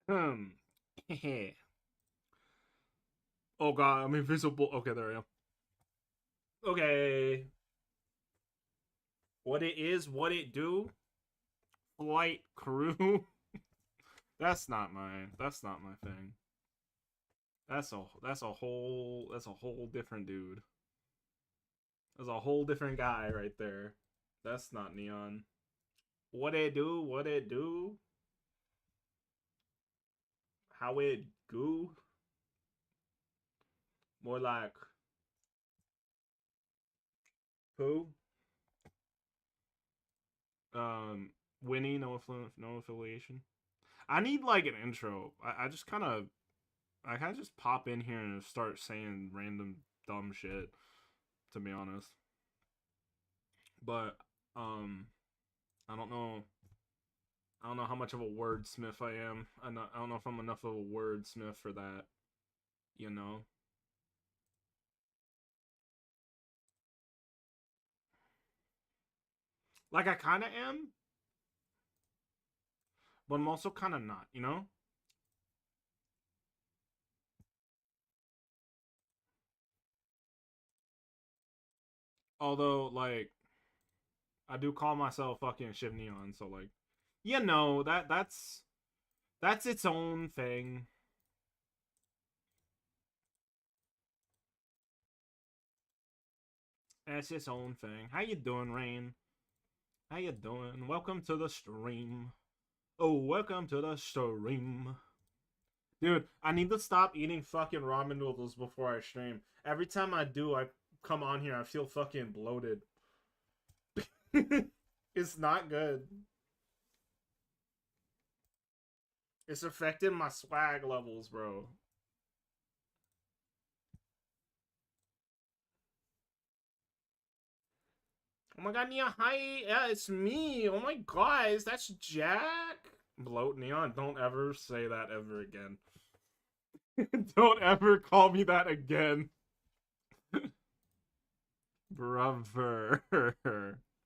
Hmm. Oh god, I'm invisible. Okay, there I am. Okay. What it is, what it do? Flight crew. That's not my thing. That's a whole different dude. That's a whole different guy right there. That's not Neon. What it do? What it do? How it go? More like who? Um, Winnie, no affiliation. I need like an intro. I kind of just pop in here and start saying random dumb shit. To be honest, but um, I don't know. I don't know how much of a wordsmith I am. I don't know if I'm enough of a wordsmith for that. You know, like I kind of am, but I'm also kind of not. You know, although like I do call myself fucking Shiv Neon, so like, that's its own thing. That's its own thing. How you doing, Rain? How you doing? Welcome to the stream. Oh, welcome to the stream. Dude, I need to stop eating fucking ramen noodles before I stream. Every time I do, I come on here, I feel fucking bloated. It's not good. It's affecting my swag levels, bro. Oh my god, Nia, hi. Yeah, it's me. Oh my god, that's Jack. Bloat Neon, don't ever say that ever again. Don't ever call me that again. Brother.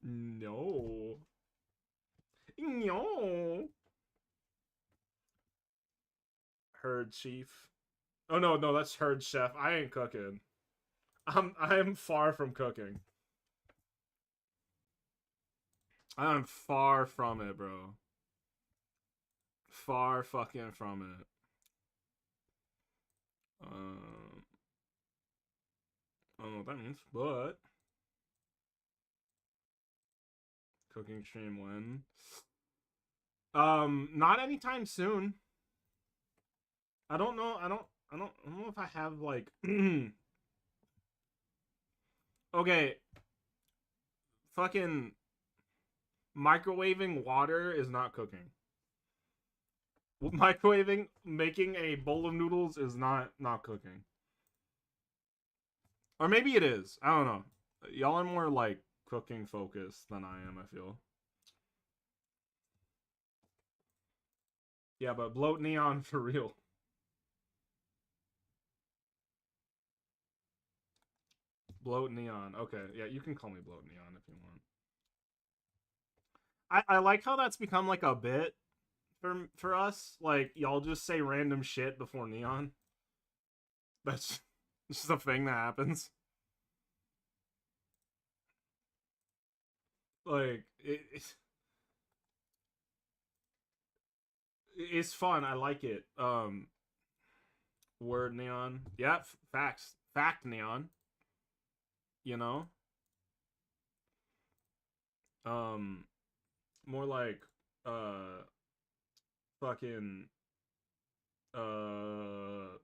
No. No. Herd chief. Oh no, no, that's herd chef. I ain't cooking. I'm far from cooking. I'm far from it, bro. Far fucking from it. I don't know what that means, but cooking stream when? Not anytime soon. I don't know. I don't know if I have like. Okay, fucking microwaving water is not cooking. Microwaving, making a bowl of noodles is not cooking. Or maybe it is. I don't know. Y'all are more like cooking focused than I am, I feel. Yeah, but bloat neon for real. Bloat neon. Okay, yeah, you can call me bloat neon if you want. I like how that's become like a bit for us. Like y'all just say random shit before neon. That's just a thing that happens. Like it's fun. I like it. Word neon. Yeah, facts. Fact neon. You know. Um, more like uh fucking uh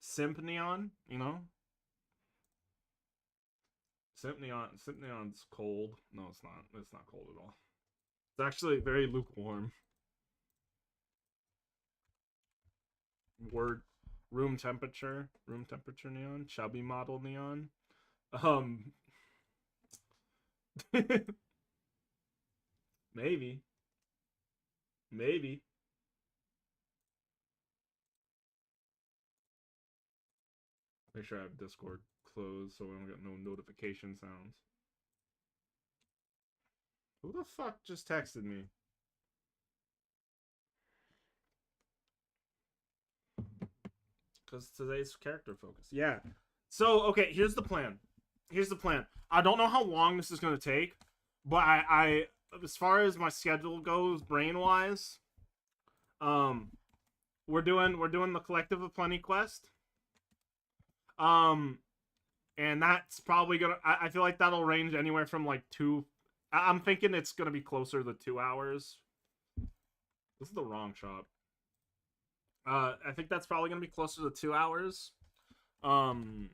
simp neon. You know. Simp neon's cold. No, it's not. It's not cold at all. It's actually very lukewarm. Word room temperature neon, chubby model neon. Um, maybe, maybe. Make sure I have Discord closed so I don't get no notification sounds. Who the fuck just texted me? Because today's character focus. Yeah. So, okay, here's the plan. I don't know how long this is going to take, but I as far as my schedule goes, brain-wise, we're doing the Collective of Plenty quest. And that's probably gonna. I feel like that'll range anywhere from like I'm thinking it's gonna be closer to 2 hours. This is the wrong shop. I think that's probably gonna be closer to 2 hours. And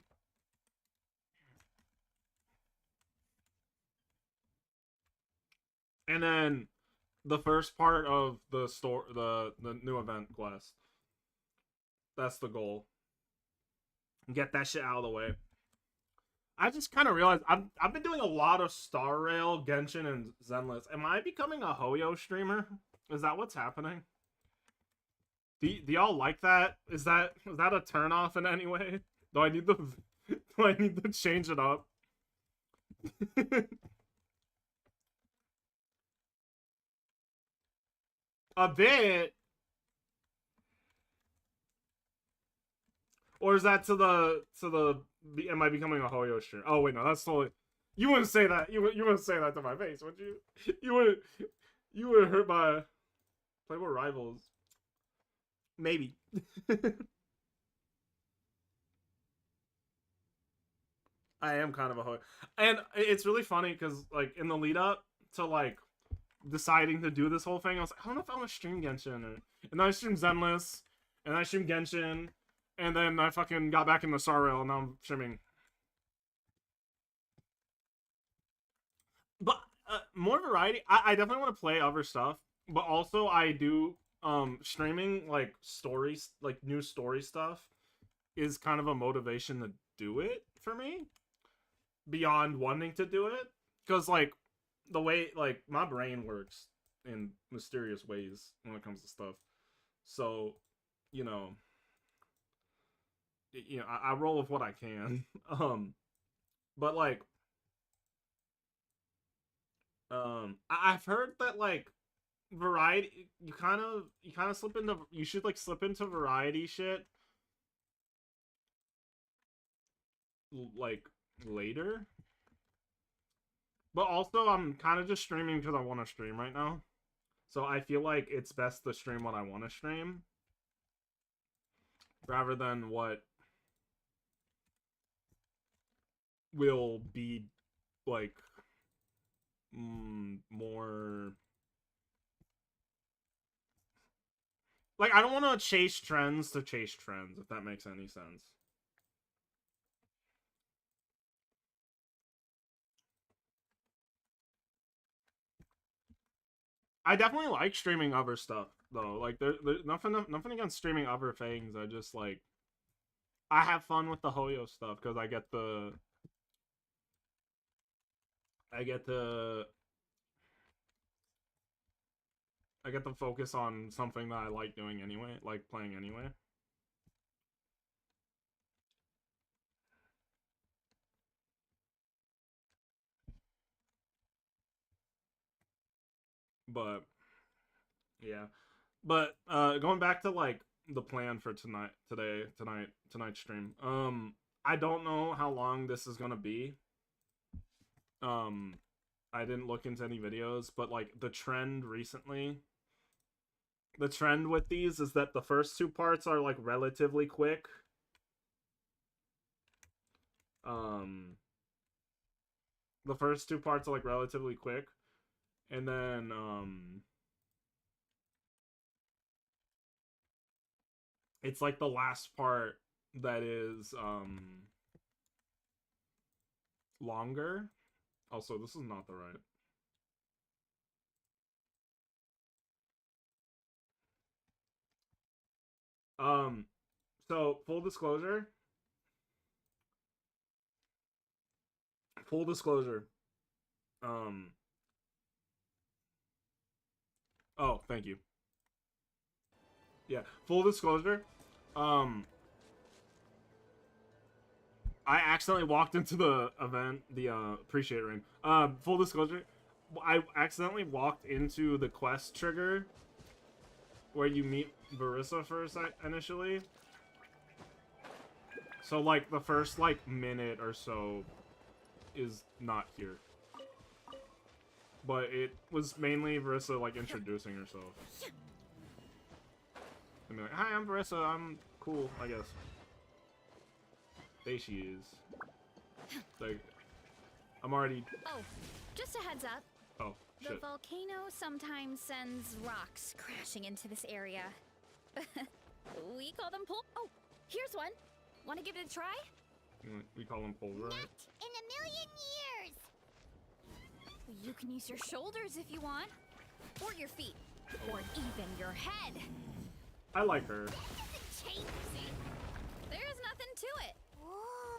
then the first part of the the new event quest. That's the goal. Get that shit out of the way. I just kind of realized I've been doing a lot of Star Rail, Genshin, and Zenless. Am I becoming a Hoyo streamer? Is that what's happening? Do y'all like that? Is that a turnoff in any way? Do I need to change it up? A bit. Or is that to the am I becoming a Hoyo streamer? Oh wait, no, that's totally. You wouldn't say that. You wouldn't say that to my face, would you? You would hurt my Playboy rivals. Maybe. I am kind of a Hoyo, and it's really funny because like in the lead up to like deciding to do this whole thing, I was like, I don't know if I want to stream Genshin, and then I streamed Zenless, and I streamed Genshin. And then I fucking got back in the Star Rail, and now I'm streaming. But more variety. I definitely want to play other stuff, but also I do streaming like stories, like new story stuff, is kind of a motivation to do it for me. Beyond wanting to do it, because like the way like my brain works in mysterious ways when it comes to stuff. So, you know. I roll with what I can. But like, I've heard that like variety, you kind of slip into, you should like slip into variety shit like later. But also, I'm kind of just streaming because I want to stream right now. So I feel like it's best to stream what I want to stream rather than what will be like more like I don't want to chase trends to chase trends, if that makes any sense. I definitely like streaming other stuff though. Like there's nothing against streaming other things. I just like I have fun with the Hoyo stuff because I get the focus on something that I like doing anyway, like playing anyway. But yeah. But going back to like the plan for tonight's stream. I don't know how long this is gonna be. I didn't look into any videos, but like the trend with these is that the first two parts are like relatively quick. The first two parts are like relatively quick, and then it's like the last part that is longer. Also, this is not the right. So full disclosure. Full disclosure. Oh, thank you. Yeah, full disclosure. I accidentally walked into the event, the appreciate ring. Full disclosure, I accidentally walked into the quest trigger where you meet Barissa first initially. So, like, the first, like, minute or so is not here. But it was mainly Verissa, like, introducing herself. And be like, hi, I'm Verissa, I'm cool, I guess. There she is. Like, I'm already... Oh, just a heads up. Oh, shit. The volcano sometimes sends rocks crashing into this area. We call them Oh, here's one. Want to give it a try? We call them pulverite. Not in a million years! You can use your shoulders if you want. Or your feet. Or even your head. I like her. There's nothing to it. Whoa.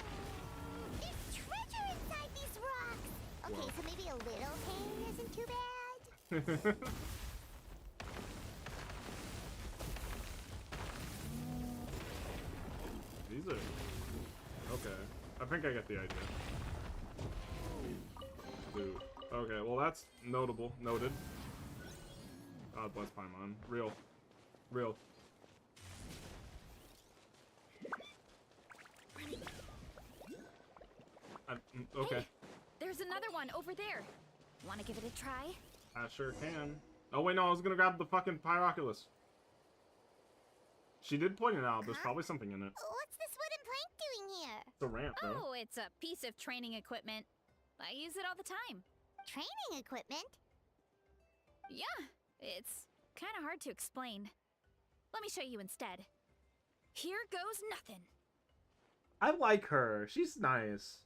There's treasure inside these rocks! Okay, so maybe a little pain isn't too bad? These are... Okay. I think I get the idea. Dude. Okay, well that's notable. Noted. God bless Paimon. Real. Real. Okay. Hey, there's another one over there. Want to give it a try? I sure can. Oh wait, no, I was gonna grab the fucking Pyroculus. She did point it out. There's probably something in it. What's this wooden plank doing here? It's a ramp, bro. Oh, it's a piece of training equipment. I use it all the time. Training equipment? Yeah, it's kind of hard to explain. Let me show you instead. Here goes nothing. I like her. She's nice.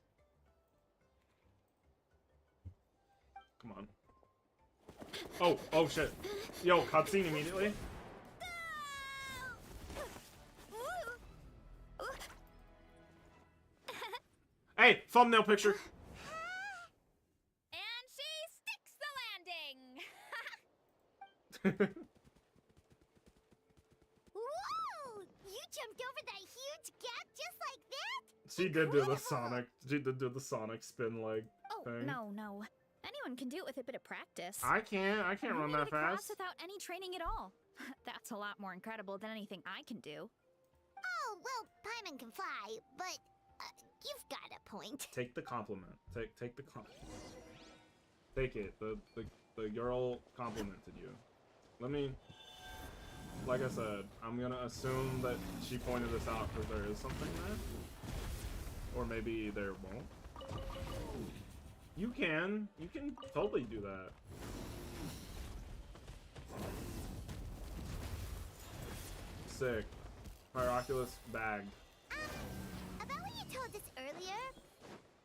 Come on. Oh shit. Yo, cutscene immediately. Hey, thumbnail picture. And she sticks the landing. Whoa! You jumped over that huge gap just like that? She did do the Incredible. Sonic. She did do the Sonic spin leg Oh, thing. no. Anyone can do it with a bit of practice. I can't run made that it across fast. without any training at all. That's a lot more incredible than anything I can do. Oh, well, Paimon can fly, but you've got a point. Take the compliment. Take the compliment. Take it. The girl complimented you. Let me... Like I said, I'm gonna assume that she pointed this out because there is something there. Or maybe there won't. You can totally do that. Sick. Pyroculus bag. About what you told us earlier,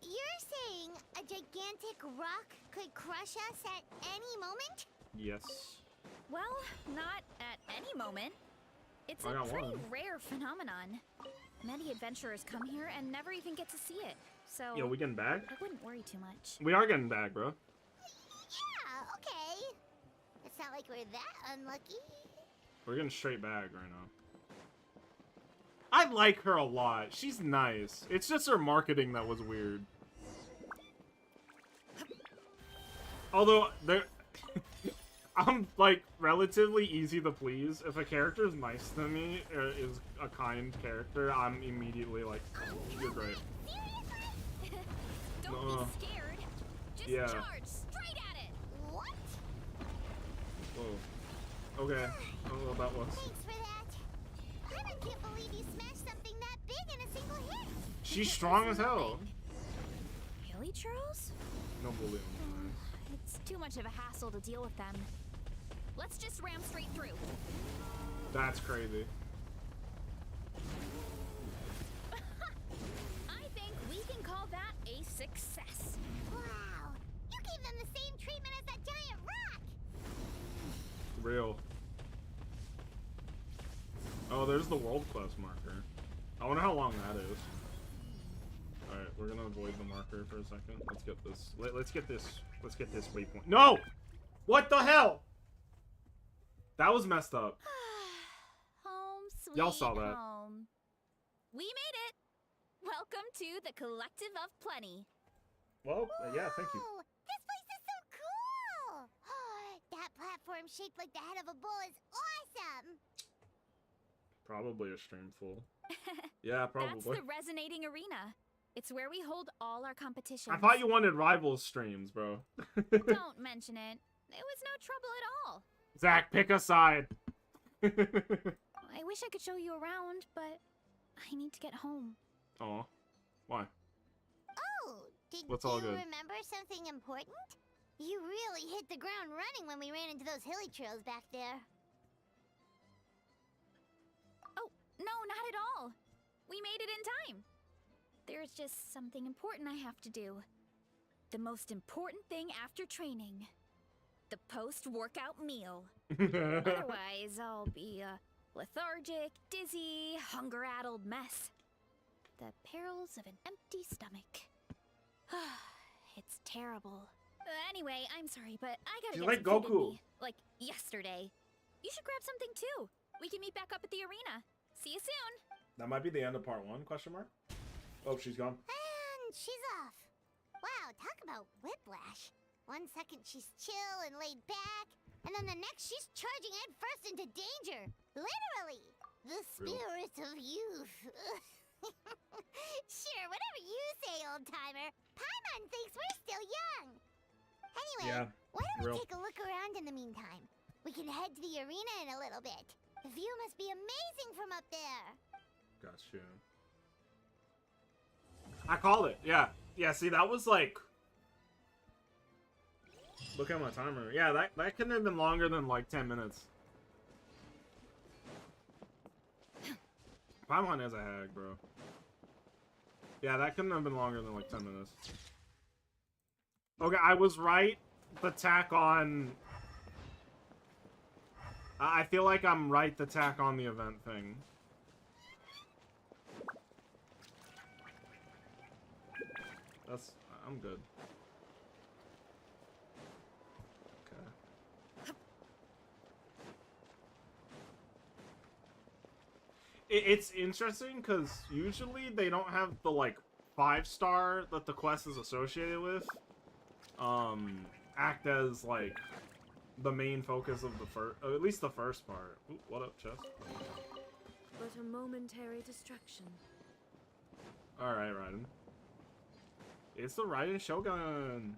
you're saying a gigantic rock could crush us at any moment? Yes. Well, not at any moment. It's I a got pretty one. rare phenomenon. Many adventurers come here and never even get to see it. So Yo, we getting bag? I wouldn't worry too much. We are getting bag, bro. Yeah, okay. It's not like we're that unlucky. We're getting straight bag right now. I like her a lot. She's nice. It's just her marketing that was weird. Although, I'm, like, relatively easy to please. If a character is nice to me, or is a kind character, I'm immediately like, you're great. Seriously? Don't be scared. Just yeah. charge straight at it. What? Whoa. Okay. I don't know what that was. Thanks for that. Paimon can't believe you smashed something that big in a single hit. She's strong as hell. Really, Charles? No bullying. It's too much of a hassle to deal with them. Let's just ram straight through. That's crazy. I think we can call that a success. Wow. You gave them the same treatment as that giant rock. Real. Oh, there's the world class marker. I wonder how long that is. Alright, we're gonna avoid the marker for a second. Let's get this. Let's get this waypoint. No! What the hell? That was messed up. Home sweet Y'all saw that. home. We made it. Welcome to the Collective of Plenty. Well, yeah, thank you. Whoa, this place is so cool. That platform shaped like the head of a bull is awesome. Probably a stream full. Yeah, probably. That's the Resonating Arena. It's where we hold all our competitions. I thought you wanted Rivals streams, bro. Don't mention it. It was no trouble at all. Zach, pick a side. I wish I could show you around, but I need to get home. Oh, why? Oh, did What's you all good? remember something important? You really hit the ground running when we ran into those hilly trails back there. Oh, no, not at all. We made it in time. There's just something important I have to do. The most important thing after training. The post-workout meal. Otherwise, I'll be a lethargic, dizzy, hunger-addled mess. The perils of an empty stomach. It's terrible. Anyway, I'm sorry, but I gotta She's get like some food in Goku. me. Like, yesterday. You should grab something, too. We can meet back up at the arena. See you soon. That might be the end of part 1, question mark? Oh, she's gone. And she's off. Wow, talk about whiplash. One second she's chill and laid back, and then the next she's charging headfirst into danger. Literally. The spirit of youth. Sure, whatever you say, old-timer. Paimon thinks we're still young. Anyway, Yeah, why don't we real. take a look around in the meantime? We can head to the arena in a little bit. The view must be amazing from up there. Gotcha. I called it. Yeah. Yeah, see, that was like... Look at my timer. Yeah, that couldn't have been longer than like 10 minutes. Paimon is a hag, bro. Yeah, that couldn't have been longer than like 10 minutes. Okay, I was right. The tack on... I feel like I'm right to tack on the event thing. That's... I'm good. Okay. It's interesting because usually they don't have the, like, 5-star that the quest is associated with, act as, like, the main focus of the first, at least the first part. Ooh, what up, chest? But a momentary distraction. Alright, Raiden. It's the Raiden Shogun!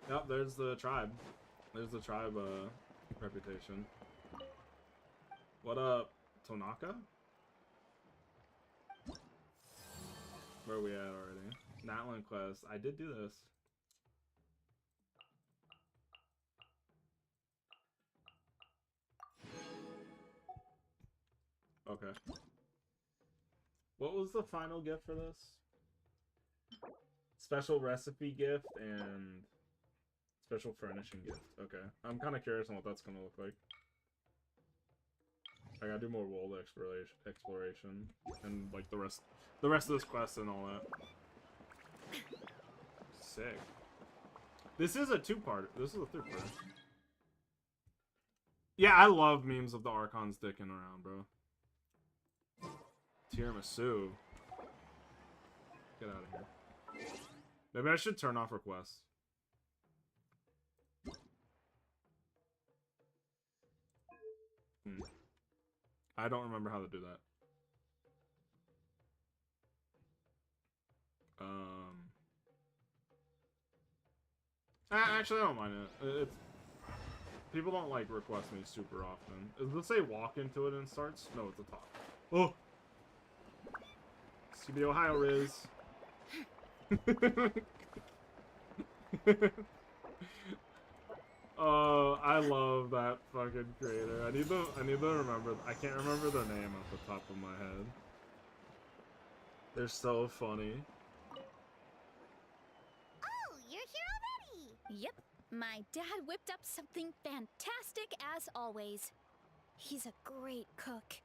Yep, there's the tribe. There's the tribe, reputation. What up, Tonaka? Where are we at already? Natlan quest. I did do this. Okay. What was the final gift for this? Special recipe gift and special furnishing gift. Okay. I'm kind of curious on what that's gonna look like. I gotta do more world exploration and like the rest of this quest and all that. Sick. This is a 2-part. This is a 3-part. Yeah, I love memes of the Archons dicking around, bro. Tiramisu. Get out of here. Maybe I should turn off requests. I don't remember how to do that. Actually, I don't mind it. It's people don't like request me super often. Let's say walk into it and starts. No, it's the top. Oh, CB Ohio Riz. Oh, I love that fucking creator. I need to remember. I can't remember their name off the top of my head. They're so funny. Oh, you're here already! Yep, my dad whipped up something fantastic as always. He's a great cook.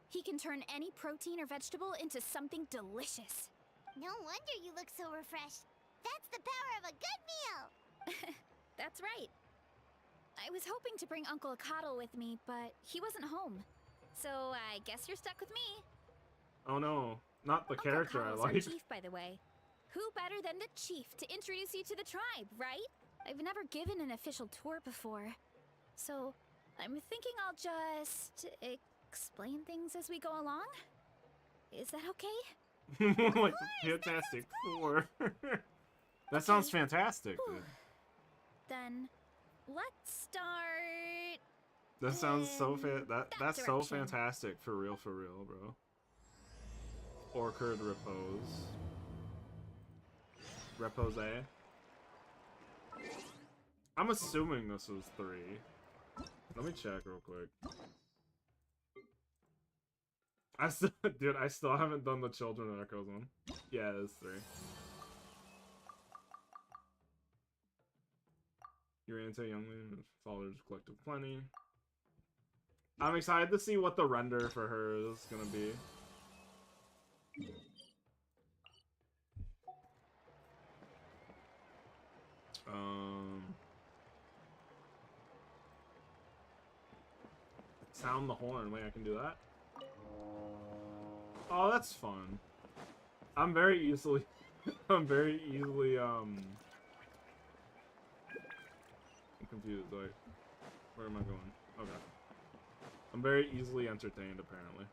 He can turn any protein or vegetable into something delicious. No wonder you look so refreshed. That's the power of a good meal! That's right. I was hoping to bring Uncle Akatl with me, but he wasn't home. So I guess you're stuck with me. Oh no, not the Uncle character I Akatl's like. our chief, by the way. who better than the chief to introduce you to the tribe, right? I've never given an official tour before, so I'm thinking I'll just explain things as we go along. Is that okay? Like the Fantastic Four. That sounds fantastic, dude. Then let's start. That sounds so that that's so direction. fantastic, for real, bro. Orchard Repose. Repose. I'm assuming this was 3. Let me check real quick. I still haven't done the Children of Echoes one. Yeah, it's 3. You're into youngling, followers collective plenty. I'm excited to see what the render for her is gonna be. Sound the horn. Wait, I can do that? Oh, that's fun. I'm very easily I'm confused, like, where am I going? Okay. I'm very easily entertained, apparently.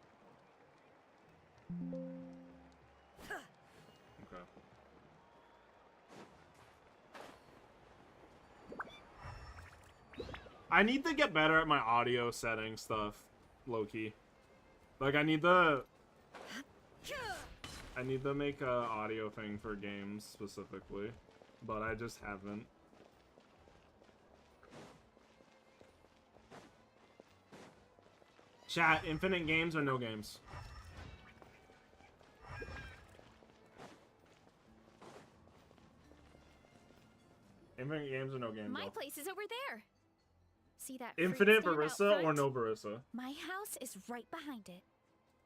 Okay. I need to get better at my audio setting stuff, low-key. Like, I need to make a audio thing for games, specifically. But I just haven't. Chat, infinite games or no games? Infinite games or no games? My though? place is over there. See that fruit Infinite stand out Barissa or front? no Barissa? My house is right behind it.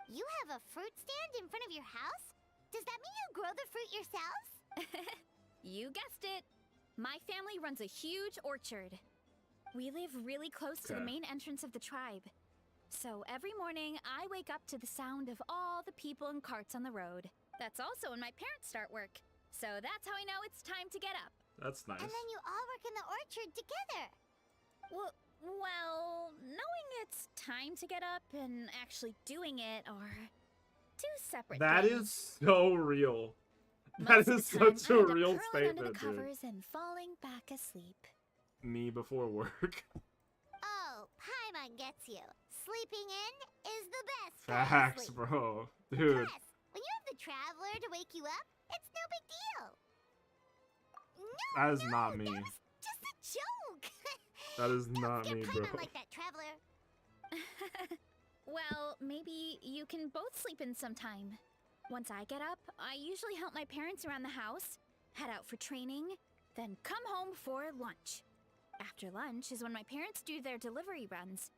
You have a fruit stand in front of your house? Does that mean you grow the fruit yourselves? You guessed it. My family runs a huge orchard. We live really close to the Okay. main entrance of the tribe. So every morning, I wake up to the sound of all the people and carts on the road. That's also when my parents start work. So that's how I know it's time to get up. That's nice. And then you all work in the orchard together. Well, knowing it's time to get up and actually doing it are two separate That things. is so real. Most That of the is time, such I a end up real curling statement, under the dude. covers and falling back asleep. Me before work. Oh, Paimon gets you. Sleeping in is the best form of Facts, sleep. bro. Dude. Plus, when you have the traveler to wake you up, it's no big deal. No, That is not me. That was just a joke. That is Don't not scare me, Paimon bro. like that, traveler. Well, maybe you can both sleep in sometime. Once I get up, I usually help my parents around the house, head out for training, then come home for lunch. After lunch is when my parents do their delivery runs.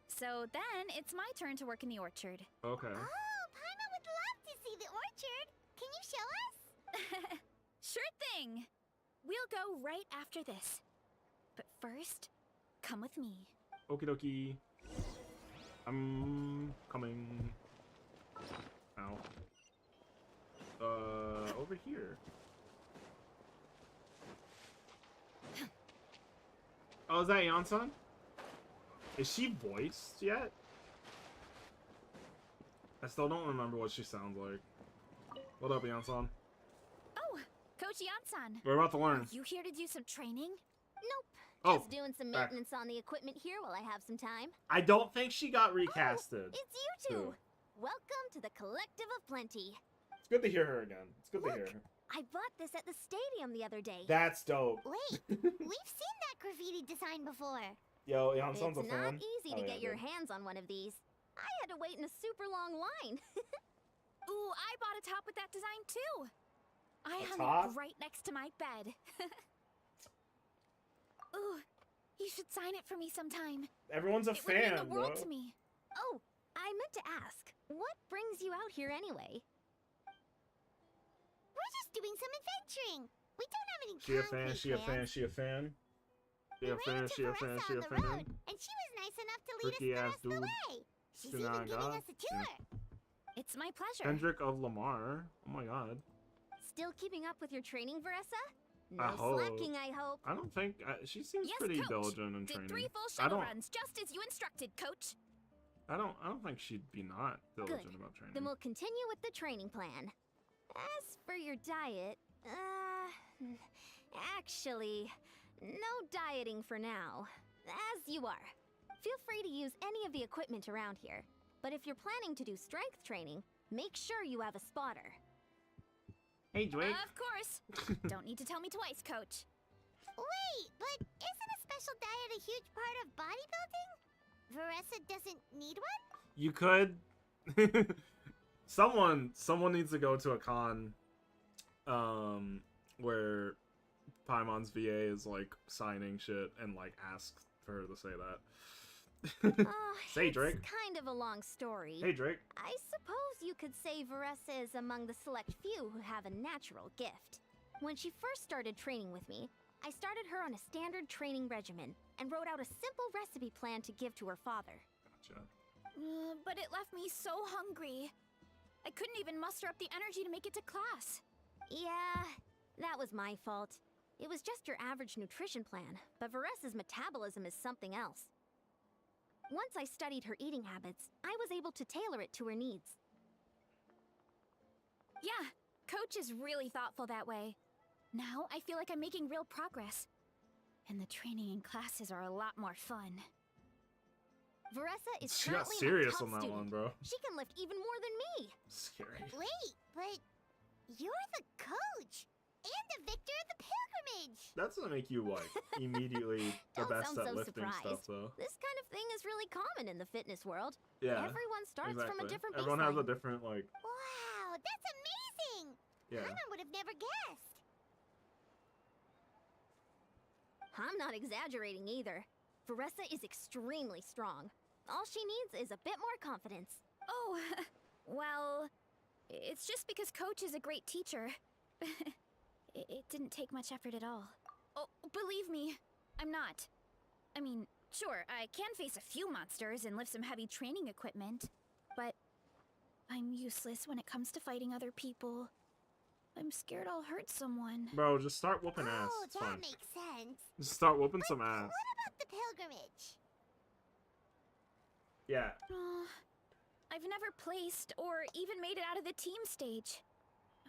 So then it's my turn to work in the orchard. Okay. Oh, Paimon would love to see the orchard. Can you show us? Sure thing! We'll go right after this. But first, come with me. Okie dokie. I'm coming. Ow. Over here. Oh, is that Yansan? Is she voiced yet? I still don't remember what she sounds like. What up, Yansan? Oh, Coach Yansan. We're about to learn. Are you here to do some training? Nope. Oh, Just doing some back. maintenance on the equipment here while I have some time. I don't think she got recasted. Oh, it's you two. Who? Welcome to the Collective of Plenty. It's good to hear her again. It's good to Look. hear her. I bought this at the stadium the other day. That's dope. Wait, we've seen that graffiti design before. Yo, Yansan's a It's fan. not easy to Oh, yeah, get your dude. hands on one of these. I had to wait in a super long line. Ooh, I bought a top with that design too. I A hung top? it right next to my bed. Ooh, you should sign it for me sometime. Everyone's a It would mean fan, the world bro. to me. Oh, I meant to ask, what brings you out here anyway? We're just doing some adventuring. We don't have any She a fan, concrete she a fan, plans. she a fan. She We a ran fan, into she a fan, Marissa she a on the fan. road, and she was nice enough to lead us Freaky the ass rest of the dude. way. She's Tonight, even giving God. us a tour. It's my pleasure. Hendrik of Lamar. Oh my god. Still keeping up with your training, Veressa? I No hope. slacking, I hope. I don't think she seems Yes, pretty Coach. diligent in Did training. 3 full I shuttle don't. runs just as you instructed, Coach. I don't think she'd be not diligent Good. about training. Then we'll continue with the training plan. As for your diet, actually, no dieting for now. As you are. Feel free to use any of the equipment around here. But if you're planning to do strength training, make sure you have a spotter. Hey, Drake. Of course. Don't need to tell me twice, Coach. Wait, but isn't a special diet a huge part of bodybuilding? Veressa doesn't need one? You could. Someone needs to go to a con, where Paimon's VA is like signing shit and like ask for her to say that. Say, Drake. It's kind of a long story. Hey, Drake. I suppose you could say Veressa is among the select few who have a natural gift. When she first started training with me, I started her on a standard training regimen and wrote out a simple recipe plan to give to her father. Gotcha. But it left me so hungry. I couldn't even muster up the energy to make it to class. Yeah, that was my fault. It was just your average nutrition plan, but Veressa's metabolism is something else. Once I studied her eating habits, I was able to tailor it to her needs. Yeah, Coach is really thoughtful that way. Now I feel like I'm making real progress. And the training and classes are a lot more fun. Veressa is She got currently serious my top on that student. one, bro. She can lift even more than me. Scary. Wait, but you're the coach and the victor of the pilgrimage. That's gonna make you like immediately the Don't best sound at so lifting surprised. stuff, though. This kind of thing is really common in the fitness world. Yeah. Everyone starts exactly. from a different Everyone has a baseline. different like. Wow, that's amazing! Yeah. Paimon would have never guessed. I'm not exaggerating either. Veressa is extremely strong. All she needs is a bit more confidence. Oh, well, it's just because Coach is a great teacher. It didn't take much effort at all. Oh, believe me, I'm not. I mean, sure, I can face a few monsters and lift some heavy training equipment, but I'm useless when it comes to fighting other people. I'm scared I'll hurt someone. Bro, just start whooping ass. Oh, It's that fine. makes sense. Just start whooping some ass. What about the pilgrimage? Yeah. I've never placed or even made it out of the team stage.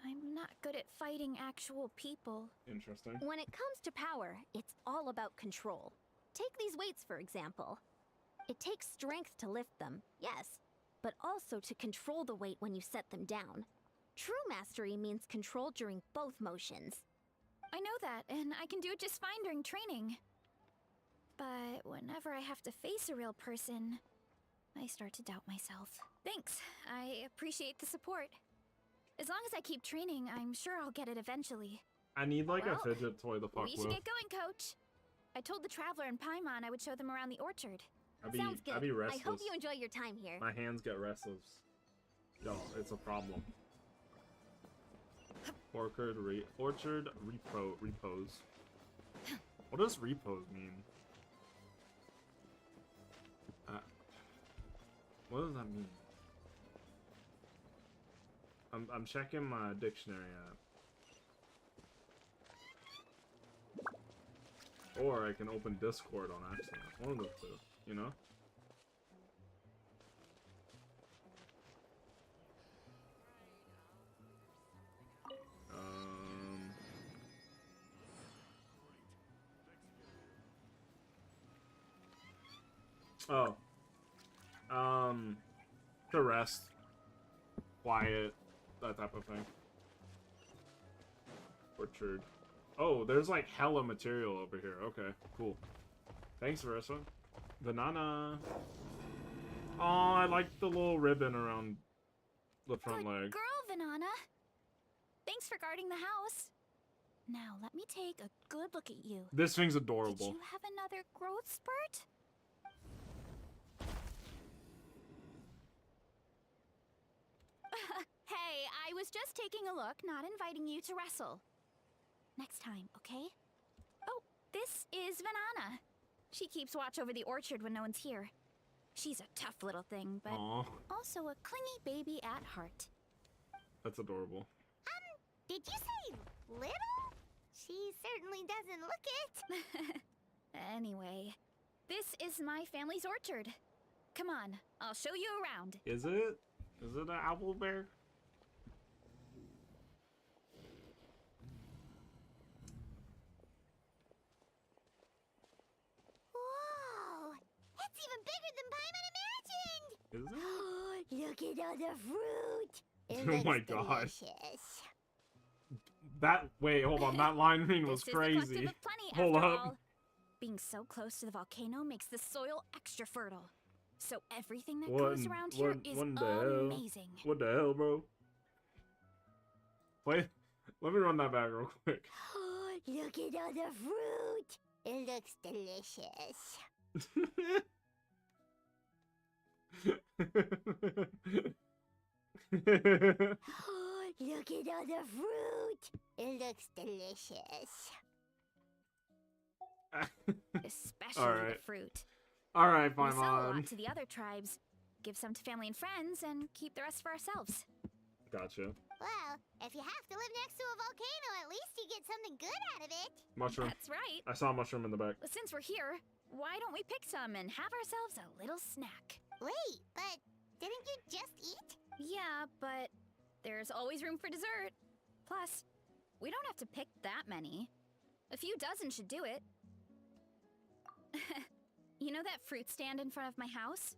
I'm not good at fighting actual people. Interesting. When it comes to power, it's all about control. Take these weights, for example. It takes strength to lift them, yes, but also to control the weight when you set them down. True mastery means control during both motions. I know that, and I can do it just fine during training. But whenever I have to face a real person, I start to doubt myself. Thanks, I appreciate the support. As long as I keep training, I'm sure I'll get it eventually. I need like Well, a fidget toy to fuck We should with. get going, Coach. I told the Traveler and Paimon I would show them around the orchard. Sounds good. I'd be I restless. hope you enjoy your time here. My hands get restless. Yo, it's a problem. Orchard repose. What does repose mean? What does that mean? I'm checking my dictionary app. Or I can open Discord on accident. One of the two, you know? Oh. To rest. Quiet. That type of thing. Orchard. Oh, there's like hella material over here. Okay, cool. Thanks, Veressa. Banana. Oh, I like the little ribbon around the front Good leg. girl, Vanana. Thanks for guarding the house. Now, let me take a good look at you. This thing's Did adorable. you have another growth spurt? Hey, I was just taking a look, not inviting you to wrestle. Next time, okay? Oh, this is Vanana. She keeps watch over the orchard when no one's here. She's a tough little thing, but Aw, also a clingy baby at heart. that's adorable. Did Did you say little? She certainly doesn't look it. Anyway, this is my family's orchard. Come on, I'll show you around. Is it? Is it an apple bear? Whoa! It's even bigger than Paimon imagined! Is it? Look at all the fruit! It Oh looks my gosh. delicious. That, wait, hold on, that line reading was This is the collective crazy. of plenty, Hold after up. all. Being so close to the volcano makes the soil extra fertile. So everything that grows around here is what the hell? amazing. What the hell, bro? Wait, let me run that back real quick. Look at all the fruit! It looks delicious. Look at all the fruit! It looks delicious. Especially Alright. the fruit. Alright, We fine, sell a lot on. to the other tribes, give some to family and friends, and keep the rest for ourselves. Gotcha. Well, if you have to live next to a volcano, at least you get something good out of it. Mushroom. That's right. I saw a mushroom in the back. But since we're here, why don't we pick some and have ourselves a little snack? Wait, but didn't you just eat? Yeah, but there's always room for dessert. Plus, we don't have to pick that many. A few dozen should do it. You know that fruit stand in front of my house?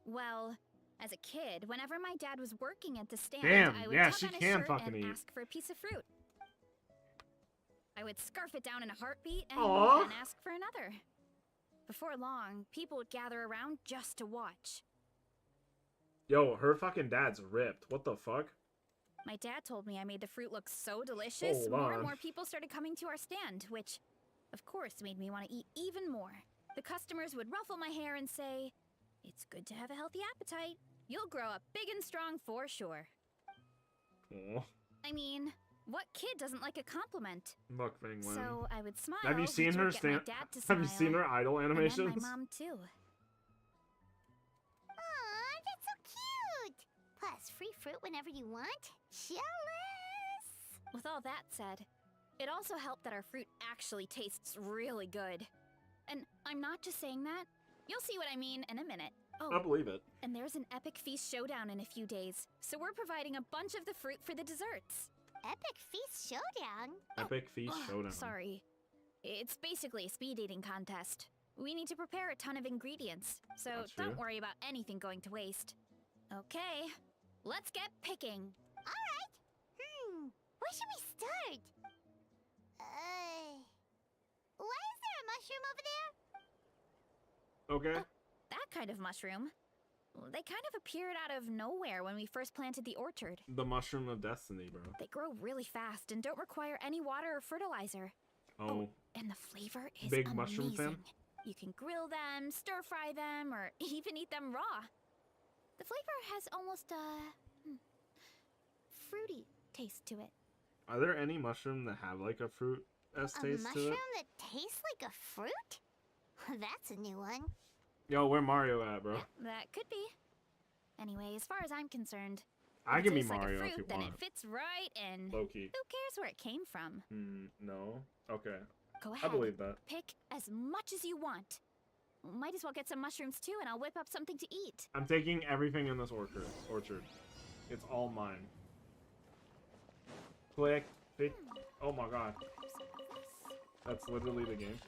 Well, as a kid, whenever my dad was working at the stand, Damn, I would yeah, tug she on his can shirt fucking and eat. ask for a piece of fruit. I would scarf it down in a heartbeat and Aw. then ask for another. Before long, people would gather around just to watch. Yo, her fucking dad's ripped. What the fuck? My dad told me I made the fruit look so delicious, Hold more and on. more people started coming to our stand, which, of course, made me want to eat even more. The customers would ruffle my hair and say, "It's good to have a healthy appetite. You'll grow up big and strong for sure." Aw, I mean, what kid doesn't like a compliment? mukbang win. So I would smile. Have you seen which her would get my stand? dad to Have you smile, seen her idol and then animations? my mom too. Aw, that's so cute! Plus, free fruit whenever you want. Jealous! With all that said, it also helped that our fruit actually tastes really good. And I'm not just saying that. You'll see what I mean in a minute. I Oh, believe it. and there's an epic feast showdown in a few days, so we're providing a bunch of the fruit for the desserts. Epic Feast Showdown? Epic feast Ugh, showdown. Sorry. It's basically a speed dating contest. We need to prepare a ton of ingredients, so Got don't you. worry about anything going to waste. Okay, let's get picking. Alright. Where should we start? Why is there a mushroom over there? Okay. That kind of mushroom. They kind of appeared out of nowhere when we first planted the orchard. The mushroom of destiny, bro. They grow really fast and don't require any water or fertilizer. Oh, And the flavor is Big amazing. mushroom fan? You can grill them, stir fry them, or even eat them raw. The flavor has almost a fruity taste to it. are there any mushroom that have like a fruit s A taste to mushroom it? that tastes like a fruit? That's a new one. Yo, where Mario at, bro? That could be. Anyway, as far as I'm concerned, I if it can be tastes like a Mario fruit, if you then want. it fits right in. Low key. Who cares where it came from? No. Okay. Go I ahead. believe that. Pick as much as you want. Might as well get some mushrooms too, and I'll whip up something to eat. I'm taking everything in this orchard. It's all mine. Click. Pick. Oh my god. That's literally the game.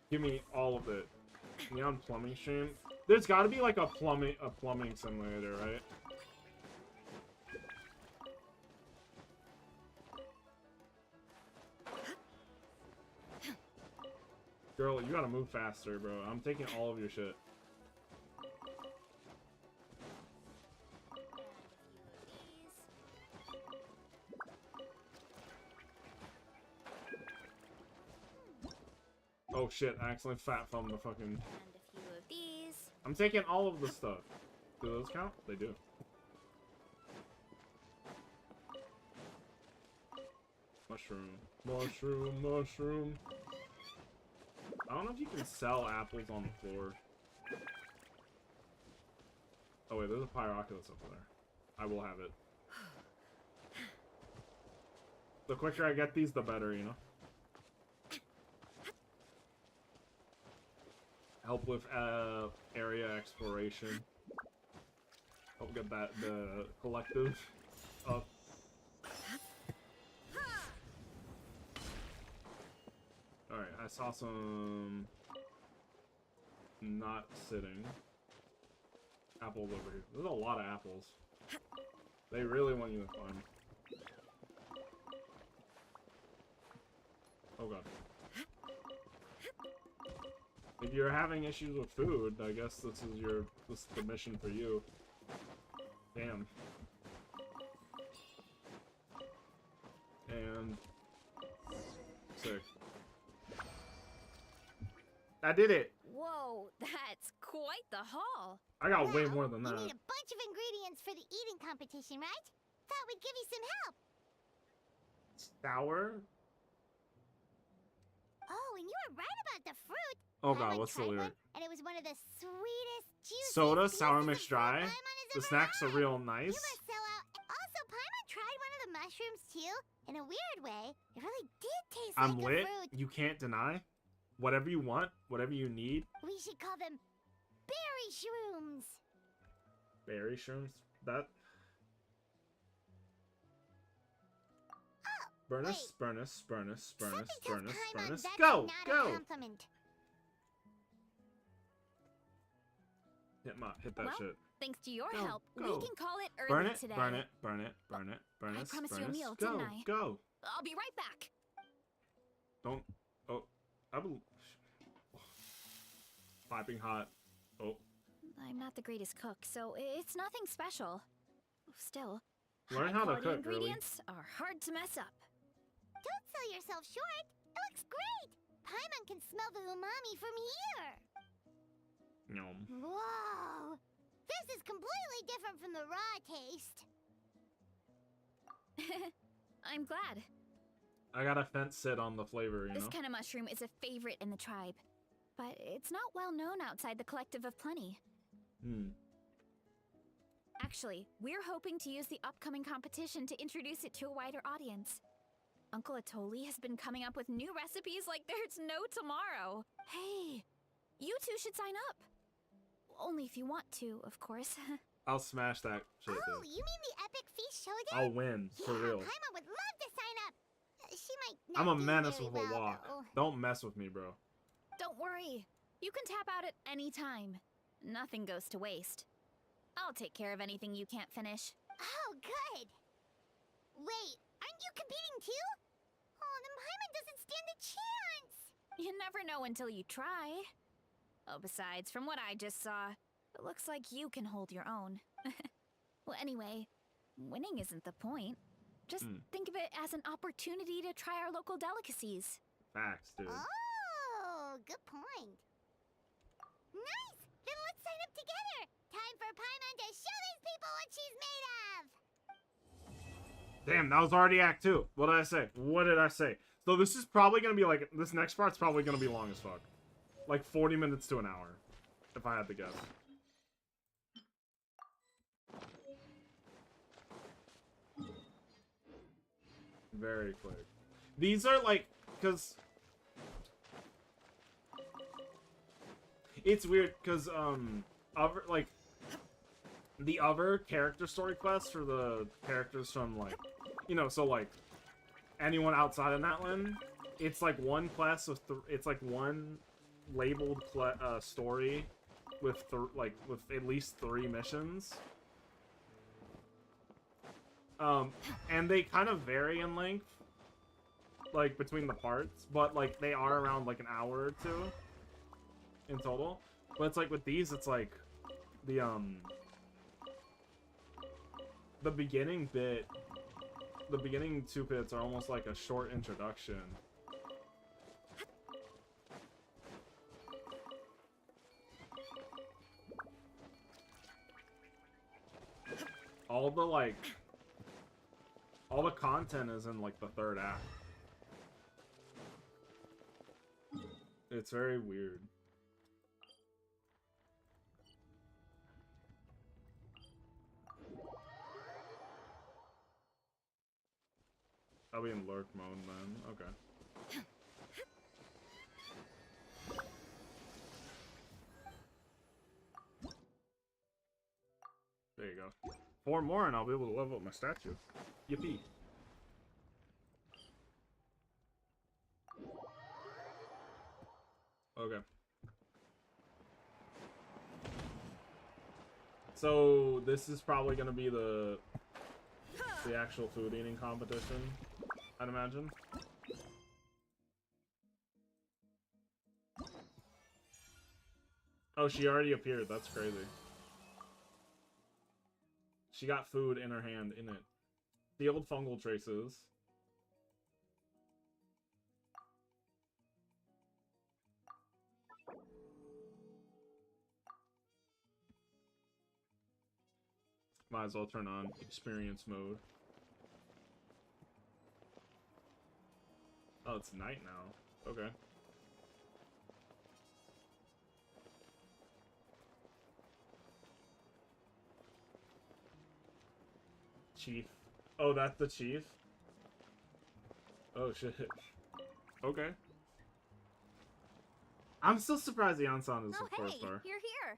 Give me all of it. Neon plumbing stream. There's got to be like a plumbing simulator, right? Girl, you gotta move faster, bro. I'm taking all of your shit. Oh shit, I accidentally fat thumbed the fucking... And a few of these. I'm taking all of the stuff. Do those count? They do. Mushroom. Mushroom, mushroom. I don't know if you can sell apples on the floor. Oh wait, there's a Pyroculus up there. I will have it. The quicker I get these, the better, you know? Help with area exploration. Help get the collective up. Alright, I saw some not sitting apples over here. There's a lot of apples. They really want you to climb. Oh god. If you're having issues with food, I guess this is the mission for you. Damn. And sick. I did it! Whoa, that's quite the haul. I got way more than You that. need a bunch of ingredients for the eating competition, right? Thought we'd give you some help. Sour? Oh, and you were right about the fruit. Oh I god, went what's the tried one, lyric? and it was one of the sweetest, juiciest Soda, pieces sour of mixed fruit dry. Paimon has The ever snacks are had. real You nice. must sell out. Also, Paimon tried one of the mushrooms too. In a weird way, it really did taste I'm like lit. a fruit. You can't deny. Whatever you want, whatever you need. We should call them berry shrooms. Berry shrooms. That. Burnus, Burnus, Burnus, Burnus, Something tells Burnus, Paimon Burnus. that's Go! not a Go! compliment. Hit that Well, shit. Thanks to your Go, help, go. we can call it early Burn it, today. burn it, burn it, burn it, burn I it. promised you a meal, Go, didn't I? go. I'll be right back. Don't. Oh, I believe. Piping hot. Oh, I'm not the greatest cook, so it's nothing special. Still, learn how to high-quality cook, really. ingredients are hard to mess up. Don't sell yourself short. It looks great. Paimon can smell the umami from here. Yum. Whoa! This is completely different from the raw taste. I'm glad. I got a fence sit on the flavor, you This know? kind of mushroom is a favorite in the tribe, but it's not well known outside the Collective of Plenty. Actually, we're hoping to use the upcoming competition to introduce it to a wider audience. Uncle Atoli has been coming up with new recipes like there's no tomorrow. Hey, you two should sign up. Only if you want to, of course. I'll smash that shit, Oh, dude. you mean the Epic Feast Showdown? I'll win, for Yeah, real. Paimon would love to sign up. She might not I'm a do menace very with a well, walk. though. Don't mess with me, bro. Don't worry. You can tap out at any time. Nothing goes to waste. I'll take care of anything you can't finish. Oh, good. Wait, aren't you competing too? Oh, then Paimon doesn't stand a chance. You never know until you try. Oh, besides, from what I just saw, it looks like you can hold your own. Well, anyway, winning isn't the point. Just think of it as an opportunity to try our local delicacies. Facts, dude. Oh, good point. Nice! Then let's sign up together. Time for Paimon to show these people what she's made of. Damn, that was already Act 2. What did I say? What did I say? So this is probably gonna be like, this next part's probably gonna be long as fuck. Like 40 minutes to an hour, if I had to guess. Very quick. These are like, cause it's weird, cause other like the other character story quests for the characters from like, you know, so like anyone outside of Natlan, it's like one quest with it's like one labeled story with with at least 3 missions. And they kind of vary in length, like between the parts, but like they are around like an hour or 2 in total. But it's like with these, it's like the beginning bit, the beginning 2 bits are almost like a short introduction. All the content is in like the 3rd act. It's very weird. I'll be in lurk mode then. Okay. There you go. 4 more and I'll be able to level up my statue. Yippee. Okay. So this is probably gonna be the actual food eating competition, I'd imagine. Oh, she already appeared. That's crazy. She got food in her hand in it. The old fungal traces. Might as well turn on experience mode. Oh, it's night now. Okay. Chief. Oh, that's the chief? Oh, shit. Okay. I'm still surprised the Ansan is a 4-star. You're here.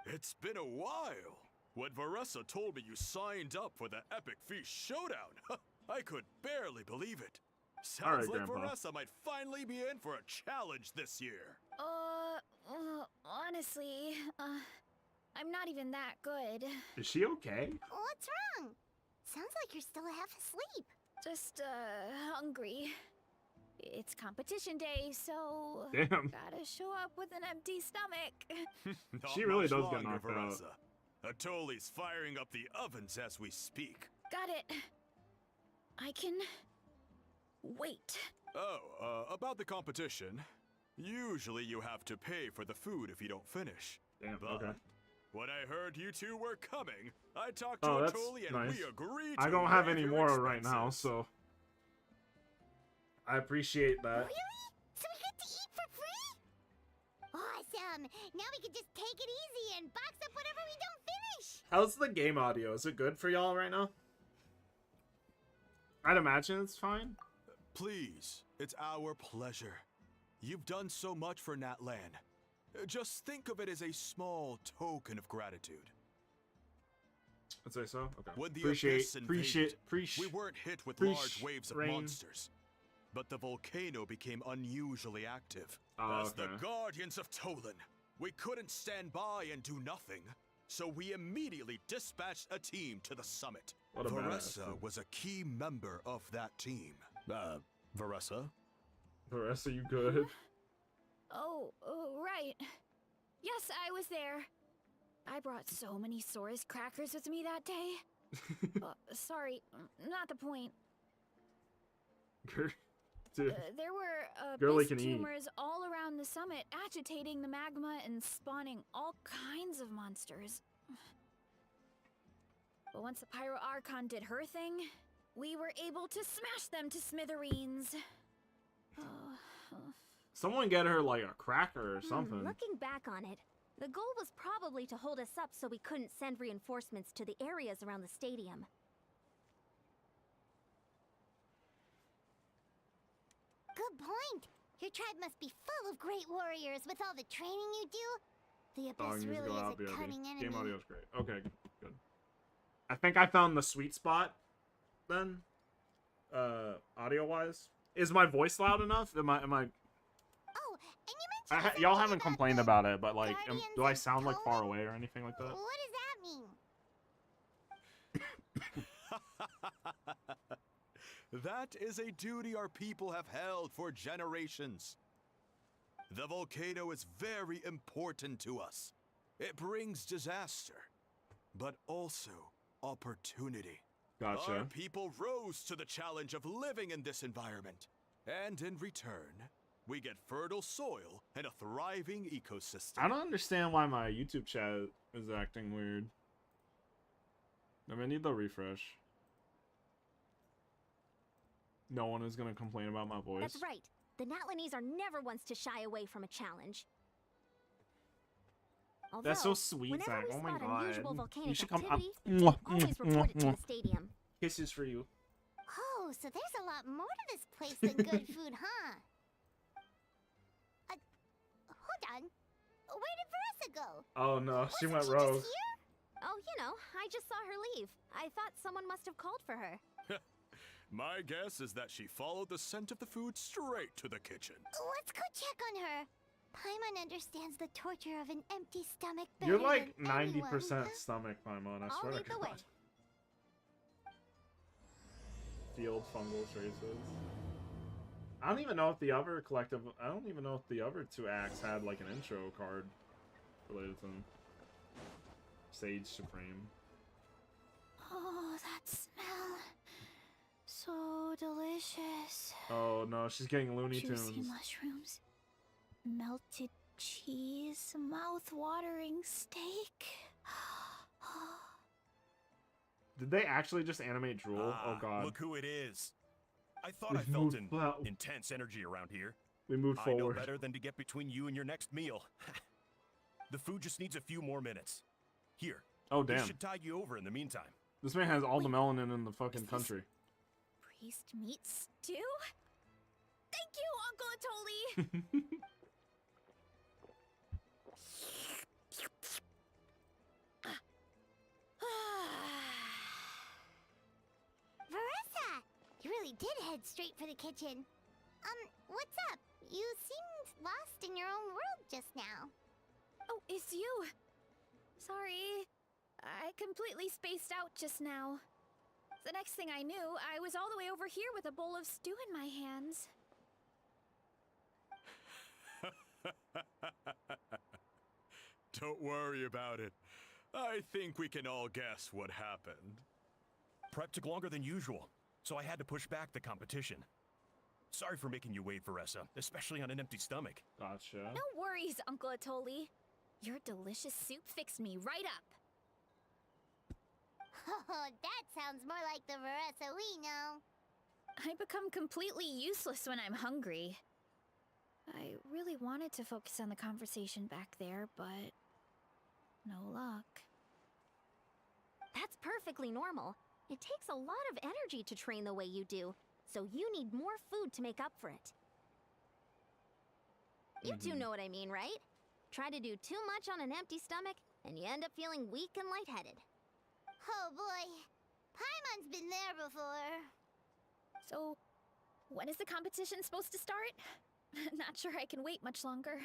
It's been a while. When Varessa told me you signed up for the Epic Feast Showdown, I could barely believe it. Sounds like Grandpa. Varessa might finally be in for a challenge this year. Honestly, I'm not even that good. Is she okay? What's wrong? Sounds like you're still half asleep. Just, hungry. It's competition day, so... Damn. Gotta show up with an empty stomach. Not She really much does get longer, knocked out. Varessa. Atoli's firing up the ovens as we speak. Got it. I can... wait. Oh, about the competition. Usually you have to pay for the food if you don't finish. Damn, But okay. when I heard you two were coming, I talked to Oh, that's Atoli and nice. we agreed to I don't have waive any your more right now, expenses. so... I appreciate that. Really? So we get to eat for free? Awesome! Now we can just take it easy and box up whatever we don't finish! How's the game audio? Is it good for y'all right now? I'd imagine it's fine. Please, it's our pleasure. You've done so much for Natlan. Just think of it as a small token of gratitude. I'd say so. Okay. When the Appreciate, abyss invaded, we weren't hit with Preach, large waves of Rain. monsters. But the volcano became unusually active. Oh, As the okay. guardians of Tolan, we couldn't stand by and do nothing. So we immediately dispatched a team to the summit. What a badass. Varessa was a key member of that team. Varessa? The rest of you good? Oh, right. Yes, I was there. I brought so many Saurus crackers with me that day. Sorry, not the point. Dude, There were Girly abyss can eat. tumors all around the summit, agitating the magma and spawning all kinds of monsters. But once the Pyro Archon did her thing, we were able to smash them to smithereens. someone get her like a cracker or something. Looking back on it, the goal was probably to hold us up so we couldn't send reinforcements to the areas around the stadium. Good point. Your tribe must be full of great warriors with all the training you do. The Abyss really is a cunning enemy. Game audio is great. Okay, good. I think I found the sweet spot then. Audio wise. Is my voice loud enough? Am I Oh, and you mentioned y'all something haven't about complained the about it, but like Guardians do I of sound like far Tolan? away or anything like that? What does that mean? That is a duty our people have held for generations. The volcano is very important to us. It brings disaster, but also opportunity. Gotcha. Our people rose to the challenge of living in this environment. And in return, we get fertile soil and a thriving ecosystem. I don't understand why my YouTube chat is acting weird. I'm gonna need the refresh. No one is gonna complain about my voice. That's right. The Natlanese are never ones to shy away from a challenge. Although, That's so sweet, whenever Zach. we Oh my spot god. unusual volcanic You should come up. activity, we always report it to the stadium. Kisses for you. Oh, so there's a lot more to this place than good food, huh? Hold on. Where did Veressa go? Oh no, she went Wasn't rogue. just here? Oh, you know, I just saw her leave. I thought someone must have called for her. My guess is that she followed the scent of the food straight to the kitchen. Let's go check on her. Paimon understands the torture of an empty stomach You're better like than anyone. 90% stomach, Paimon, I I'll swear lead to the way. God. Field fungal traces. I don't even know if the other collective. I don't even know if the other two acts had like an intro card related to them. Sage Supreme. Oh, that smell. So delicious. Oh no, she's getting Looney Juicy Tunes. mushrooms. Melted cheese. Mouth-watering steak. Did they actually just animate drool? Oh god. Look who it is. I thought We've I felt moved an well. intense energy around here. We moved I know forward. better than to get between you and your next meal. The food just needs a few more minutes. Here. Oh This damn. should tide you over in the meantime. This man has all the Wait, melanin in the fucking is this- country. Priest meat stew? Thank you, Uncle Atoli! Veressa! You really did head straight for the kitchen. What's up? You seemed lost in your own world just now. Oh, it's you. Sorry. I completely spaced out just now. The next thing I knew, I was all the way over here with a bowl of stew in my hands. Don't worry about it. I think we can all guess what happened. Prep took longer than usual, so I had to push back the competition. Sorry for making you wait, Veressa, especially on an empty stomach. Gotcha. No worries, Uncle Atoli. Your delicious soup fixed me right up. Oh, that sounds more like the Veressa we know. I become completely useless when I'm hungry. I really wanted to focus on the conversation back there, but no luck. That's perfectly normal. It takes a lot of energy to train the way you do, so you need more food to make up for it. You two know what I mean, right? Try to do too much on an empty stomach, and you end up feeling weak and lightheaded. Oh boy. Paimon's been there before. So, when is the competition supposed to start? Not sure I can wait much longer.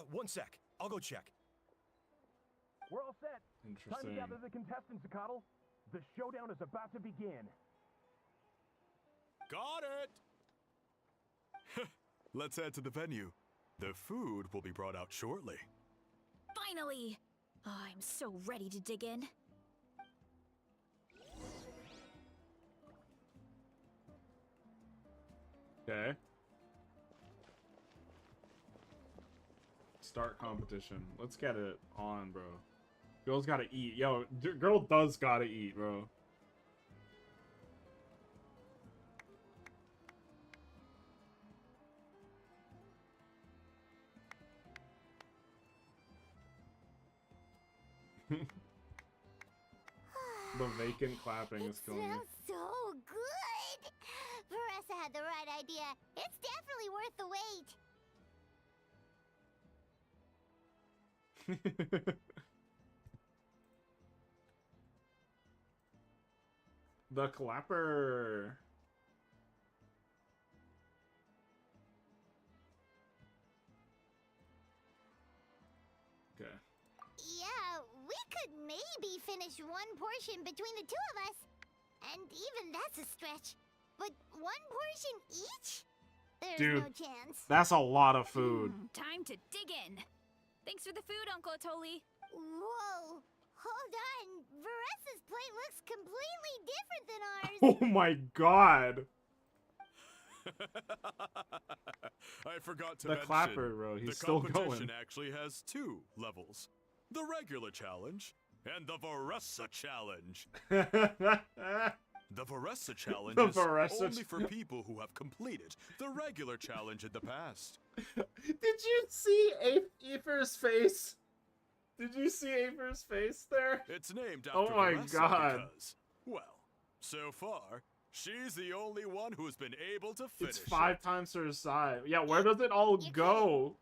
1 sec. I'll go check. We're all set. Time to Interesting. gather the contestants, Zakatl. The showdown is about to begin. Got it! Let's head to the venue. The food will be brought out shortly. Finally! Oh, I'm so ready to dig in. Okay. Start competition. Let's get it on, bro. Girl's gotta eat. Yo, girl does gotta eat, bro. The vacant clapping is It killing me. smells so good. Veressa had the right idea. It's definitely worth the wait. The clapper. Okay. Yeah, we could maybe finish one portion between the two of us. And even that's a stretch. But one portion each? There's Dude. no chance. That's a lot of food. Time to dig in. Thanks for the food, Uncle Atoli. Whoa. Hold on. Veressa's plate looks completely different than ours. Oh my god. I forgot to The mention, clapper, bro. He's the still competition going. actually has 2 levels. The regular challenge and the Veressa challenge. The Veressa challenge The is Veressa only for people who have completed the regular challenge in the past. Did you see Aether's face? Did you see Aether's face there? It's named after Oh my Veressa God. because, well, So far, she's the only one who's been able to finish. It's 5 times her size. Yeah, where does it all You're go?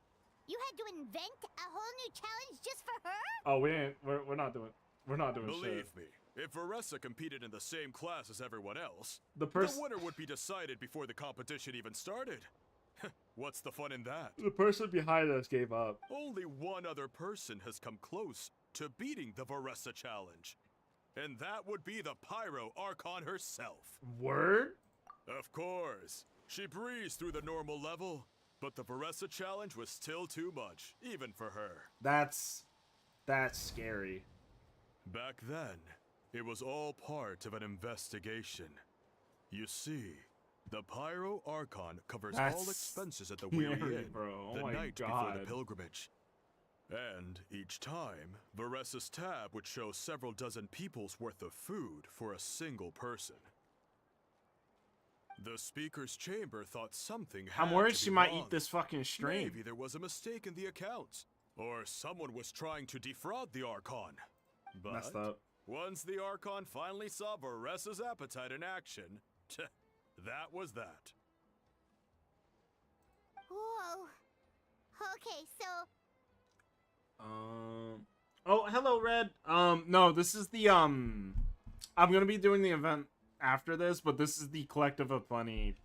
You had to invent a whole new challenge just for her? Oh, we're not doing shit. Believe me, if Veressa competed in the same class as everyone else, The the person winner would be decided before the competition even started. What's the fun in that? the person behind us gave up. Only one other person has come close to beating the Veressa challenge. And that would be the Pyro Archon herself. Word? Of course. She breezed through the normal level, but the Veressa challenge was still too much, even for her. That's scary. Back then, it was all part of an investigation. You see, the Pyro Archon covers all That's expenses at the Weary scary, Inn bro. Oh the my night before God. the pilgrimage. And each time, Veressa's tab would show several dozen people's worth of food for a single person. The speaker's chamber thought something had I'm worried to she be might wrong. eat this fucking stream. Maybe there was a mistake in the accounts, or someone was trying to defraud the Archon. But Messed up. once the Archon finally saw Veressa's appetite in action, that was that. Whoa. Okay, so Oh, hello, Red. No, this is the, I'm gonna be doing the event after this, but this is the Collective of Plenty,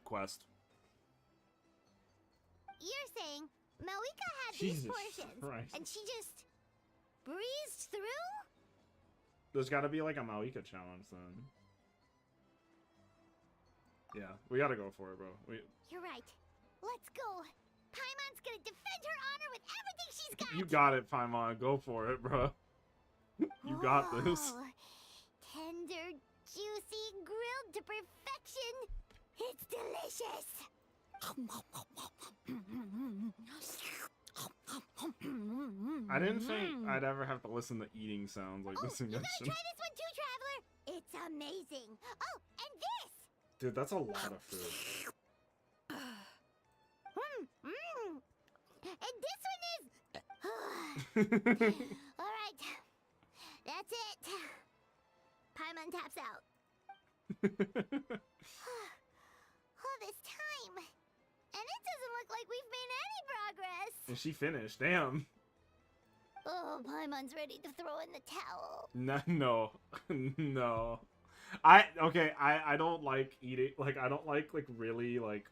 quest. you're saying Malika had Jesus these portions, Christ. and she just breezed through? There's gotta be, like, a Malika challenge, then. Yeah, we gotta go for it, bro. You're right. Let's go. Paimon's gonna defend her honor with everything she's got. You got it, Paimon. Go for it, bro. You got this. Whoa. Tender, juicy, grilled to perfection. It's delicious. I didn't think I'd ever have to listen to eating sounds like this in You gotta Genshin. try this one too, Traveler. It's amazing. Oh, and this. Dude, that's a lot of food. And this one is. All right, that's it. Paimon taps out. All this time, and it doesn't look like we've made any progress. And she finished. Damn. Oh, Paimon's ready to throw in the towel. No. No. I don't like eating, like, I don't like really, like,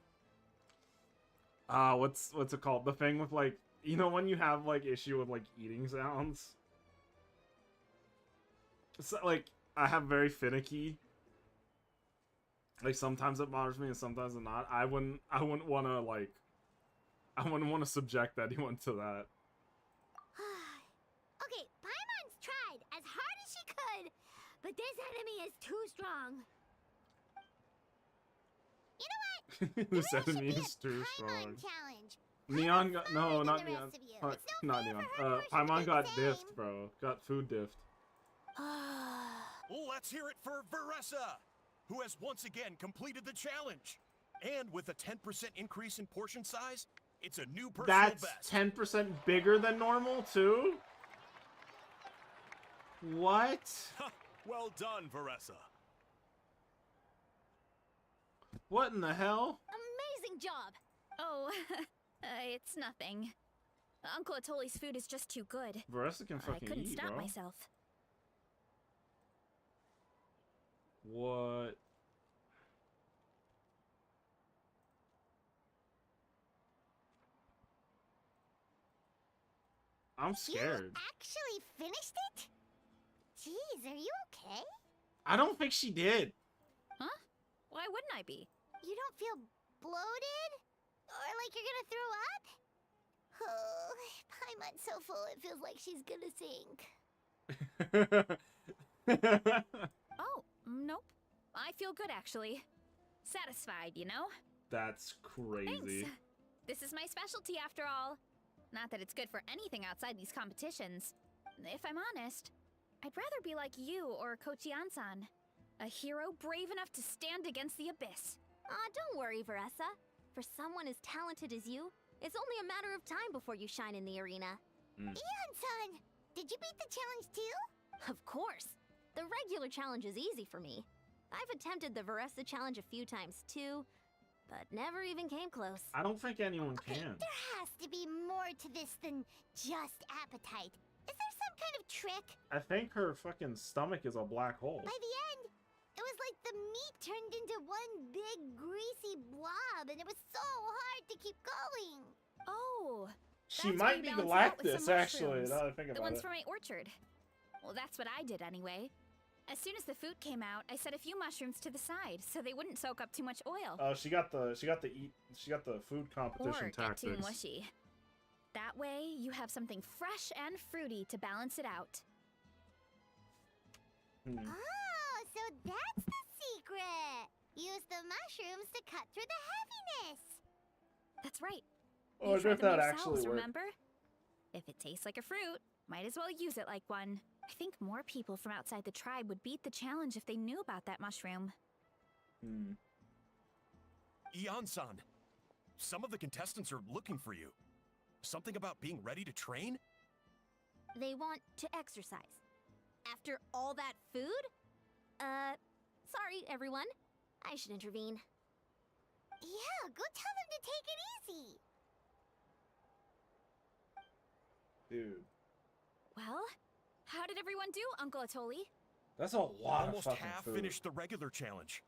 what's it called? The thing with, like, you know when you have, like, issue with, like, eating sounds? So, like, I have very finicky. Like, sometimes it bothers me and sometimes it not. I wouldn't want to, like, I wouldn't want to subject anyone to that. Okay, Paimon's tried as hard as she could, but this enemy is too strong. You know what? This There should enemy be a is too Paimon strong. challenge. Neon got Smarter no, than not the Neon. rest of you. Uh, It's no not fair Neon. for her portion to Paimon be got the same. diffed, bro. Got food diffed. Let's hear it for Veressa, who has once again completed the challenge. And with a 10% increase in portion size, it's a new personal That's best. 10% bigger than normal too? What? Well done, Veressa. What in the hell? Amazing job! Oh, it's nothing. Uncle Atoli's food is just too good. Veressa can I fucking couldn't eat, stop bro. myself. What? I'm scared. You actually finished it? Jeez, are you okay? I don't think she did. Huh? Why wouldn't I be? You don't feel bloated? Or like you're gonna throw up? Oh, Paimon's so full it feels like she's gonna sink. Oh, nope. I feel good, actually. Satisfied, you know? That's crazy. Thanks. This is my specialty, after all. Not that it's good for anything outside these competitions. If I'm honest, I'd rather be like you or Kochi-an-san. A hero brave enough to stand against the abyss. Don't worry, Veressa. For someone as talented as you, it's only a matter of time before you shine in the arena. Ian-san, did you beat the challenge too? Of course. The regular challenge is easy for me. I've attempted the Veressa challenge a few times too, but never even came close. I don't think anyone Okay, can. there has to be more to this than just appetite. Is there some kind of trick? I think her fucking stomach is a black hole. By the end, it was like the meat turned into one big greasy blob, and it was so hard to keep going. Oh, She that's might why be you balance it out with Galactus, some actually, mushrooms. now that I think The about ones it. from my orchard. Well, that's what I did anyway. As soon as the food came out, I set a few mushrooms to the side so they wouldn't soak up too much oil. Oh, she got the food competition Or get too tactics. mushy. That way, you have something fresh and fruity to balance it out. Hmm. Oh, so that's the secret. Use the mushrooms to cut through the heaviness. That's right. Oh, I You try bet them that yourselves, actually worked. remember? If it tastes like a fruit, might as well use it like one. I think more people from outside the tribe would beat the challenge if they knew about that mushroom. Hmm. Ian-san, some of the contestants are looking for you. Something about being ready to train? They want to exercise. After all that food? Sorry, everyone. I should intervene. Yeah, go tell them to take it easy. Dude, Well, how did everyone do, Uncle Atoli? that's a lot Almost of fucking half food. finished the regular challenge.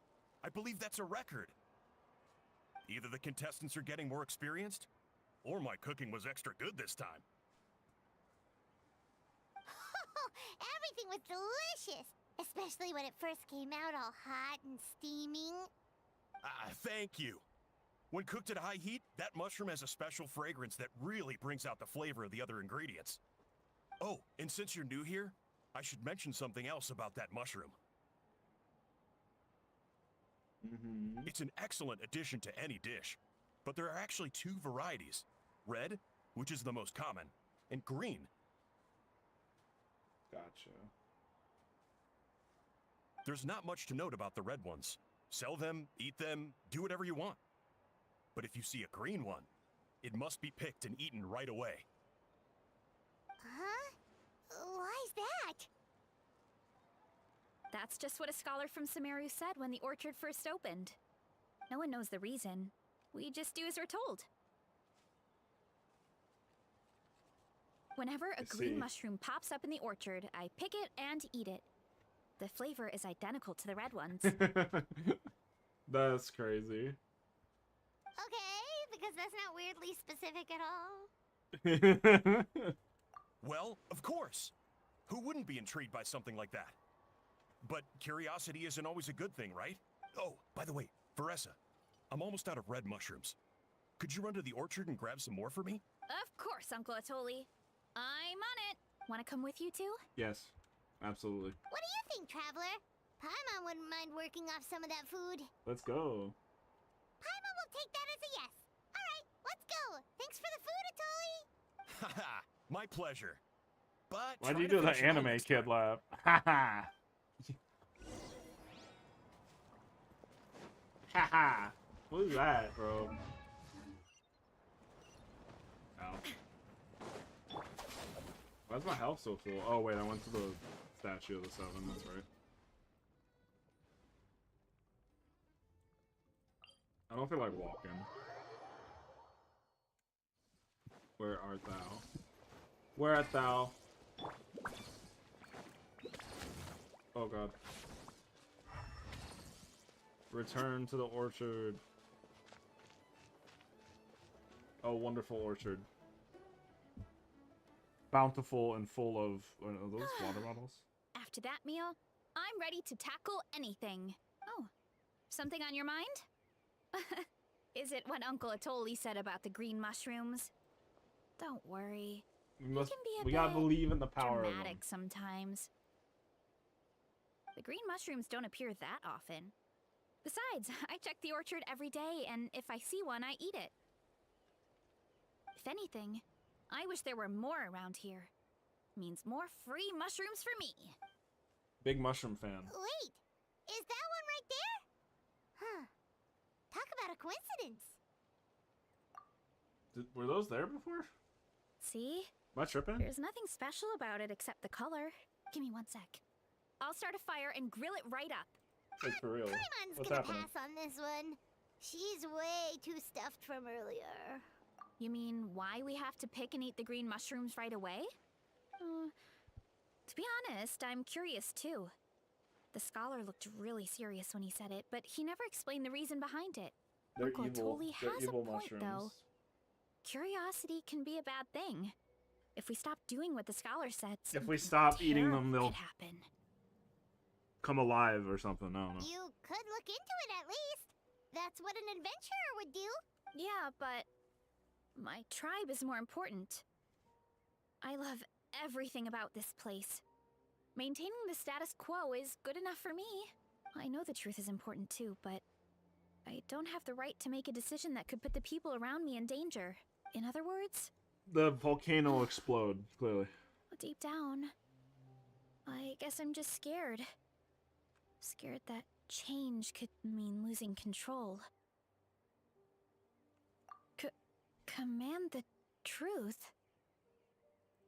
I believe that's a record. Either the contestants are getting more experienced, or my cooking was extra good this time. Everything was delicious, especially when it first came out all hot and steaming. Thank you. When cooked at high heat, that mushroom has a special fragrance that really brings out the flavor of the other ingredients. Oh, and since you're new here, I should mention something else about that mushroom. Mm-hmm. It's an excellent addition to any dish, but there are actually two varieties. Red, which is the most common, and green. Gotcha. There's not much to note about the red ones. Sell them, eat them, do whatever you want. But if you see a green one, it must be picked and eaten right away. Huh? Why's that? That's just what a scholar from Sumeru said when the orchard first opened. No one knows the reason. We just do as we're told. Whenever a I green see. mushroom pops up in the orchard, I pick it and eat it. The flavor is identical to the red ones. That's crazy. Okay, because that's not weirdly specific at all. Well, of course. Who wouldn't be intrigued by something like that? But curiosity isn't always a good thing, right? Oh, by the way, Veressa, I'm almost out of red mushrooms. Could you run to the orchard and grab some more for me? Of course, Uncle Atoli. I'm on it. Want to come with you too? Yes, absolutely. What do you think, Traveler? Paimon wouldn't mind working off some of that food. Let's go. Paimon will take that as a yes. All right, let's go. Thanks for the food, Atoli. Haha, my pleasure. But Why'd try you to do the finish it all anime next kid time. laugh? Haha. Haha. What is that, bro? Ow. Why's my health so full? Oh wait, I went to the statue of the seven, that's right. I don't feel like walking. Where art thou? Where art thou? Oh god. Return to the orchard. Oh, wonderful orchard. Bountiful and full of... Are those water bottles? After that meal, I'm ready to tackle anything. Oh, something on your mind? Is it what Uncle Atoli said about the green mushrooms? Don't worry. We can be a we gotta bit believe in the power of them. Dramatic sometimes. The green mushrooms don't appear that often. Besides, I check the orchard every day, and if I see one, I eat it. If anything, I wish there were more around here. Means more free mushrooms for me. Big mushroom fan. Wait, is that one right there? Huh. Talk about a coincidence. Were those there before? See? Am I tripping? There's nothing special about it except the color. Give me 1 sec. I'll start a fire and grill it right up. Like, for real. Paimon's What's gonna happening? pass on this one. She's way too stuffed from earlier. You mean why we have to pick and eat the green mushrooms right away? To be honest, I'm curious too. The scholar looked really serious when he said it, but he never explained the reason behind it. They're Uncle evil. Tolly They're has evil a point, mushrooms. though. Curiosity can be a bad thing. If we stop doing what the scholar said, If we something stop eating them, terrible they'll could happen. come alive or something. I don't know. You could look into it at least. That's what an adventurer would do. Yeah, but my tribe is more important. I love everything about this place. Maintaining the status quo is good enough for me. I know the truth is important too, but I don't have the right to make a decision that could put the people around me in danger. In other words, The volcano will explode, clearly. deep down, I guess I'm just scared. Scared that change could mean losing control. Command the truth?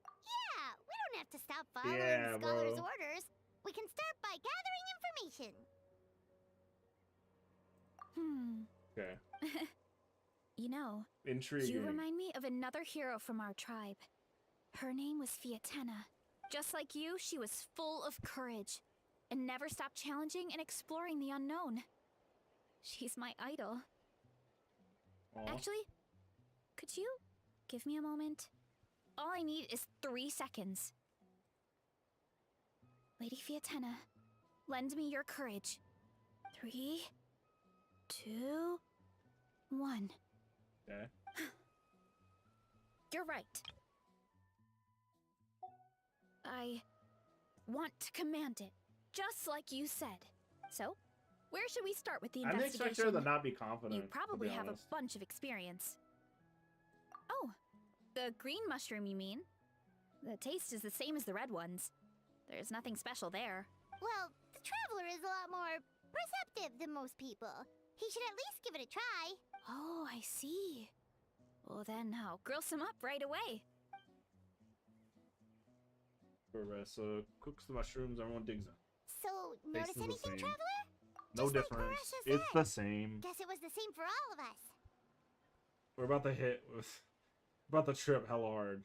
Yeah, we don't have to stop following Yeah, the scholar's bro. orders. We can start by gathering information. Okay. You know, Intriguing. you remind me of another hero from our tribe. Her name was Fiatena. Just like you, she was full of courage and never stopped challenging and exploring the unknown. She's my idol. Aw. Actually, could you give me a moment? All I need is 3 seconds. Lady Fiatena, lend me your courage. 3, 2, 1. Okay. You're right. I want to command it, just like you said. So, where should we start with the I didn't investigation? expect her to not be confident. You to probably be have a honest. bunch of experience. Oh, the green mushroom, you mean? The taste is the same as the red ones. There's nothing special there. Well, the traveler is a lot more perceptive than most people. He should at least give it a try. Oh, I see. Well, then I'll grill some up right away. So cooks the mushrooms, everyone digs them. So, notice Tastes the anything, same. traveler? No Just like difference. Parasha It's said. the same. Guess it was the same for all of us. We're about to hit with about to trip hella hard.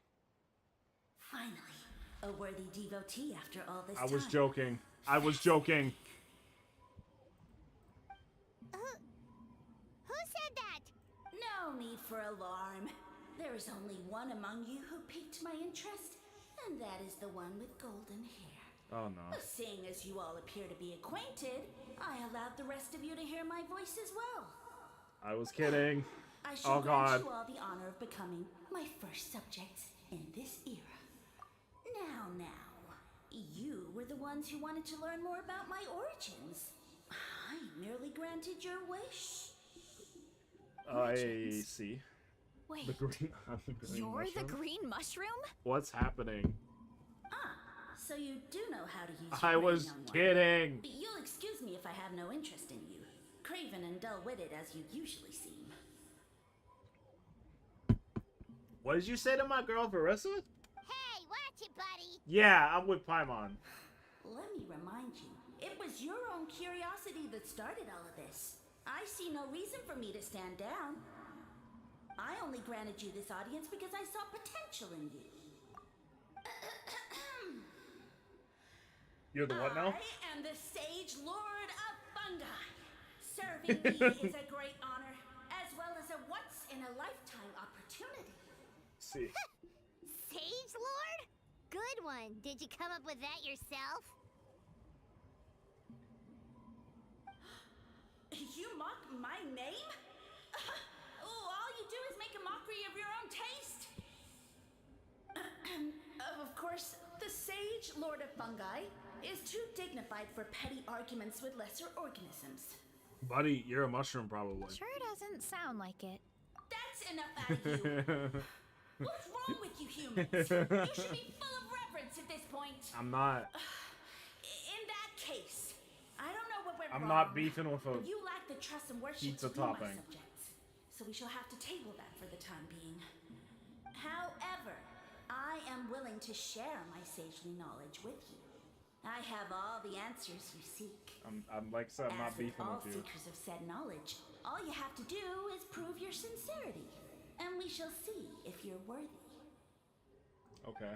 Finally, a worthy devotee after all this I time. was joking. I was joking. Who said that? No need for alarm. There is only one among you who piqued my interest, and that is the one with golden hair. Oh no. Seeing as you all appear to be acquainted, I allowed the rest of you to hear my voice as well. I was kidding. I shall Oh grant god. you all the honor of becoming my first subjects in this era. Now, you were the ones who wanted to learn more about my origins. I merely granted your wish. I see. Wait, The green, the green you're mushroom? the green mushroom? What's happening? So you do know how to use I your was brain on one. kidding. You'll excuse me if I have no interest in you, craven and dull-witted as you usually seem. What did you say to my girl, Verissa? Hey, watch it, buddy. Yeah, I'm with Paimon. Let me remind you, it was your own curiosity that started all of this. I see no reason for me to stand down. I only granted you this audience because I saw potential in you. You're the what now? I am the Sage Lord of Fungi. Serving me is a great honor, as well as a once-in-a-lifetime opportunity. See. Sage Lord? Good one. Did you come up with that yourself? You mock my name? All you do is make a mockery of your own taste. Of course, the Sage Lord of Fungi is too dignified for petty arguments with lesser organisms. Buddy, you're a mushroom probably. Sure doesn't sound like it. That's enough out of you. What's wrong with you humans? You should be full of reverence at this point. I'm not. In that case, I don't know what went wrong. I'm not beefing with a. But you lack the trust and worship Pizza to be my topping. subjects, so we shall have to table that for the time being. However, I am willing to share my sagely knowledge with you. I have all the answers you seek. I'm like I said, I'm not As with beefing all with you. seekers of said knowledge, all you have to do is prove your sincerity, and we shall see if you're worthy. Okay.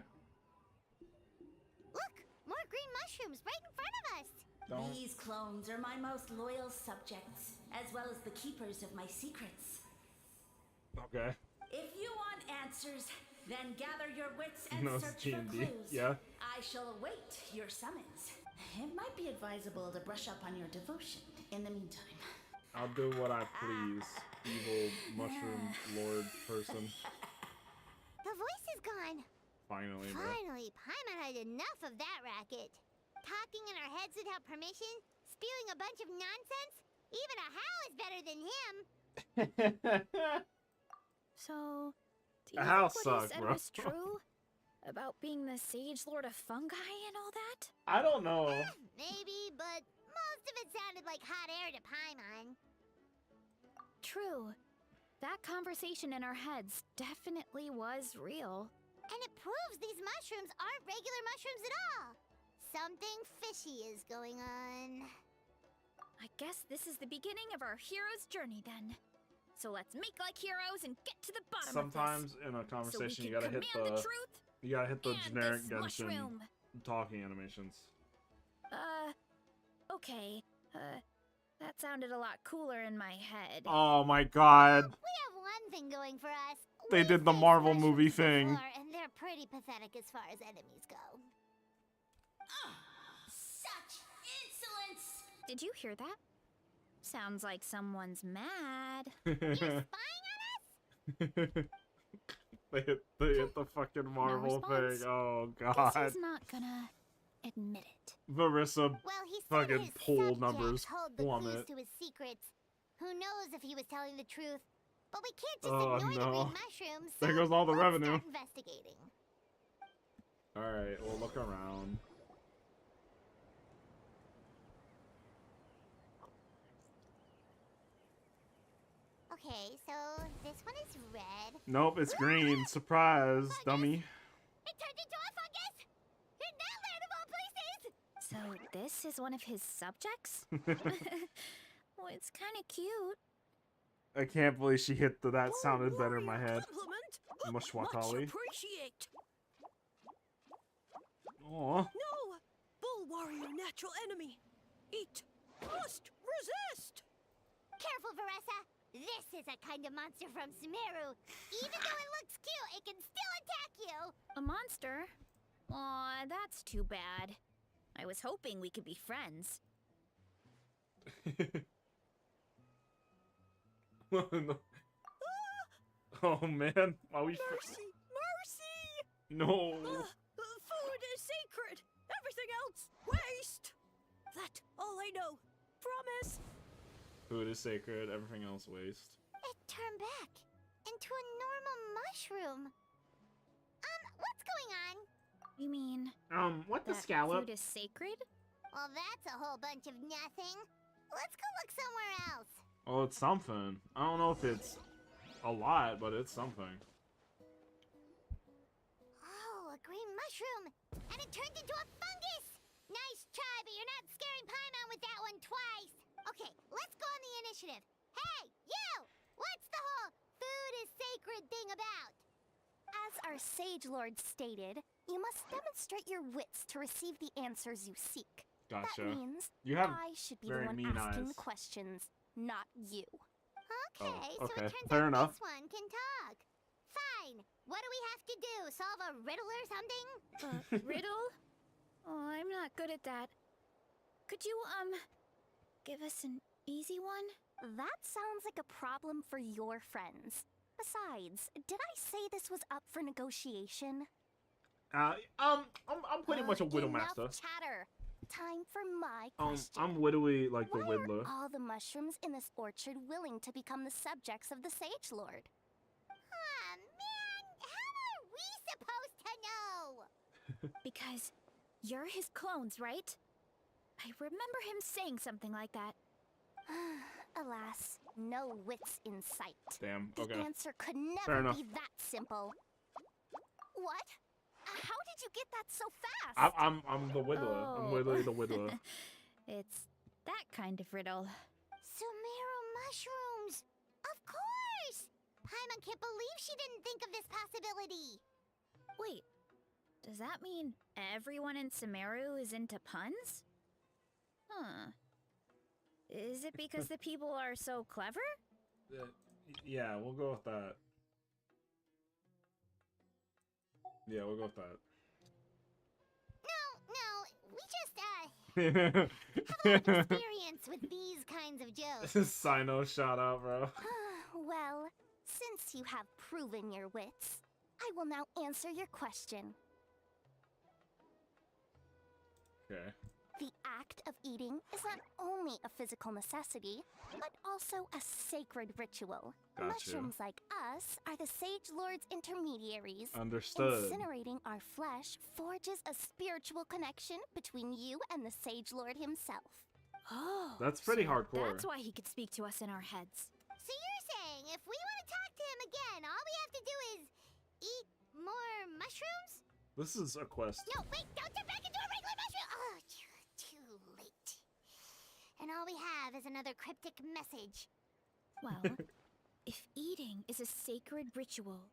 Look, more green mushrooms right in front of us. Don't. These clones are my most loyal subjects, as well as the keepers of my secrets. Okay. If you want answers, then gather your wits and No, it's search for G&D. clues. Yeah. I shall await your summons. It might be advisable to brush up on your devotion in the meantime. I'll do what I please, evil mushroom lord person. The voice is gone. Finally, bro. Finally, Paimon had enough of that racket. Talking in our heads without permission, spewing a bunch of nonsense. Even a Hal is better than him. So, do you How think what he suck, said bro? was true? About being the Sage Lord of Fungi and all that? I don't know. Maybe, but most of it sounded like hot air to Paimon. True. That conversation in our heads definitely was real. And it proves these mushrooms aren't regular mushrooms at all. Something fishy is going on. I guess this is the beginning of our hero's journey then. So let's make like heroes and get to the bottom Sometimes of this. in a So we conversation, can you gotta hit command the truth and generic this Genshin mushroom. talking animations. Okay. That sounded a lot cooler in my head. Oh my god. We have one thing going for us. They We've did the faced Marvel mushrooms movie thing. before, and they're pretty pathetic as far as enemies go. Such insolence! Did you hear that? Sounds like someone's mad. You're spying on us? They hit the fucking Marvel response. thing. Oh Guess god. he's not gonna admit it. Marissa Well, he said fucking his poll subjects numbers hold the plummet. clues to his secrets. Who knows if he was telling the truth? But we can't just Oh, ignore the no. green mushrooms. There so goes all the let's revenue. Start investigating. Alright, we'll look around. Okay, so this one is red. Nope, it's green. Surprise, dummy. It turned into a fungus! In that land of all places! So this is one of his subjects? Well, it's kind of cute. I can't believe she hit that sounded better in my head. Compliment. Mushwatali. Much appreciate. Aw. No, bull warrior, natural enemy. Eat. Must resist. Careful, Veressa! This is a kind of monster from Sumeru. Even though it looks cute, it can still attack you! A monster? Aw, that's too bad. I was hoping we could be friends. No. Oh man, are we? Mercy, mercy. No. Food is sacred. Everything else, waste. That all I know. Promise. Food is sacred. Everything else waste. It turned back into a normal mushroom. What's going on? You mean What the that scallop? food is sacred? Well, that's a whole bunch of nothing. Let's go look somewhere else. Oh, it's something. I don't know if it's a lot, but it's something. Oh, a green mushroom! And it turned into a fungus! Nice try, but you're not scaring Paimon with that one twice! Okay, let's go on the initiative. Hey, you! What's the whole food is sacred thing about? As our Sage Lord stated, you must demonstrate your wits to receive the answers you seek. Gotcha. That means You have I should be very the one mean asking the eyes. questions, not you. Okay, Oh, so okay. it turns Fair out enough. this one can talk. Fine. What do we have to do? Solve a riddle or something? Riddle? Oh, I'm not good at that. Could you, give us an easy one? That sounds like a problem for your friends. Besides, did I say this was up for negotiation? I'm pretty much a widow Enough master. chatter. Time for my question. I'm widowy like the Why Whittler. are all the mushrooms in this orchard willing to become the subjects of the Sage Lord? Ah, man! How are we supposed to know? Because you're his clones, right? I remember him saying something like that. Alas, no wits in sight. Damn. The Okay. answer could Fair never enough. be that simple. What? How did you get that so fast? I'm the Whittler. I'm literally the Whittler. It's that kind of riddle. Sumeru mushrooms! Of course! Paimon can't believe she didn't think of this possibility. Wait, does that mean everyone in Sumeru is into puns? Huh. Is it because the people are so clever? Yeah, we'll go with that. Yeah, we'll go with that. No, we just, have a lot of experience with these kinds of jokes. Sino shout out, bro. Well, since you have proven your wits, I will now answer your question. Okay. The act of eating is not only a physical necessity, but also a sacred ritual. Gotcha. Mushrooms like us are the Sage Lord's intermediaries. Understood. Incinerating our flesh forges a spiritual connection between you and the Sage Lord himself. Oh, That's pretty so hardcore. That's why he could speak to us in our heads. So you're saying if we want to talk to him again, all we have to do is eat more mushrooms? This is a quest. No, wait, don't turn back into a regular mushroom! Oh, too late. And all we have is another cryptic message. Well, if eating is a sacred ritual,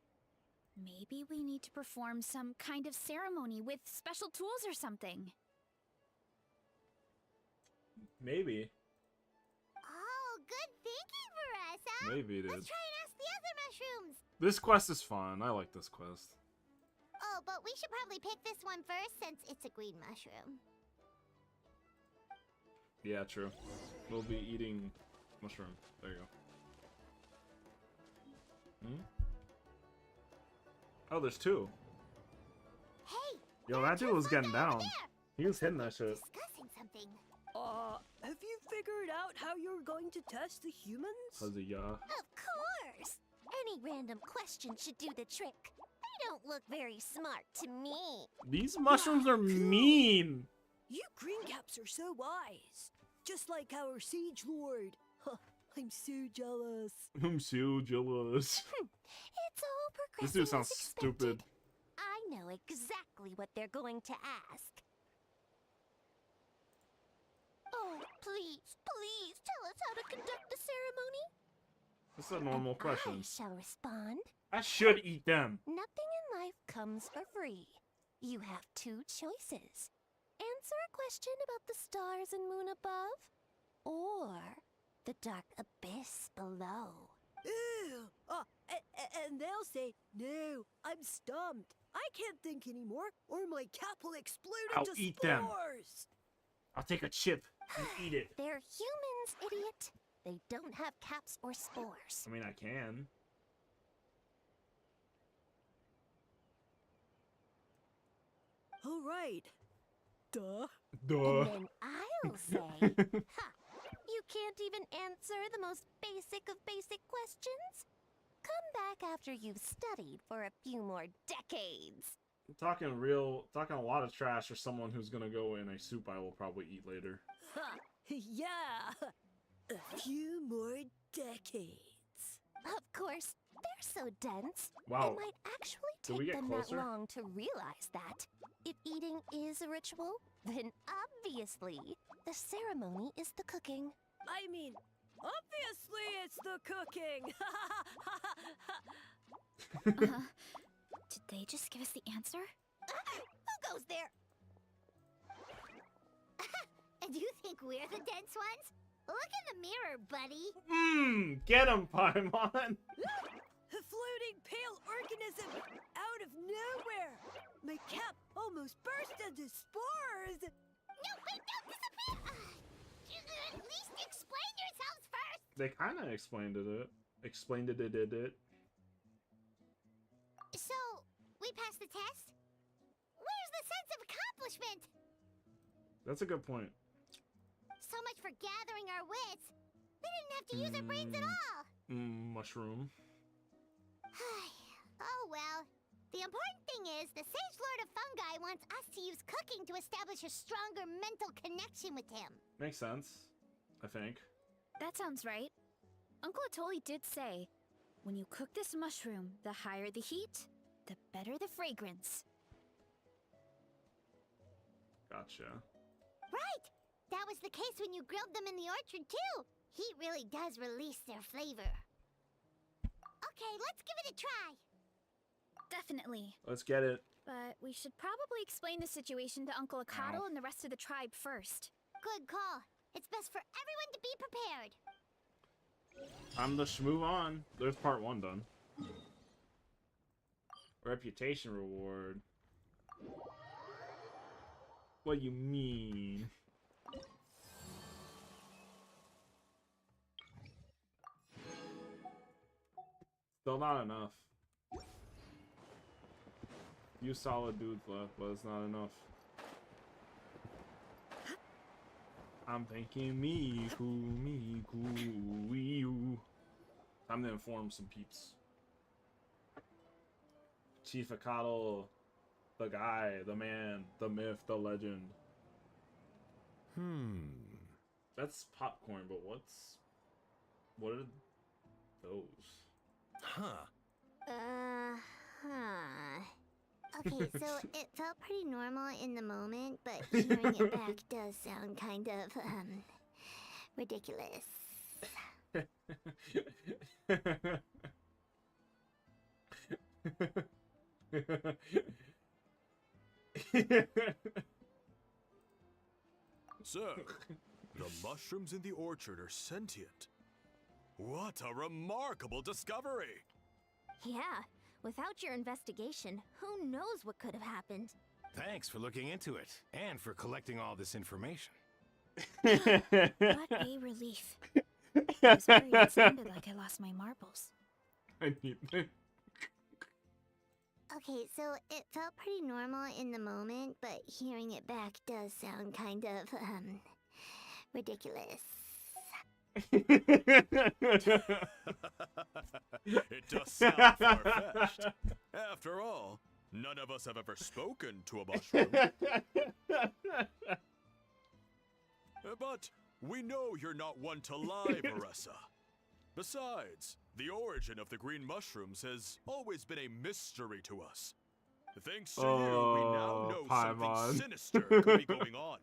maybe we need to perform some kind of ceremony with special tools or something. Maybe. Oh, good thinking for us, huh? Maybe, dude. Let's try and ask the other mushrooms. This quest is fun. I like this quest. Oh, but we should probably pick this one first since it's a green mushroom. Yeah, true. We'll be eating mushroom. There you go. Hmm? Oh, there's two. Hey! Yo, that dude was getting down. He was hitting that shit. Discussing something. Have you figured out how you're going to test the humans? Fuzzy, yeah. Of course! Any random question should do the trick. They don't look very smart to me. These mushrooms are mean. You green caps are so wise. Just like our Siege Lord. Huh, I'm so jealous. I'm so jealous. It's all progressing This dude sounds as expected. stupid. I know exactly what they're going to ask. Oh, please, please tell us how to conduct the ceremony. That's a normal And question. I shall respond. I should eat them. Nothing in life comes for free. You have two choices. Answer a question about the stars and moon above, or the dark abyss below. Ew! And they'll say, no, I'm stumped. I can't think anymore, or my cap will explode I'll into eat them. spores. I'll take a chip and eat it. They're humans, idiot. They don't have caps or spores. I mean, I can. All right. Duh. Duh. And then I'll say, ha, you can't even answer the most basic of basic questions? Come back after you've studied for a few more decades. Talking a lot of trash for someone who's gonna go in a soup I will probably eat later. Ha! Yeah! A few more decades. Of course, they're so dense. Wow. It might actually Did we take get them closer? that long to realize that. If eating is a ritual, then obviously the ceremony is the cooking. I mean, obviously it's the cooking! Did they just give us the answer? Who goes there? And you think we're the dense ones? Look in the mirror, buddy. Get him, Paimon. A floating pale organism out of nowhere! My cap almost burst into spores! No, wait, don't disappear! At least explain yourselves first! They kind of explained it. Explained it. So, we passed the test? Where's the sense of accomplishment? That's a good point. So much for gathering our wits. We didn't have to use our brains at all. Mushroom. Oh well. The important thing is the Sage Lord of Fungi wants us to use cooking to establish a stronger mental connection with him. Makes sense, I think. That sounds right. Uncle Atoli did say, when you cook this mushroom, the higher the heat, the better the fragrance. Gotcha. Right! That was the case when you grilled them in the orchard, too. Heat really does release their flavor. Okay, let's give it a try. Definitely. Let's get it. But we should probably explain the situation to Uncle Akado and the rest of the tribe first. Good call. It's best for everyone to be prepared. Time to move on. There's part 1 done. Reputation reward. What you mean? Still not enough. Few solid dudes left, but it's not enough. I'm thinking you. Time to inform some peeps. Chief Akado, the guy, the man, the myth, the legend. That's popcorn, but what are those? Huh. Okay, so it felt pretty normal in the moment, but hearing it back does sound kind of, ridiculous. So, the mushrooms in the orchard are sentient. What a remarkable discovery! Yeah, without your investigation, who knows what could have happened? Thanks for looking into it and for collecting all this information. What a relief. I was worried it sounded like I lost my marbles. I need that. Okay, so it felt pretty normal in the moment, but hearing it back does sound kind of, ridiculous. It does sound far-fetched. After all, none of us have ever spoken to a mushroom. But we know you're not one to lie, Marissa. Besides, the origin of the green mushrooms has always been a mystery to us. Thanks to you, we now know something sinister could be going on.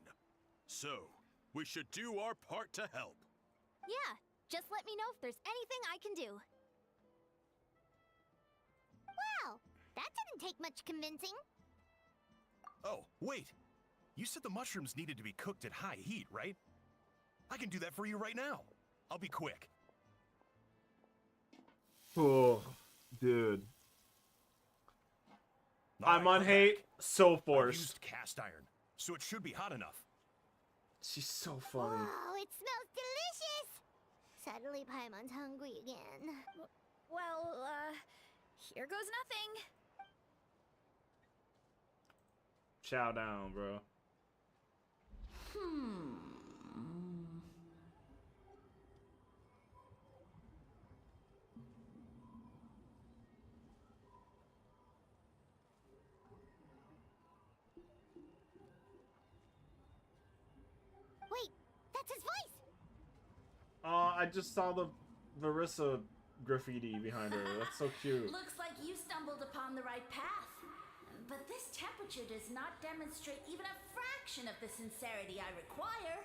So, we should do our part to help. Yeah, just let me know if there's anything I can do. Wow, that didn't take much convincing. Oh, wait. You said the mushrooms needed to be cooked at high heat, right? I can do that for you right now. I'll be quick. Oh, dude. I'm Alright, on I'm hate back. so I forced. used cast iron, so it should be hot enough. She's so funny. Wow, it smells delicious! Suddenly Paimon's hungry again. Well, here goes nothing. Chow down, bro. Wait, that's his voice! I just saw the Marissa graffiti behind her. That's so cute. Looks like you stumbled upon the right path. But this temperature does not demonstrate even a fraction of the sincerity I require.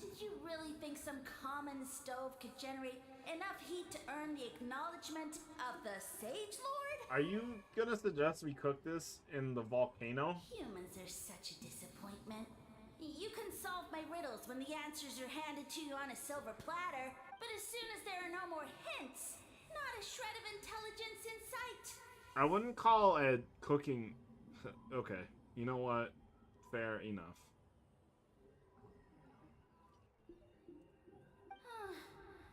Did you really think some common stove could generate enough heat to earn the acknowledgement of the Sage Lord? Are you gonna suggest we cook this in the volcano? Humans are such a disappointment. You can solve my riddles when the answers are handed to you on a silver platter, but as soon as there are no more hints, not a shred of intelligence in sight. I wouldn't call it cooking. Okay, you know what? Fair enough.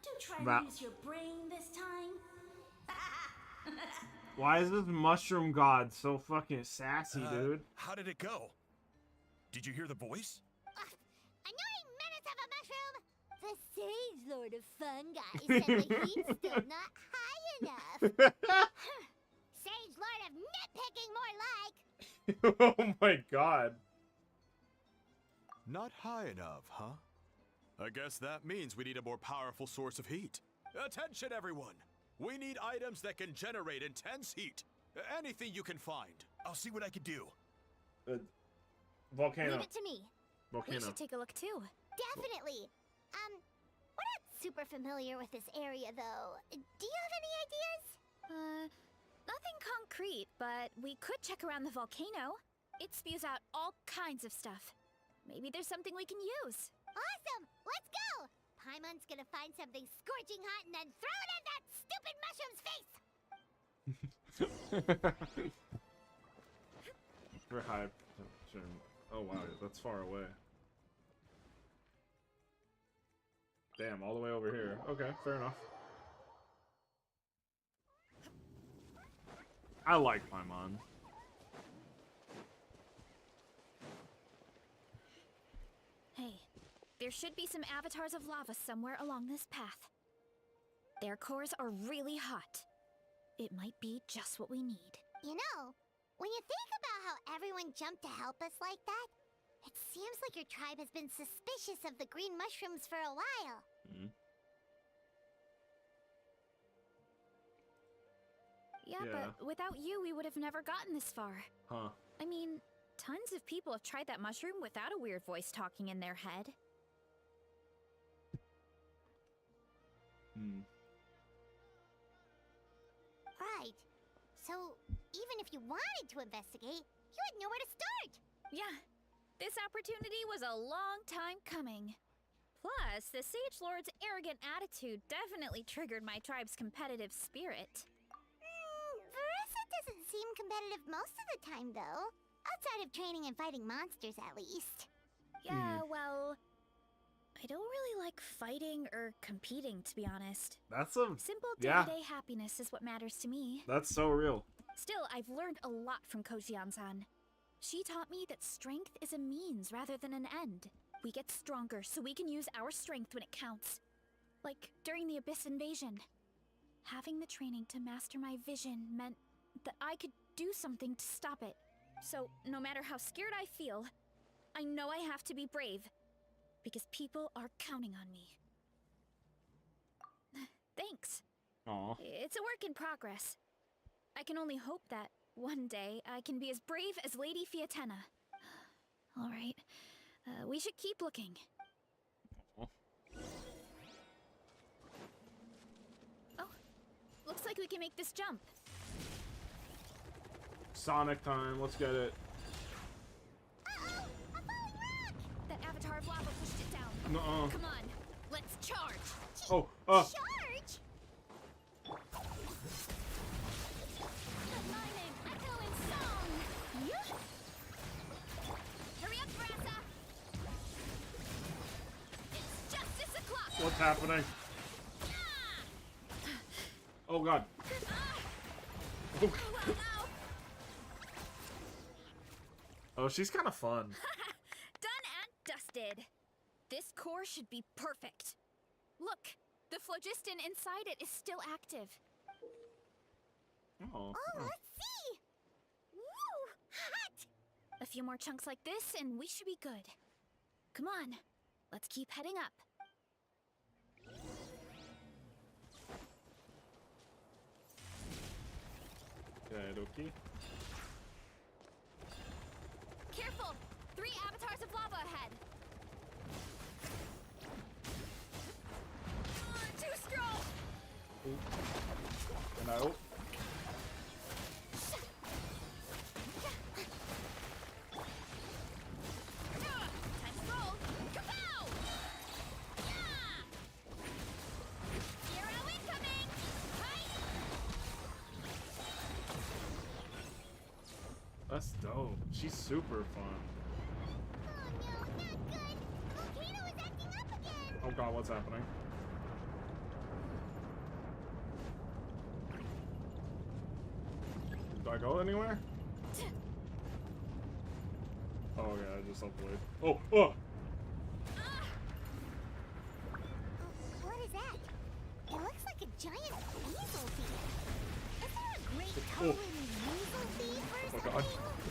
Do try That- to use your brain this time. Why is this mushroom god so fucking sassy, dude? How did it go? Did you hear the voice? Annoying menace of a mushroom! The Sage Lord of Fungi said the heat's still not high enough. Sage Lord of Nitpicking, more like! Oh my god. Not high enough, huh? I guess that means we need a more powerful source of heat. Attention, everyone! We need items that can generate intense heat. Anything you can find. I'll see what I can do. Volcano. Leave it to me. We Volcano. should take a look too. Definitely. We're not super familiar with this area, though. Do you have any ideas? Nothing concrete, but we could check around the volcano. It spews out all kinds of stuff. Maybe there's something we can use. Awesome! Let's go! Paimon's gonna find something scorching hot and then throw it in that stupid mushroom's face! For high potential. Oh wow, that's far away. Damn, all the way over here. Okay, fair enough. I like Paimon. Hey, there should be some avatars of lava somewhere along this path. Their cores are really hot. It might be just what we need. You know, when you think about how everyone jumped to help us like that, it seems like your tribe has been suspicious of the green mushrooms for a while. Mm-hmm. Yeah, but without you, we would have never gotten this far. Huh. I mean, tons of people have tried that mushroom without a weird voice talking in their head. Hmm. Right. So, even if you wanted to investigate, you had nowhere to start. Yeah, this opportunity was a long time coming. Plus, the Sage Lord's arrogant attitude definitely triggered my tribe's competitive spirit. Verissa doesn't seem competitive most of the time, though. Outside of training and fighting monsters, at least. Yeah, well, I don't really like fighting or competing, to be honest. That's a... Simple yeah. day-to-day happiness is what matters to me. That's so real. Still, I've learned a lot from Kojian-san. She taught me that strength is a means rather than an end. We get stronger so we can use our strength when it counts. Like during the Abyss invasion. Having the training to master my vision meant that I could do something to stop it. So, no matter how scared I feel, I know I have to be brave. Because people are counting on me. Thanks. Aw. It's a work in progress. I can only hope that one day I can be as brave as Lady Fiatenna. All right. We should keep looking. Oh, looks like we can make this jump. Sonic time, let's get it. Uh-oh! A falling rock! That avatar of lava pushed it down. Nuh-uh. Come on, let's charge. Oh, Charge? My name, Echo in song. Yeah. Hurry up, Brassa. It's justice o'clock. What's happening? Oh god. Oh, Well, now. oh she's kind of fun. Done and dusted. This core should be perfect. Look, the phlogiston inside it is still active. Oh. Oh, let's see! Woo! Hot! A few more chunks like this and we should be good. Come on, let's keep heading up. Okay. Careful! 3 avatars of lava ahead. Too strong! No. Time to roll! Kapow! Yeah! Hero incoming! Hi! That's dope. She's super fun. Oh no, not good! Volcano is acting up again! Oh god, what's happening? Do I go anywhere? Oh yeah, I just avoid. Oh, oh! What is that? It looks like a giant weasel thief. Is there a great Cohen weasel thief or Oh something? god.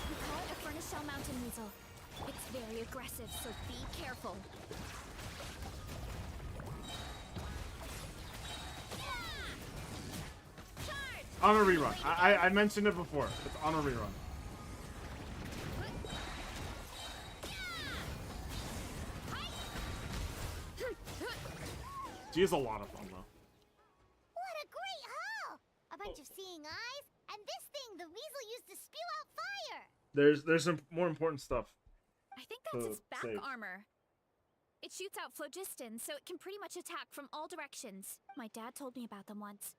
We call it a Furnace Shell Mountain Weasel. It's very aggressive, so be careful. On a rerun. I mentioned it before. It's on a rerun. She is a lot of fun, though. What a great haul! A bunch of seeing eyes, and this thing the weasel used to spew out fire! There's some more important stuff. I think that's its back save. armor. It shoots out phlogiston, so it can pretty much attack from all directions. My dad told me about them once.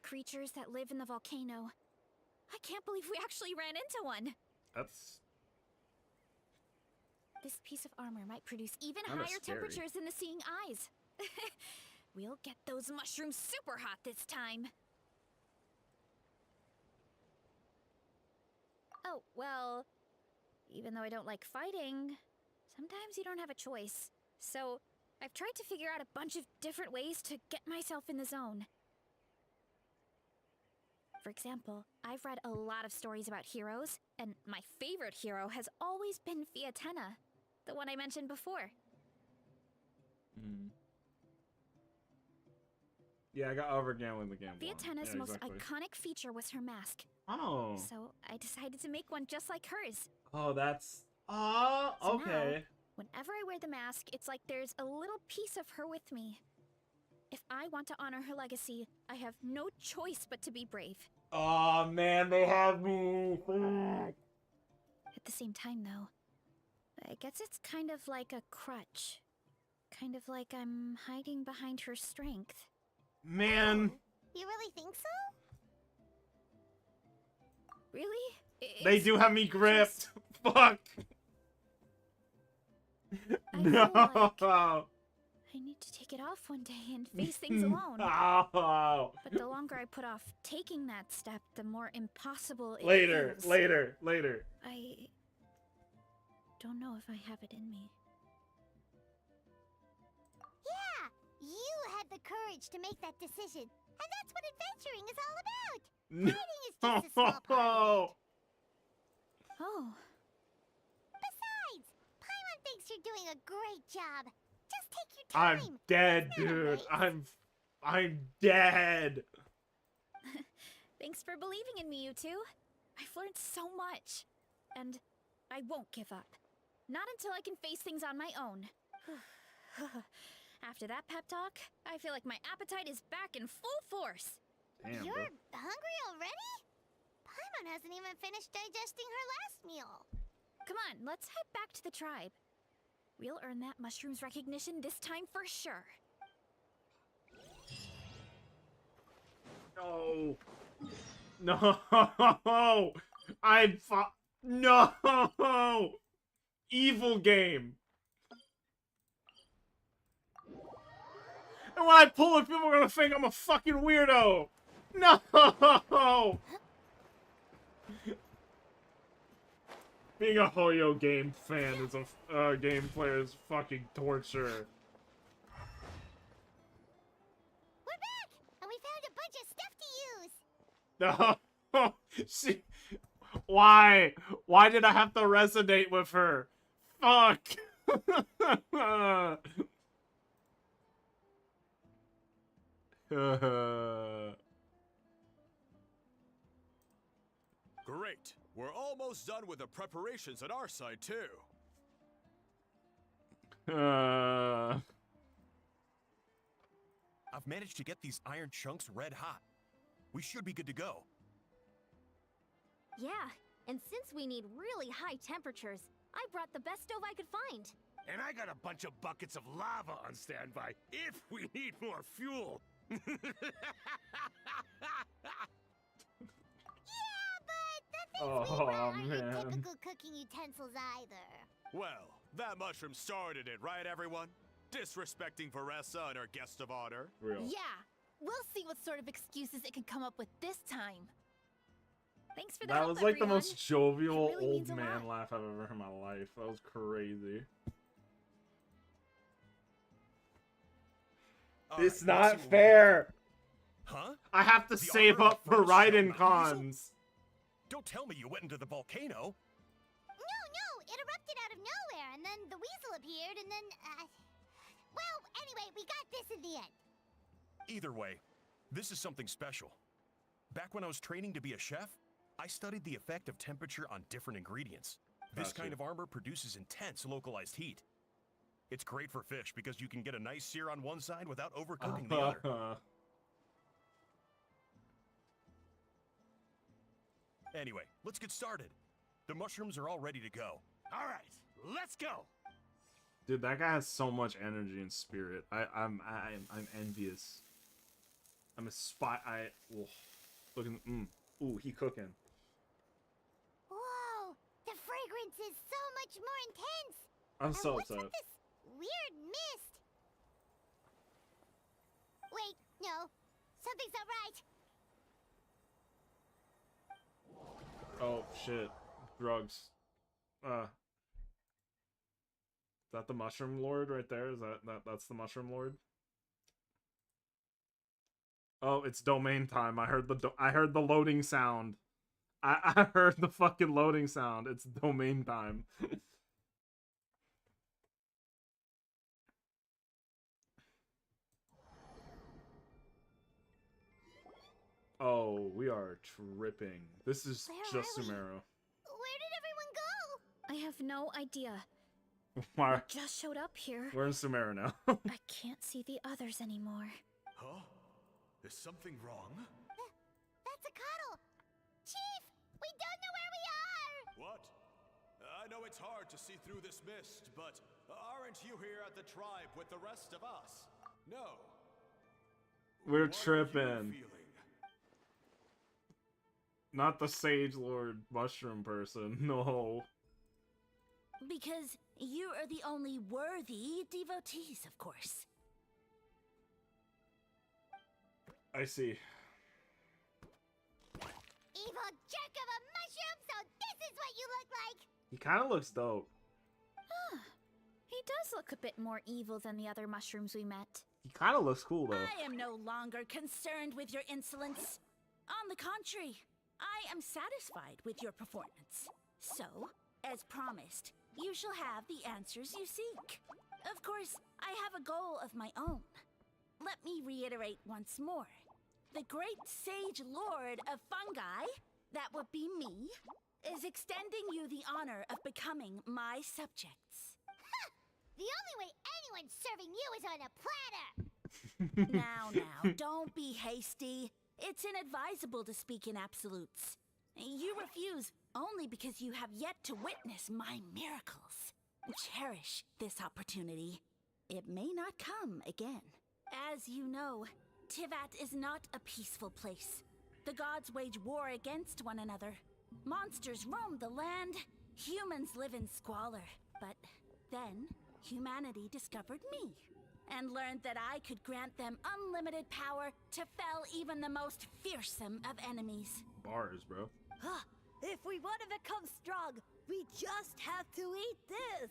Creatures that live in the volcano. I can't believe we actually ran into one. That's This piece of armor might produce even Kinda higher scary. temperatures than the seeing eyes. We'll get those mushrooms super hot this time. Oh, well, even though I don't like fighting, sometimes you don't have a choice. So, I've tried to figure out a bunch of different ways to get myself in the zone. For example, I've read a lot of stories about heroes, and my favorite hero has always been Fiatenna, the one I mentioned before. yeah. I got over again with the game. Fiatenna's yeah, most exactly. iconic feature was her mask. Oh. So I decided to make one just like hers. Oh, that's. Oh, So okay. now, whenever I wear the mask, it's like there's a little piece of her with me. If I want to honor her legacy, I have no choice but to be brave. Oh man, they have me. Fuck. At the same time, though, I guess it's kind of like a crutch. Kind of like I'm hiding behind her strength. Man, You really think so? Really? they It's do have me gripped. Fuck. I feel No. like I need to take it off one day and face things alone. Oh. But the longer I put off taking that step, the more impossible it Later, feels. later, later. I don't know if I have it in me. Yeah, you had the courage to make that decision. And that's what adventuring is all about. Fighting is just a small part of it. Oh, Besides, Paimon thinks you're doing a great job. Just take your time. I'm dead, It's not a dude. race. I'm dead. thanks for believing in me, you two. I've learned so much. And I won't give up. Not until I can face things on my own. After that pep talk, I feel like my appetite is back in full force. Damn, You're bro. hungry already? Paimon hasn't even finished digesting her last meal. Come on, let's head back to the tribe. We'll earn that mushroom's recognition this time for sure. No. No. No. Evil game. And when I pull it, people are gonna think I'm a fucking weirdo. No. Being a Hoyo game fan is a game player is fucking torture. We're back, and we found a bunch of stuff to use. No. She. Why? Why did I have to resonate with her? Fuck. Great. We're almost done with the preparations on our side, too. I've managed to get these iron chunks red hot. We should be good to go. Yeah, and since we need really high temperatures, I brought the best stove I could find. And I got a bunch of buckets of lava on standby if we need more fuel. Yeah, but the things we brought aren't your man. typical cooking utensils either. Well, that mushroom started it, right, everyone? Disrespecting Veressa and her guest of honor. Real. Yeah, we'll see what sort of excuses it can come up with this time. Thanks for the That help, was like everyone. the most jovial It really old means a man lot. laugh I've ever heard in my life. That was crazy. All It's right, let's not see what we fair. Huh? I have to The save armor up for from the show, Raiden not cons. Don't tell me you went into the volcano. No, it erupted out of nowhere, and then the weasel appeared, and then, well, anyway, we got this in the end. Either way, this is something special. Back when I was training to be a chef, I studied the effect of temperature on different ingredients. This Gotcha. kind of armor produces intense localized heat. It's great for fish because you can get a nice sear on one side without overcooking the other. Anyway, let's get started. The mushrooms are all ready to go. All right, let's go. Dude, that guy has so much energy and spirit. I'm envious. I'm a spy. Look at ooh, he cooking. Whoa, the fragrance is so much more intense. I'm so What's upset. with this weird mist? Wait, no, something's not right. Oh shit, drugs. Is that the Mushroom Lord right there? Is that's the Mushroom Lord? Oh, it's domain time. I heard the loading sound. I heard the fucking loading sound. It's domain time. Oh, we are tripping. This is Where just are we? Sumeru. Where did everyone go? I have no idea. Why? Just showed up here. We're in Sumeru now. I can't see the others anymore. Huh? Is something wrong? That's a cuddle. Chief, we don't know where we are. What? I know it's hard to see through this mist, but aren't you here at the tribe with the rest of us? No. We're What are you tripping. feeling? Not the Sage Lord Mushroom person. No. Because you are the only worthy devotees, of course. I see. Evil jerk of a mushroom, so this is what you look like. He kind of looks dope. He does look a bit more evil than the other mushrooms we met. He kind of looks cool though. I am no longer concerned with your insolence. On the contrary, I am satisfied with your performance. So, as promised, you shall have the answers you seek. Of course, I have a goal of my own. Let me reiterate once more. The great sage lord of fungi, that would be me, is extending you the honor of becoming my subjects. The only way anyone's serving you is on a platter. Now, don't be hasty. It's inadvisable to speak in absolutes. You refuse only because you have yet to witness my miracles. Cherish this opportunity. It may not come again. As you know, Tivat is not a peaceful place. The gods wage war against one another. Monsters roam the land. Humans live in squalor. But then, humanity discovered me and learned that I could grant them unlimited power to fell even the most fearsome of enemies. Bars, bro. If we want to become strong, we just have to eat this.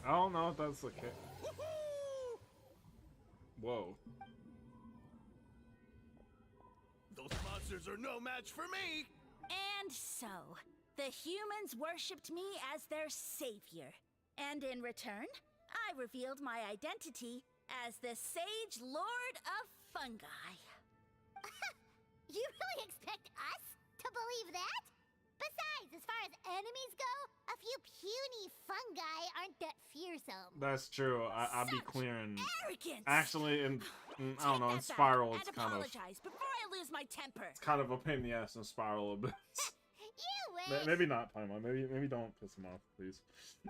I don't know if that's the case. Whoa. Those monsters are no match for me. And so, the humans worshipped me as their savior. And in return, I revealed my identity as the Sage Lord of Fungi. You really expect us to believe that? Besides, as far as enemies go, a few puny fungi aren't that fearsome. That's true. I'll be clearing. Arrogance! Actually, in I don't know, in Take that Spiral, back it's and kind of apologize before I lose my temper. kind of a pain in the ass in Spiral a bit. You wish. Maybe not, Paimon. Maybe don't piss him off, please.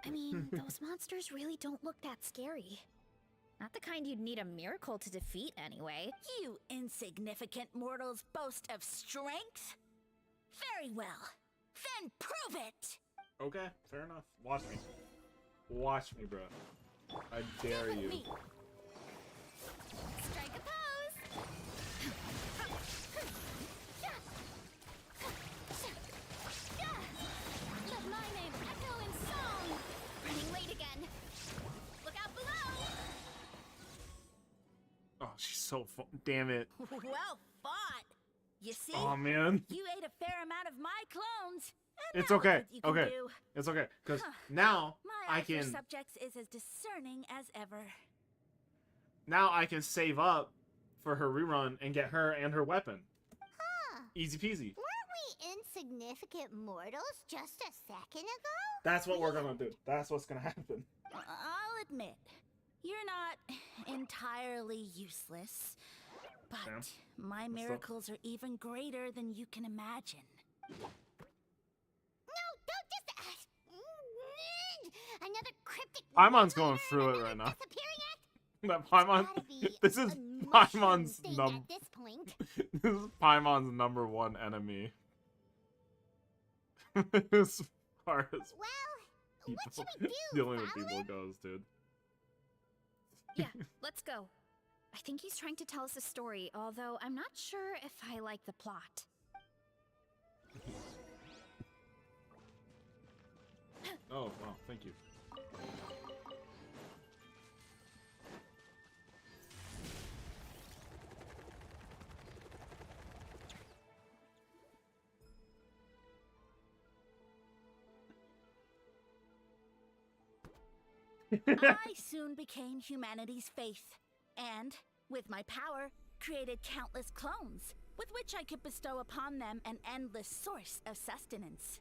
I mean, those monsters really don't look that scary. Not the kind you'd need a miracle to defeat, anyway. You insignificant mortals boast of strength? Very well. Then prove it! Okay, fair enough. Watch me. Watch me, bro. I dare you. Me. Strike a pose! Let my name echo in song! Running late again. Look out below! Oh, she's so fun. Damn it. Well fought! You see? Oh, man. You ate a fair amount of my clones. And It's now look okay. what you can Okay. do. It's okay. Because now My I eye for can subjects is as discerning as ever. save up for her rerun and get her and her weapon. Huh. Easy peasy. Weren't we insignificant mortals just a second ago? That's what we're gonna do. That's what's gonna happen. I'll admit, you're not entirely useless, but Damn. my miracles are even greater than you can imagine. No, don't just another cryptic. Paimon's going through it right now. Disappearing act? That Paimon. Gotta be This is a mushroom Paimon's thing number. at this point. This is Paimon's #1 enemy. As far as Well, people, what should we do? dealing with Follow people him? goes, dude. Yeah, let's go. I think he's trying to tell us a story, although I'm not sure if I like the plot. Oh, wow, thank you. I soon became humanity's faith, and, with my power, created countless clones, with which I could bestow upon them an endless source of sustenance.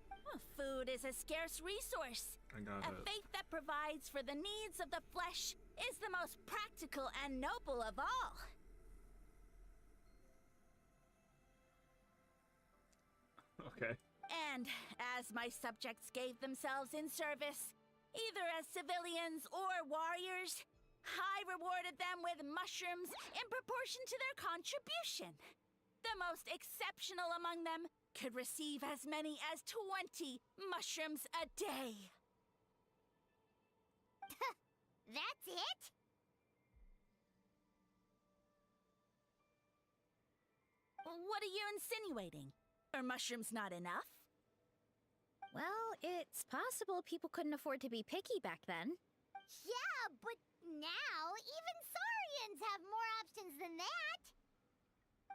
Food is a scarce resource. I got A it. faith that provides for the needs of the flesh is the most practical and noble of all. Okay. And as my subjects gave themselves in service, either as civilians or warriors, I rewarded them with mushrooms in proportion to their contribution. The most exceptional among them could receive as many as 20 mushrooms a day. That's it? What are you insinuating? Are mushrooms not enough? Well, it's possible people couldn't afford to be picky back then. Yeah, but now even Saurians have more options than that.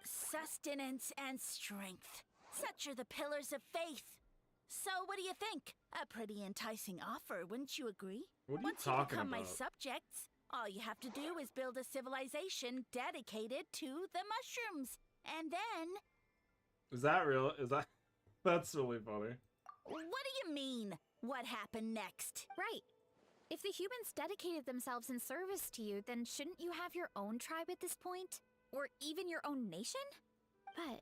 Sustenance and strength. Such are the pillars of faith. So what do you think? A pretty enticing offer, wouldn't you agree? What are you Once you talking become my about? subjects, all you have to do is build a civilization dedicated to the mushrooms. And then... Is that real? Is that... That's really funny. What do you mean? What happened next? Right. If the humans dedicated themselves in service to you, then shouldn't you have your own tribe at this point? Or even your own nation? But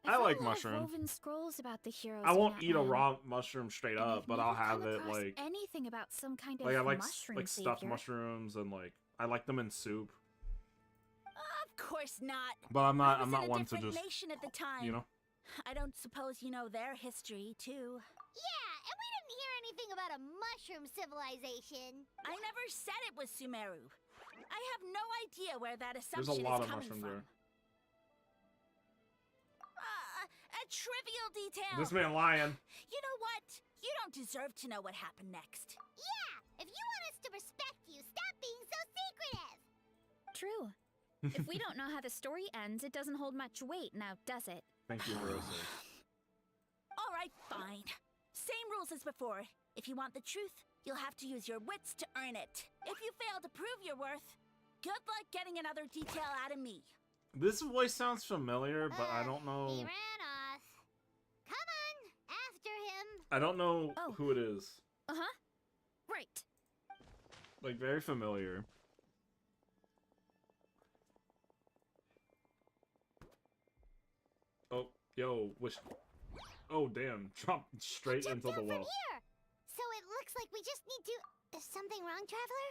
I found like a lot of mushrooms. woven scrolls about the heroes. I in won't that eat a land, raw mushroom straight and up, I've but I'll never have come it across like... anything about some kind of Like I like mushroom stuffed savior. mushrooms and like I like them in soup. Of course not. But I'm I not was in a one to different just, nation at the time. you know. I don't suppose you know their history, too. Yeah, and we didn't hear anything about a mushroom civilization. I never said it was Sumeru. I have no idea where that There's assumption a lot is of coming mushrooms from. there. A trivial detail. This man lying. You know what? You don't deserve to know what happened next. Yeah, if you want us to respect you, stop being so secretive. True. If we don't know how the story ends, it doesn't hold much weight now, does it? Thank you, Rosa. All right, fine. Same rules as before. If you want the truth, you'll have to use your wits to earn it. If you fail to prove your worth, good luck getting another detail out of me. This voice sounds familiar, but I don't He know. ran off. Come on, after him. I don't know Oh. who it is. Uh-huh. Right. Like very familiar. Oh, yo, wish. Oh, damn! Dropped straight Jumped into the down well. from here. So it looks like we just need to. Is something wrong, Traveler?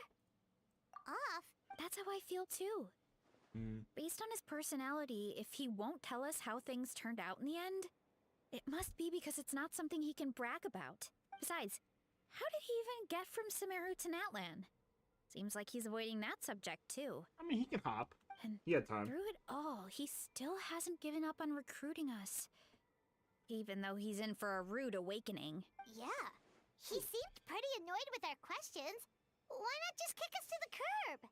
Off. That's how I feel too. Based on his personality, if he won't tell us how things turned out in the end, it must be because it's not something he can brag about. Besides, how did he even get from Sumeru to Natlan? Seems like he's avoiding that subject too. I mean, he can hop. And He had time. through it all, he still hasn't given up on recruiting us. Even though he's in for a rude awakening. Yeah. He seemed pretty annoyed with our questions. Why not just kick us to the curb?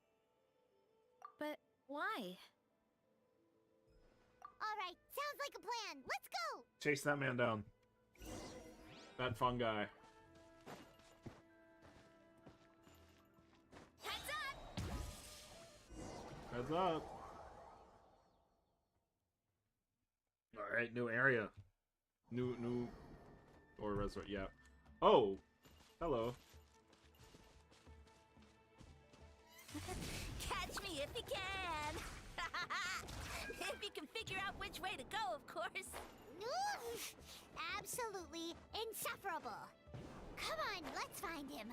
But why? All right, sounds like a plan. Let's go. Chase that man down. That fun guy. Heads up! Heads up. Alright, new area. New or resurrect. Yeah. Oh, hello. Catch me if you can. If you can figure out which way to go, of course. Oof, absolutely insufferable. Come on, let's find him.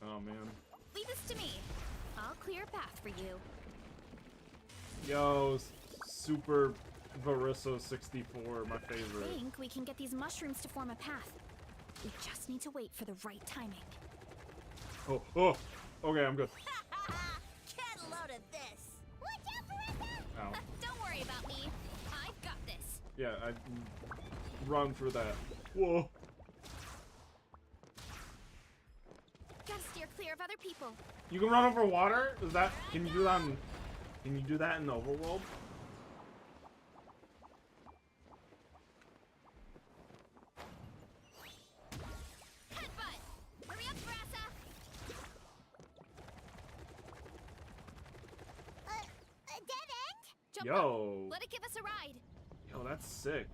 Oh man. Leave this to me. I'll clear a path for you. Yo, Super Varisso 64, my I favorite. think we can get these mushrooms to form a path. We just need to wait for the right timing. Oh, okay, I'm good. Get a load of this. Watch out, Marissa! Ow. Don't worry about me. I've got this. Yeah, I run for that. Whoa. Gotta steer clear of other people. You can run over water? Is that? Can you do that? Can you do that in the overworld? Headbutt! Hurry up, Brassa! A dead end? Jump Yo. up. Let it give us a ride. Yo, that's sick.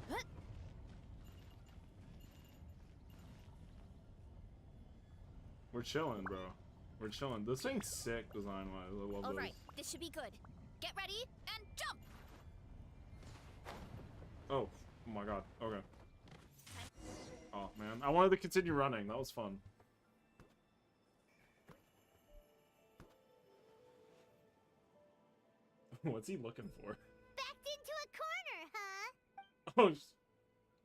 Huh? We're chilling, bro. We're chilling. This thing's sick design-wise. I love All this. right, this should be good. Get ready and jump. Oh my god. Okay. Oh man, I wanted to continue running. That was fun. What's he looking for? Backed into a corner, huh?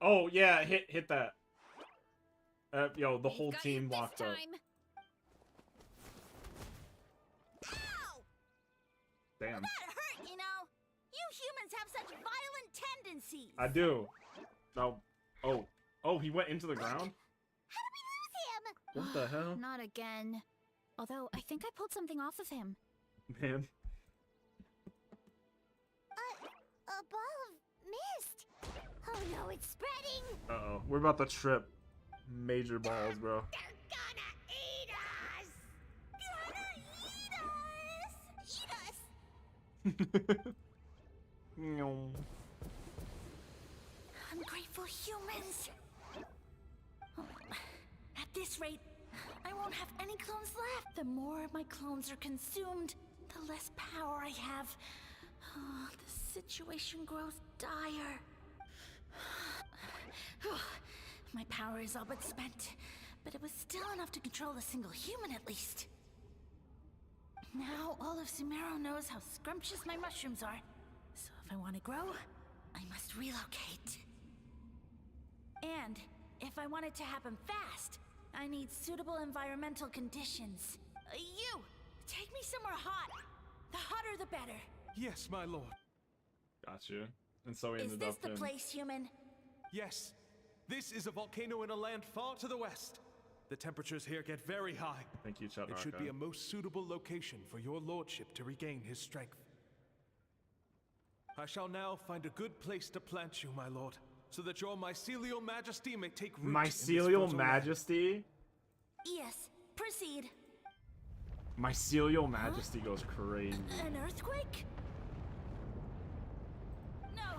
Oh, oh yeah, hit that. Yo, the We've whole got team you this locked up. time. Ow! Damn, That hurt, you know. You humans have such violent tendencies. I do. No. Oh, he went into the ground. How did we lose him? What the hell, Not again. Although, I think I pulled something off of him. man? A ball of mist. Oh no, it's spreading. Uh-oh, we're about to trip. Major balls, bro. They're gonna eat us. Eat us! Meow. Ungrateful humans. Oh, at this rate, I won't have any clones left. The more my clones are consumed, the less power I have. Oh, the situation grows dire. My power is all but spent, but it was still enough to control a single human at least. Now all of Sumero knows how scrumptious my mushrooms are. So if I want to grow, I must relocate. And if I want it to happen fast, I need suitable environmental conditions. You! Take me somewhere hot. The hotter the better. Yes, my lord. Got you. And so we Is ended this up the in. place, human? Yes. This is a volcano in a land far to the west. The temperatures here get very high. Thank you, Chuck. It should be a most suitable location for your lordship to regain his strength. I shall now find a good place to plant you, my lord, so that your mycelial majesty may take root. in this Mycelial fertile land. Majesty. Yes, proceed. Mycelial Majesty goes crazy. An earthquake? No,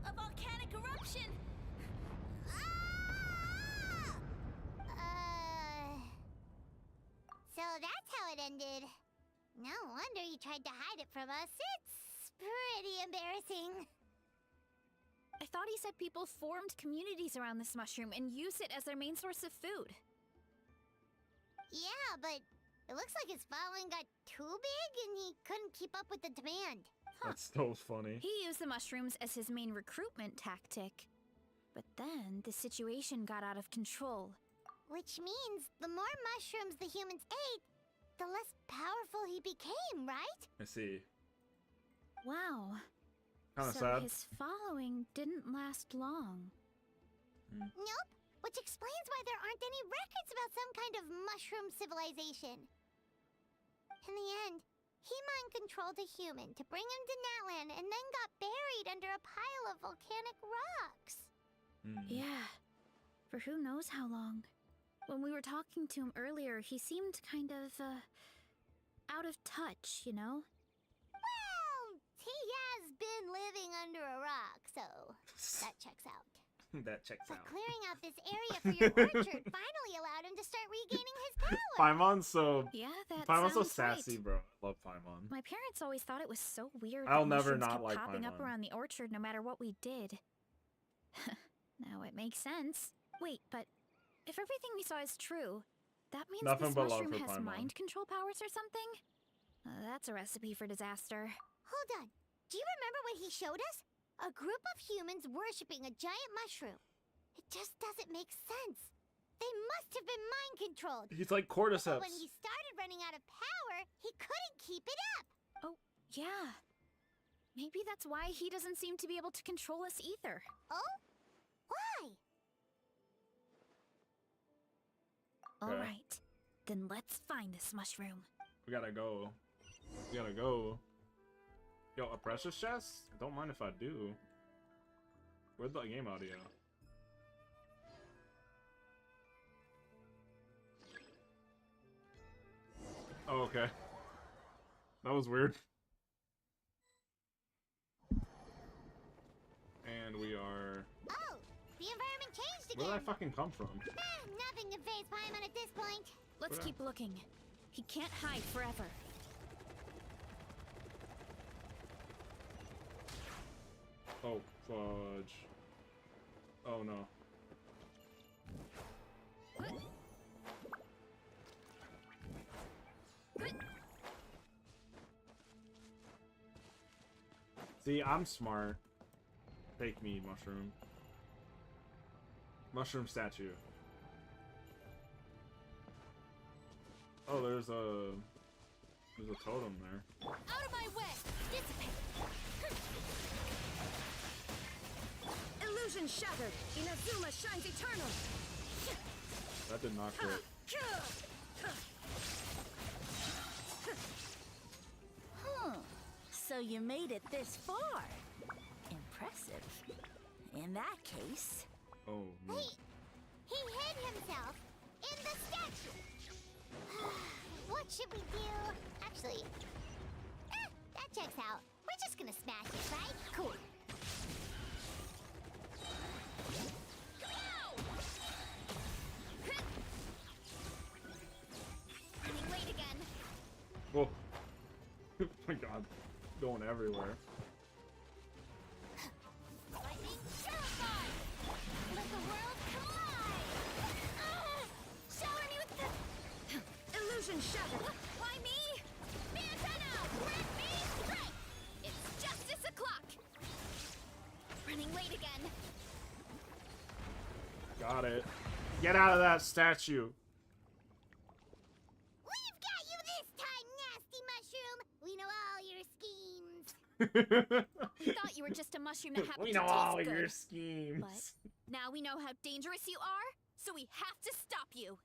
a volcanic eruption. So that's how it ended. No wonder you tried to hide it from us. It's pretty embarrassing. I thought he said people formed communities around this mushroom and used it as their main source of food. Yeah, but it looks like his following got too big and he couldn't keep up with the demand. That's so funny. He used the mushrooms as his main recruitment tactic. But then the situation got out of control. Which means the more mushrooms the humans ate, the less powerful he became, right? I see. Wow. Kind of So sad. his following didn't last long. Nope. Which explains why there aren't any records about some kind of mushroom civilization. In the end, he mind-controlled a human to bring him to Natlan and then got buried under a pile of volcanic rocks. Yeah. For who knows how long. When we were talking to him earlier, he seemed kind of, out of touch, you know? Well, living under a rock, so that checks out. That checks But out. clearing out this area for your orchard finally allowed him to start regaining his power. Paimon's so... Yeah, that Paimon's so sounds sassy, right. bro. I love Paimon. My parents always thought it was so weird I'll that never mushrooms not kept like popping up Paimon. around the orchard no matter what we did. Now it makes sense. Wait, but if everything we saw is true, that means Nothing this but love mushroom for has Paimon. mind control powers or something? That's a recipe for disaster. Hold on. Do you remember what he showed us? A group of humans worshipping a giant mushroom. It just doesn't make sense. They must have been mind controlled. He's like But cordyceps. when he started running out of power, he couldn't keep it up. Oh, yeah. Maybe that's why he doesn't seem to be able to control us either. Oh? Why? Okay. Alright, then let's find this mushroom. We gotta go. We gotta go. Yo, a precious chest? Don't mind if I do. Where's the game audio? Oh, okay. That was weird. And we are... Oh, the environment changed Where again. did I fucking come from? Nothing can phase Paimon at this point. Let's keep looking. He can't hide forever. Oh, fudge. Oh no. See, I'm smart. Take me, mushroom. Mushroom statue. Oh, there's a totem there. Out of my way! Dissipate! Illusion shattered! Inazuma shines eternal! That did not crit. So you made it this far. Impressive. In that case... Oh, no. He hid himself in the statue. What should we do? Actually, that checks out. We're just gonna smash it, right? Cool. Running late again. Oh. Oh my god. Going everywhere. Lightning terrified. Let the world collide. Shower me with the Illusion shattered! Why me? Me antenna! Grant me strength! It's justice o'clock! Running late again. Got it. Get out of that statue. We've got you this time, nasty mushroom. We know all your schemes. We thought you were just a mushroom that happened We to know taste all good. your schemes. But now we know how dangerous you are, so we have to stop you.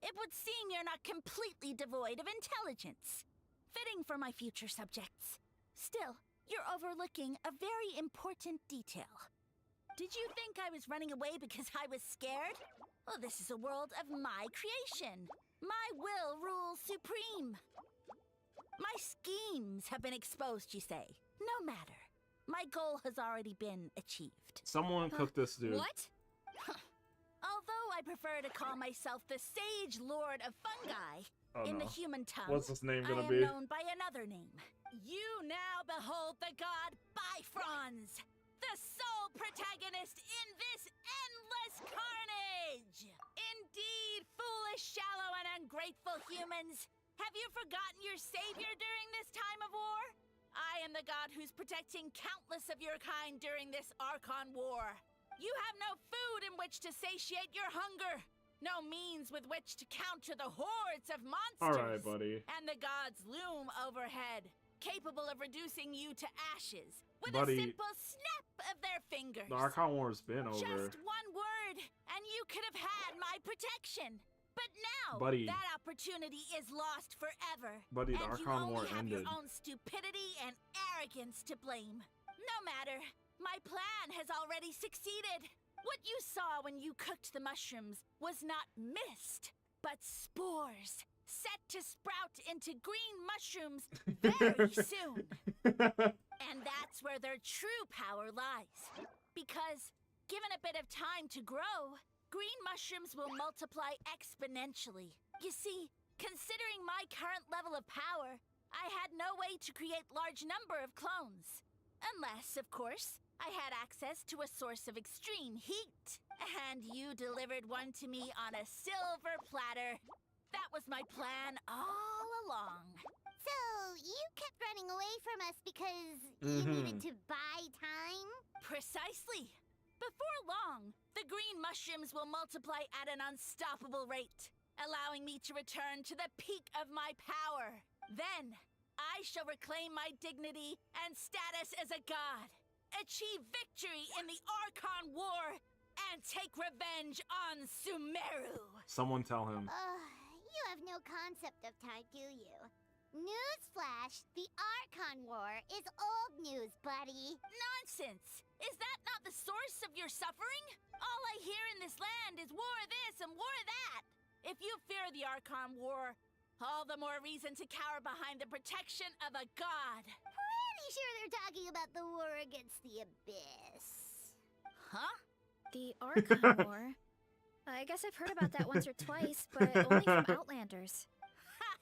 It would seem you're not completely devoid of intelligence. Fitting for my future subjects. Still, you're overlooking a very important detail. Did you think I was running away because I was scared? Well, this is a world of my creation. My will rules supreme. My schemes have been exposed, you say. No matter. My goal has already been achieved. Someone cooked this dude. What? Although I prefer to call myself the Sage Lord of Fungi, Oh, in no. the human tongue, What's his name gonna I am be? known by another name. You now behold the god Bifrons, the sole protagonist in this endless carnage! Indeed, foolish, shallow, and ungrateful humans! Have you forgotten your savior during this time of war? I am the god who's protecting countless of your kind during this Archon war. You have no food in which to satiate your hunger, no means with which to counter the hordes of monsters. Alright, buddy. And the gods loom overhead, capable of reducing you to ashes with Buddy, a simple snap of their fingers. The Archon War's been over. Just one word, and you could have had my protection. But now, Buddy. that opportunity is lost forever. Buddy, the and Archon you War only have ended. your own stupidity and arrogance to blame. No matter. My plan has already succeeded. What you saw when you cooked the mushrooms was not mist, but spores. set to sprout into green mushrooms very soon. And that's where their true power lies. Because, given a bit of time to grow, green mushrooms will multiply exponentially. You see, considering my current level of power, I had no way to create large number of clones. Unless, of course, I had access to a source of extreme heat. And you delivered one to me on a silver platter. That was my plan all along. So, you kept running away from us because you needed to buy time? Precisely. Before long, the green mushrooms will multiply at an unstoppable rate, allowing me to return to the peak of my power. Then, I shall reclaim my dignity and status as a god, achieve victory in the Archon War, and take revenge on Sumeru. Someone tell him. You have no concept of time, do you? Newsflash, the Archon War is old news, buddy. Nonsense! Is that not the source of your suffering? All I hear in this land is war this and war that. If you fear the Archon War, all the more reason to cower behind the protection of a god. Pretty sure they're talking about the war against the Abyss. Huh? The Archon War? I guess I've heard about that once or twice, but only from Outlanders. Ha!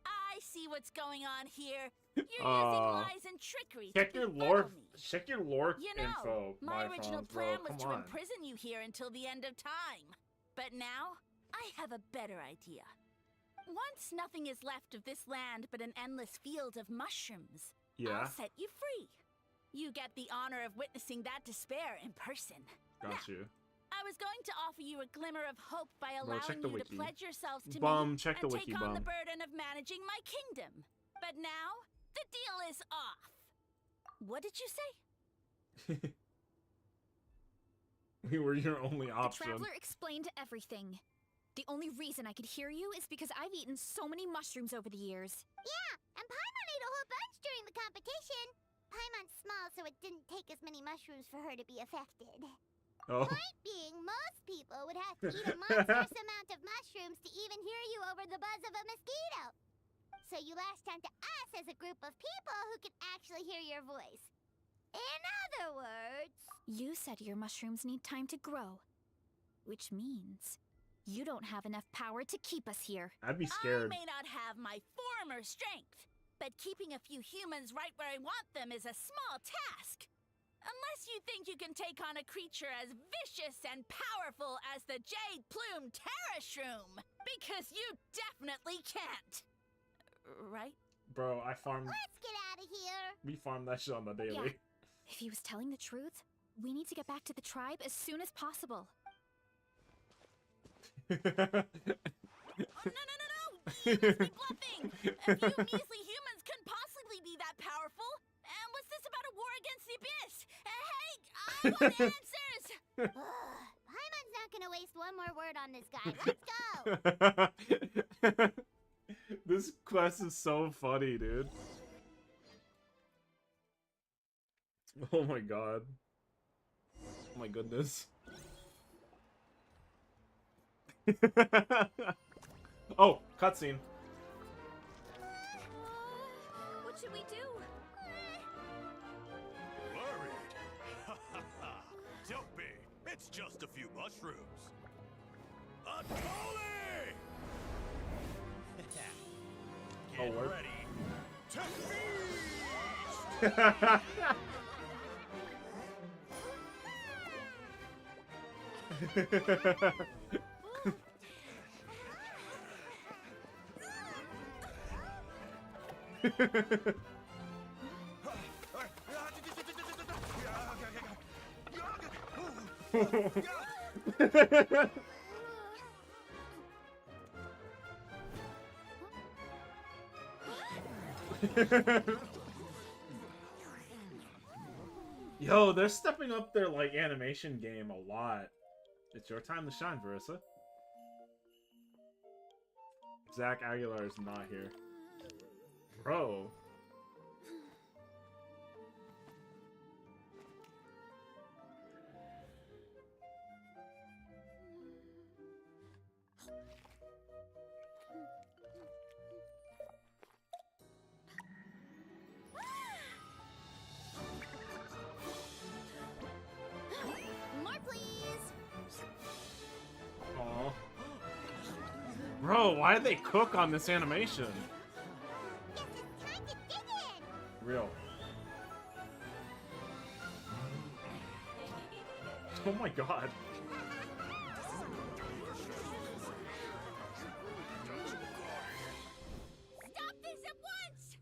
I see what's going on here. You're using lies and trickery Check to your befuddle lore. me. Check your lore You know, info. my original plan was to Come on. imprison you here until the end of time. But now, I have a better idea. Once nothing is left of this land but an endless field of mushrooms, Yeah. I'll set you free. You get the honor of witnessing that despair in person. Got you. I was going to offer you a glimmer of hope by Bro, check allowing the you wiki. to pledge yourselves to Bum, me check the and wiki, take on the bum. burden of managing my kingdom. But now, the deal is off. What did you say? We were your only option. The Traveler explained everything. The only reason I could hear you is because I've eaten so many mushrooms over the years. Yeah, and Paimon ate a whole bunch during the competition. Paimon's small, so it didn't take as many mushrooms for her to be affected. Oh. Point being, most people would have to eat a monstrous amount of mushrooms to even hear you over the buzz of a mosquito. So you latched onto us as a group of people who could actually hear your voice. In other words... You said your mushrooms need time to grow. Which means you don't have enough power to keep us here. I'd be scared. I may not have my former strength, but keeping a few humans right where I want them is a small task. Unless you think you can take on a creature as vicious and powerful as the Jade Plume Terrashroom. Because you definitely can't. Right? Bro, I farmed. Let's get out of here. We farmed that shit on the daily. Yeah. If he was telling the truth, we need to get back to the tribe as soon as possible. Oh, no! You must be bluffing! A few measly humans couldn't possibly be that powerful. And what's this about a war against the Abyss? Hey, I want answers! Paimon's not gonna waste one more word on this guy. Let's go! This quest is so funny, dude. Oh my god. Oh my goodness. Oh, cutscene. What should we do? Worried? Don't be. It's just a few mushrooms. Unholy! Oh, Get what? ready to feast! Yo, they're stepping up their like animation game a lot. It's your time to shine, Verissa. Zach Aguilar is not here. Bro. Bro, why did they cook on this animation? Guess it's time to dig in. Real. Oh my god. Stop this at once!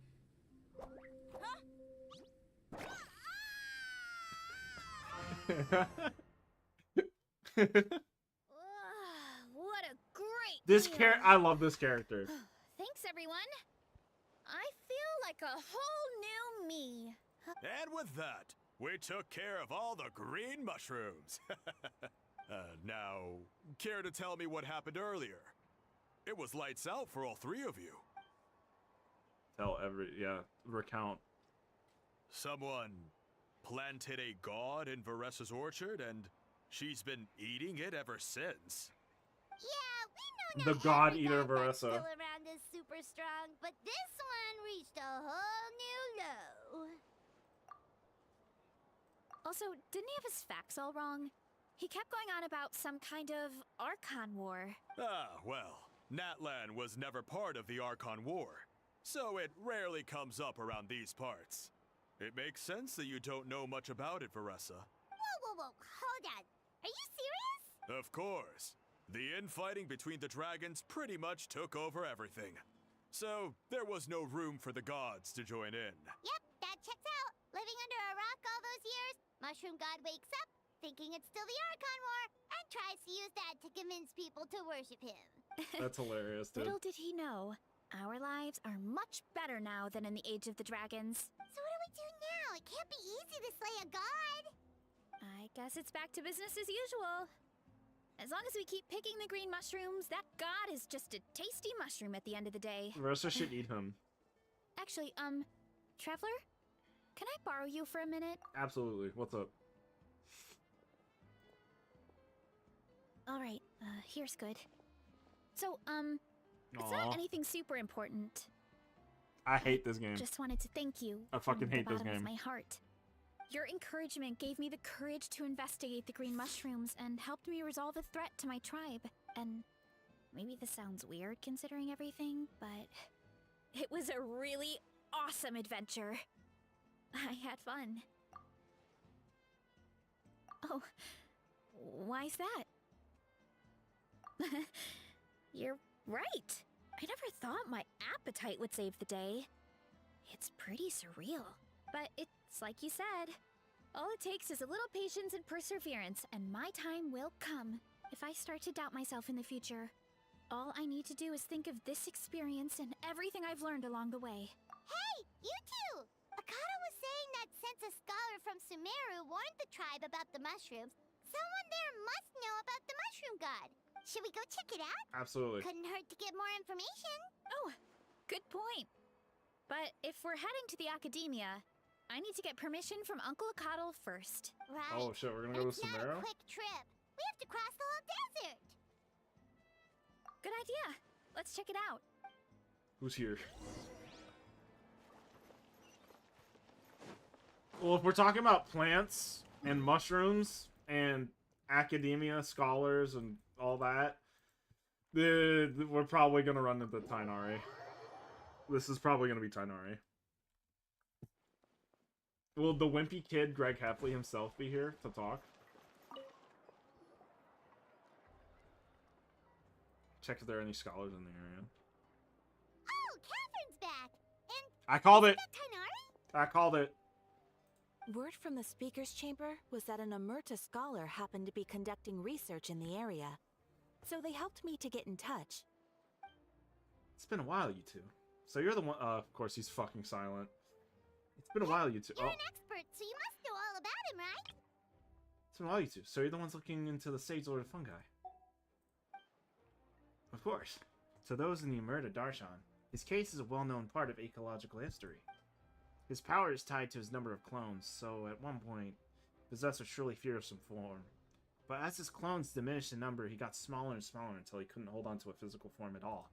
What a great This meal. I love this character. Thanks, everyone. I feel like a whole new me. And with that, we took care of all the green mushrooms. Now, care to tell me what happened earlier? It was lights out for all three of you. Recount. Someone planted a god in Varessa's orchard, and she's been eating it ever since. Yeah, we know The not god every eater god that's Varessa. still around is super strong, but this one reached a whole new low. Also, didn't he have his facts all wrong? He kept going on about some kind of Archon War. Ah, well, Natlan was never part of the Archon War, so it rarely comes up around these parts. It makes sense that you don't know much about it, Varessa. Whoa, hold on. Are you serious? Of course. The infighting between the dragons pretty much took over everything. So, there was no room for the gods to join in. Yep, that checks out. Living under a rock all those years, Mushroom God wakes up, thinking it's still the Archon War, and tries to use that to convince people to worship him. That's hilarious, dude. Little did he know, our lives are much better now than in the Age of the Dragons. So what do we do now? It can't be easy to slay a god. I guess it's back to business as usual. As long as we keep picking the green mushrooms, that god is just a tasty mushroom at the end of the day. Varessa should eat him. Actually, Traveler? Can I borrow you for a minute? Absolutely. What's up? Alright, here's good. So, it's Aw. not anything super important. I hate this game. Just wanted to thank you. I fucking from the hate this bottom of game. my heart. Your encouragement gave me the courage to investigate the green mushrooms and helped me resolve a threat to my tribe. And maybe this sounds weird considering everything, but it was a really awesome adventure. I had fun. Oh, why's that? You're right. I never thought my appetite would save the day. It's pretty surreal. But it's like you said. All it takes is a little patience and perseverance, and my time will come. If I start to doubt myself in the future, all I need to do is think of this experience and everything I've learned along the way. Hey, you two! Akata was saying that since a scholar from Sumeru warned the tribe about the mushrooms, someone there must know about the mushroom god. Should we go check it out? Absolutely. Couldn't hurt to get more information. Oh, good point. But if we're heading to the academia, I need to get permission from Uncle Akatl first. Right. Oh shit, we're gonna And go to it's not a Sumeru? quick trip. We have to cross the whole desert. Good idea. Let's check it out. Who's here? Well, if we're talking about plants and mushrooms and academia, scholars, and all that, we're probably gonna run into Tainari. This is probably gonna be Tainari. Will the wimpy kid, Greg Heffley himself, be here to talk? Check if there are any scholars in the area. Oh, Catherine's back. And I called it! is that Tainari? I called it! Word from the speaker's chamber was that an Emerta scholar happened to be conducting research in the area. So they helped me to get in touch. It's been a while, you two. So you're the one. Of course, he's fucking silent. It's been a while, you two. You're Oh, an expert, so you must know all about him, right? it's been a while, you two. So you're the ones looking into the Sage Lord of Fungi. Of course. To those in the Emerta Darshan, his case is a well-known part of ecological history. His power is tied to his number of clones, so at one point, he possessed a truly fearsome form. But as his clones diminished in number, he got smaller and smaller until he couldn't hold on to a physical form at all.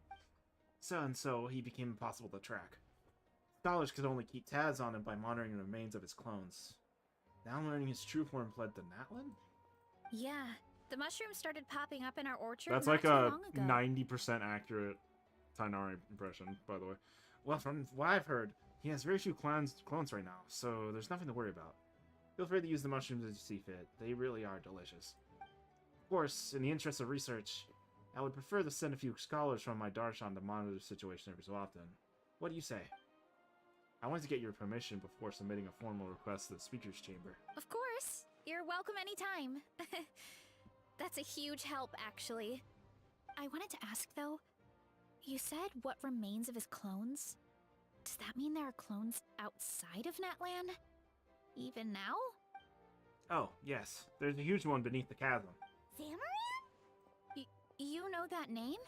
So he became impossible to track. Scholars could only keep tabs on him by monitoring the remains of his clones. Now learning his true form led to Natlan? Yeah, The mushrooms started popping up in our orchard That's not like too a long ago. 90% accurate Tainari impression, by the way. Well, from what I've heard, he has very few clones right now, so there's nothing to worry about. Feel free to use the mushrooms as you see fit. They really are delicious. Of course, in the interest of research, I would prefer to send a few scholars from my darshan to monitor the situation every so often. What do you say? I wanted to get your permission before submitting a formal request to the Speaker's Chamber. Of course. You're welcome anytime. That's a huge help, actually. I wanted to ask, though, you said what remains of his clones? Does that mean there are clones outside of Natlan? Even now? Oh, yes. There's a huge one beneath the chasm. Zamaran? You know that name?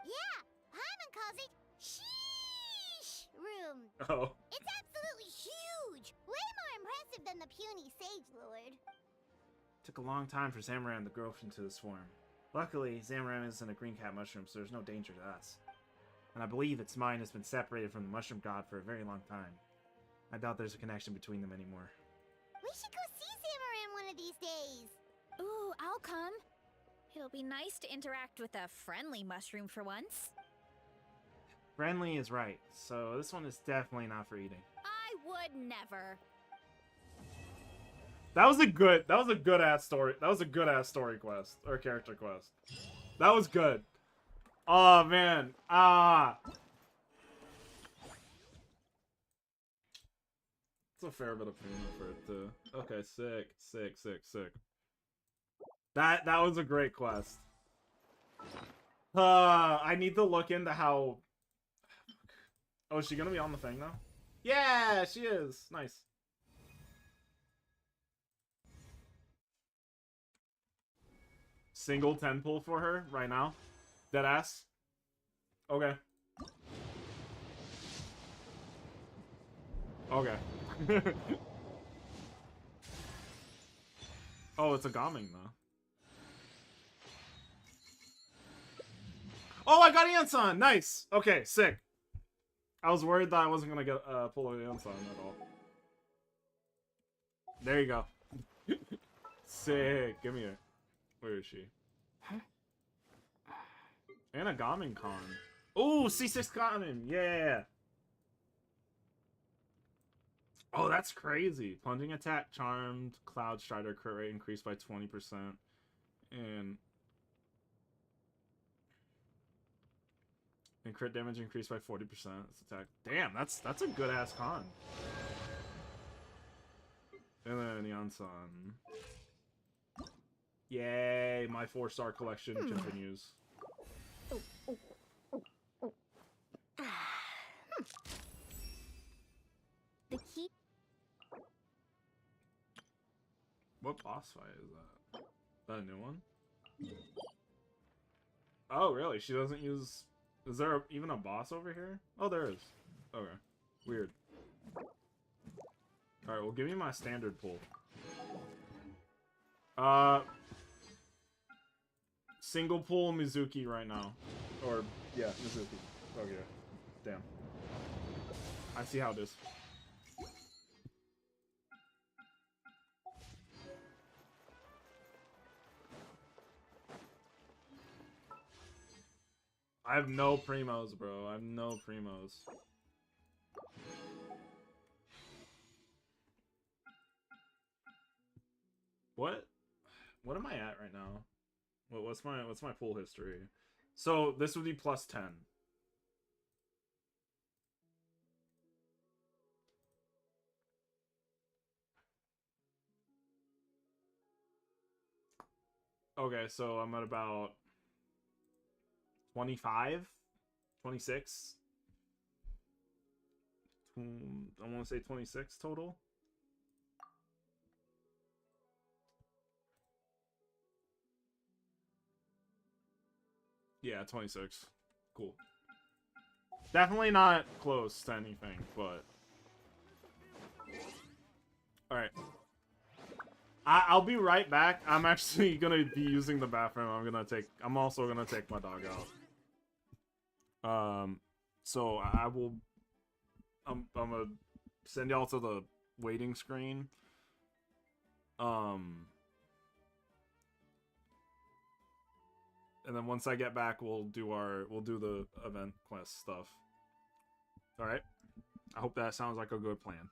Yeah, Paimon calls it Sheesh Room. Oh. It's absolutely huge! Way more impressive than the puny Sage Lord. Took a long time for Zamaran to grow into the swarm. Luckily, Zamaran isn't a green cat mushroom, so there's no danger to us. And I believe its mind has been separated from the mushroom god for a very long time. I doubt there's a connection between them anymore. We should go see Zamaran one of these days. Ooh, I'll come. It'll be nice to interact with a friendly mushroom for once. Friendly is right, so this one is definitely not for eating. I would never. That was a good ass story. That was a good ass story quest or character quest. That was good. Oh man. It's a fair bit of pain for it too. Okay, sick. That was a great quest. I need to look into how. Oh, is she gonna be on the thing now? Yeah, she is. Nice. Single 10 pull for her right now. Deadass. Okay. Okay. Oh, it's a Gaming though. Oh, I got Anson! Nice! Okay, sick. I was worried that I wasn't gonna get pull an Anson at all. There you go. Sick. Give me her. Where is she? And a Gaming Con. Ooh, C6 Gaming! Yeah! Oh, that's crazy. Plunging attack, charmed, Cloud Strider crit rate increased by 20%. And crit damage increased by 40%. It's attack. Damn, that's a good ass con. And then Yansan. Yay, my 4-star collection continues. The key. What boss fight is that? That a new one? Oh, really? She doesn't use... Is there even a boss over here? Oh, there is. Okay. Weird. Alright, well, give me my standard pull. Single pull Mizuki right now. Or, yeah, Mizuki. Okay. Damn. I see how it is. I have no primos, bro. I have no primos. What? What am I at right now? What's my pool history? So this would be plus 10. Okay, so I'm at about 25, 26. I want to say 26 total. Yeah, 26. Cool. Definitely not close to anything, but... Alright. I'll be right back. I'm actually gonna be using the bathroom. I'm also gonna take my dog out. So I will... I'm gonna send y'all to the waiting screen. And then once I get back, we'll do the event quest stuff. All right. I hope that sounds like a good plan.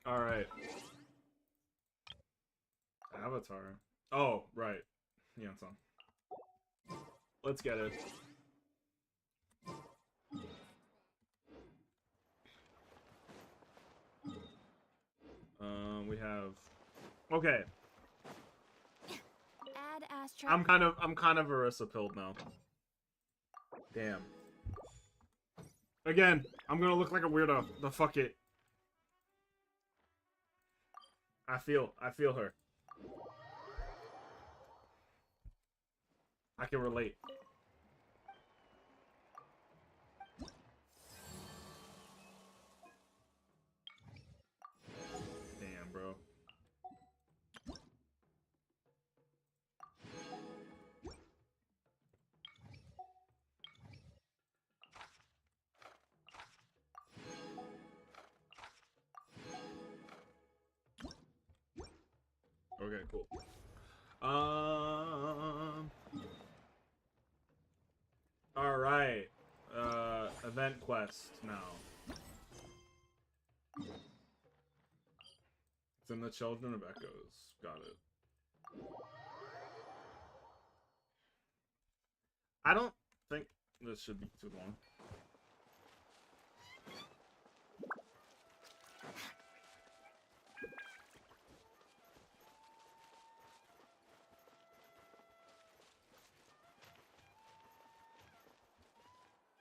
All right. Avatar. Oh, right. Yeah, it's on. Let's get it. We have. Okay. Add Astra. I'm kind of Arissa pilled now. Damn. Again, I'm gonna look like a weirdo. The fuck it. I feel her. I can relate. Damn, bro. Okay, cool. All right. Event quest now. It's in the Children of Echoes. Got it. I don't think this should be too long.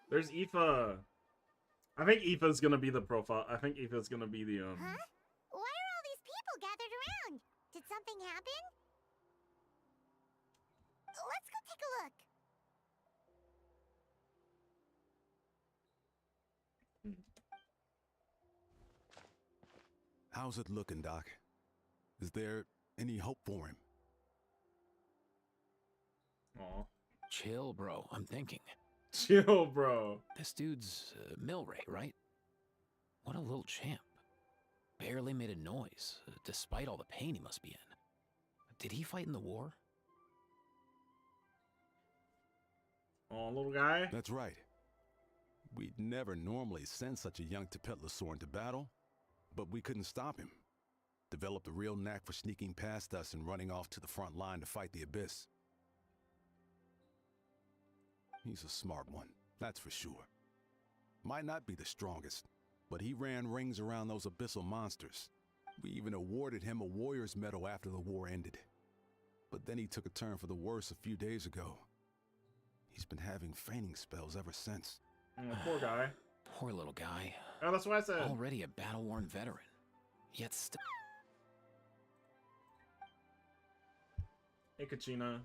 There's Aoife. I think Aoife's gonna be the profile. I think Aoife's gonna be the Huh? Why are all these people gathered around? Did something happen? Let's go take a look. How's it looking, Doc? Is there any hope for him? Aw. Chill, bro. I'm thinking. Chill, bro. This dude's Milray, right? What a little champ. Barely made a noise, despite all the pain he must be in. Did he fight in the war? Oh, little guy? That's right. We'd never normally send such a young Tepetlosaur into battle, but we couldn't stop him. Developed a real knack for sneaking past us and running off to the front line to fight the Abyss. He's a smart one, that's for sure. Might not be the strongest, but he ran rings around those abyssal monsters. We even awarded him a Warrior's Medal after the war ended. But then he took a turn for the worse a few days ago. He's been having fainting spells ever since. Poor guy. Poor little guy. Oh, that's what I said. Already a battle-worn veteran. Yet still... Hey, Kachina.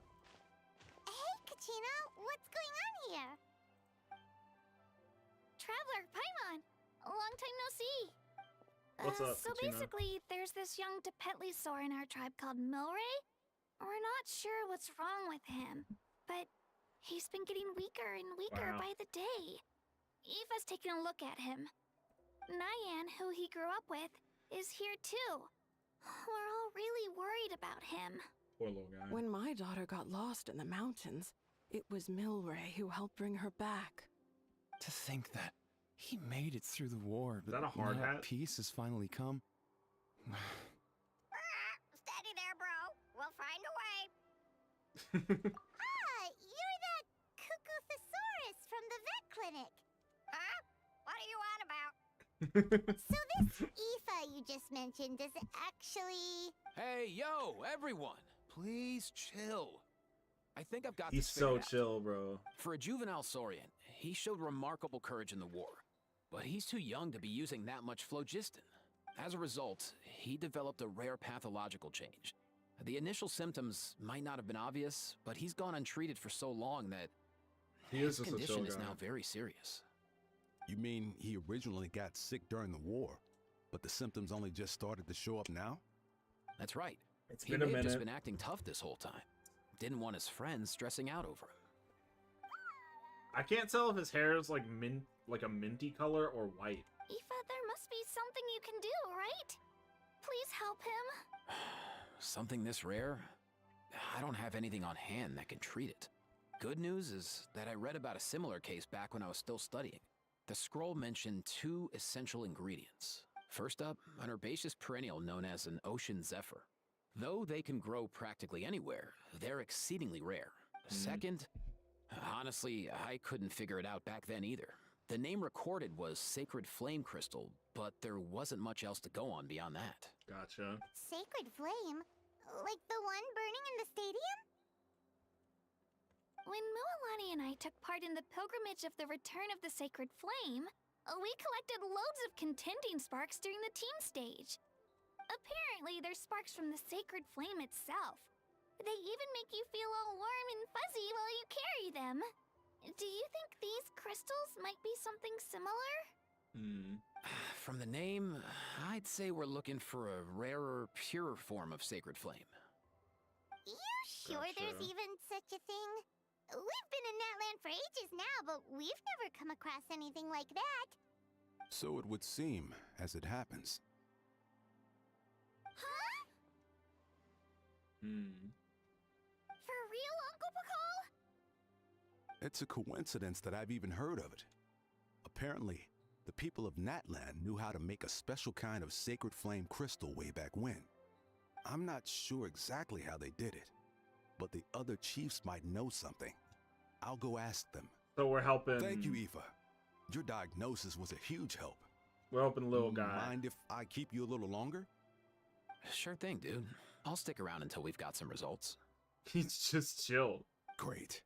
Hey, Kachina, what's going on here? Traveler, Paimon! Long time no see. What's up, So Kachina? basically, there's this young Tepetlosaur in our tribe called Milray. We're not sure what's wrong with him, but he's been getting weaker and weaker Wow. by the day. Eva's taking a look at him. Nyan, who he grew up with, is here too. We're all really worried about him. Poor little guy. When my daughter got lost in the mountains, it was Milray who helped bring her back. To think that he made it through the war, but that a hard now hat? peace has finally come. Steady there, bro. We'll find a way. You're that Cuckoo-thesaurus from the vet clinic. Huh? What are you on about? So this Aoife you just mentioned, does it actually... Hey, yo, everyone! Please chill. I think I've got He's this figured so out. chill, bro. For a juvenile saurian, he showed remarkable courage in the war. But he's too young to be using that much phlogiston. As a result, he developed a rare pathological change. The initial symptoms might not have been obvious, but he's gone untreated for so long that He his is just a chill condition is guy. now very serious. You mean he originally got sick during the war, but the symptoms only just started to show up now? That's right. It's He been a may have just minute. been acting tough this whole time. Didn't want his friends stressing out over him. I can't tell if his hair is like a minty color or white. Aoife, there must be something you can do, right? Please help him. Something this rare? I don't have anything on hand that can treat it. Good news is that I read about a similar case back when I was still studying. the scroll mentioned 2 essential ingredients. First up, an herbaceous perennial known as an ocean zephyr. Though they can grow practically anywhere, they're exceedingly rare. Second, honestly, I couldn't figure it out back then either. The name recorded was Sacred Flame Crystal, but there wasn't much else to go on beyond that. Gotcha. Sacred flame? Like the one burning in the stadium? When Mualani and I took part in the pilgrimage of the Return of the Sacred Flame, we collected loads of contending sparks during the team stage. Apparently, they're sparks from the Sacred Flame itself. They even make you feel all warm and fuzzy while you carry them. Do you think these crystals might be something similar? From the name, I'd say we're looking for a rarer, purer form of Sacred Flame. You sure there's even such a thing? We've been in Natland for ages now, but we've never come across anything like that. So it would seem, as it happens. Huh? For real, Uncle Pakal? It's a coincidence that I've even heard of it. Apparently, the people of Natland knew how to make a special kind of sacred flame crystal way back when. I'm not sure exactly how they did it, but the other chiefs might know something. I'll go ask them. So we're helping. Thank you, Aoife. Your diagnosis was a huge help. We're helping little guy. Mind if I keep you a little longer? Sure thing, dude. I'll stick around until we've got some results. He's just chill. Great.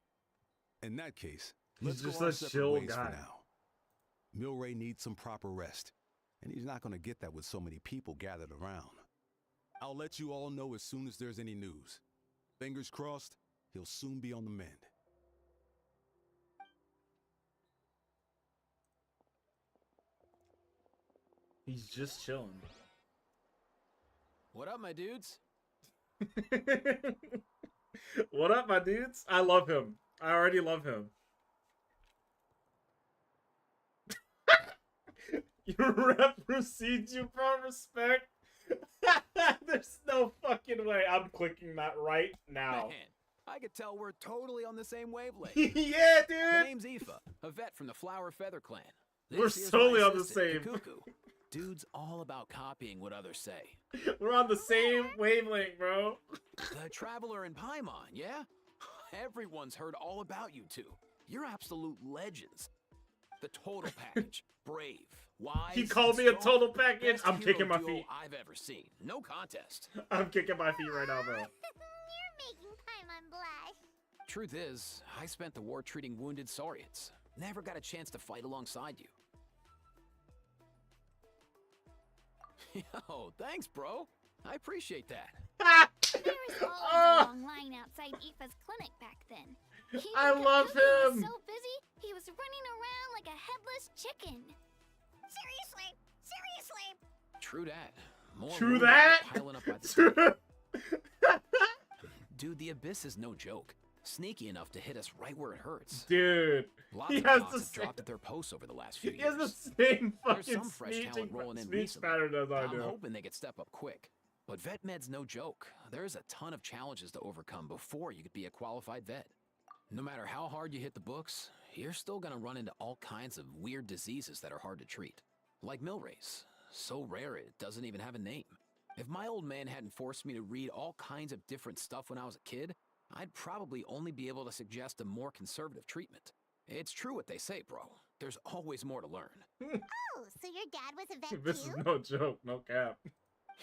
In that case, He's let's just go our a separate chill ways guy. for now. Milray needs some proper rest, and he's not going to get that with so many people gathered around. I'll let you all know as soon as there's any news. Fingers crossed, he'll soon be on the mend. He's just chilling. What up, my dudes? What up, my dudes? I love him. I already love him. Your rep precedes you from respect. There's no fucking way. I'm clicking that right now. Man, I could tell we're totally on the same wavelength. Yeah, dude. My name's Aoife, a vet from the Flower Feather Clan. We're This here's totally my on the assistant, same. Cuckoo. Dude's all about copying what others say. We're on the same wavelength, bro. The Traveler in Paimon, yeah? Everyone's heard all about you two. You're absolute legends. The total package. Brave, wise. He called me a strong. total package. Best I'm hero kicking my duo feet. I've ever seen. No contest. I'm kicking my feet right now, bro. You're making Paimon blush. Truth is, I spent the war treating wounded Saurians. Never got a chance to fight alongside you. Yo, thanks, bro. I appreciate that. There was always a long line outside Aoife's clinic back then. I love Cuckoo him. was so busy, he was running around like a headless chicken. Seriously? Seriously? True that. More True wounded that? piling up by the time. Dude, the Abyss is no joke. Sneaky enough to hit us right where it hurts. Dude, Lots he of has docs the have same. dropped at their posts over the last few He years. has the same There's fucking some fresh speech, talent rolling in speech recently. pattern as I I'm do. hoping they get step up quick. But vet med's no joke. There's a ton of challenges to overcome before you could be a qualified vet. No matter how hard you hit the books, you're still gonna run into all kinds of weird diseases that are hard to treat. Like Milray's. So rare it doesn't even have a name. If my old man hadn't forced me to read all kinds of different stuff when I was a kid, I'd probably only be able to suggest a more conservative treatment. It's true what they say, bro. There's always more to learn. Oh, so your dad was a vet This is too? no joke, no cap.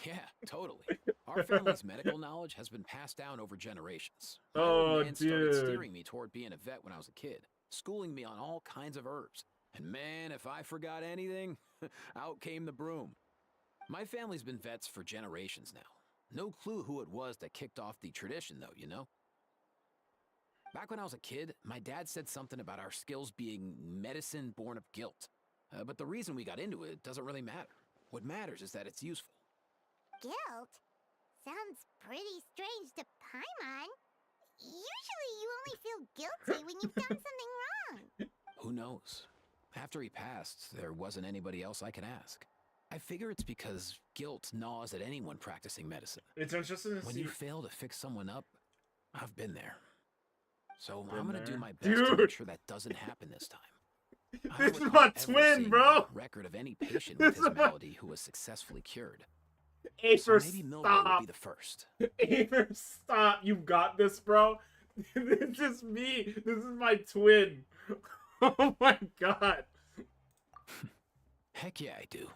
Yeah, totally. Our family's medical knowledge has been passed down over generations. My Oh, old man started dude. steering me toward being a vet when I was a kid, schooling me on all kinds of herbs. And man, if I forgot anything, out came the broom. My family's been vets for generations now. No clue who it was that kicked off the tradition, though, you know? Back when I was a kid, my dad said something about our skills being medicine born of guilt. But the reason we got into it doesn't really matter. What matters is that it's useful. Guilt? Sounds pretty strange to Paimon. Usually you only feel guilty when you've done something wrong. Who knows? After he passed, there wasn't anybody else I could ask. I figure it's because guilt gnaws at anyone practicing medicine. It's interesting to When see. you fail to fix someone up, I've been there. So Been I'm gonna do there. my best to make Dude. sure that doesn't happen this time. I This don't is my recall ever twin, seeing bro. a record of any patient with his malady who was successfully cured. So Aether, maybe Milroy will stop. be the first. Aether, stop. You got this, bro. This is me. This is my twin. Oh my god. Heck yeah, I do.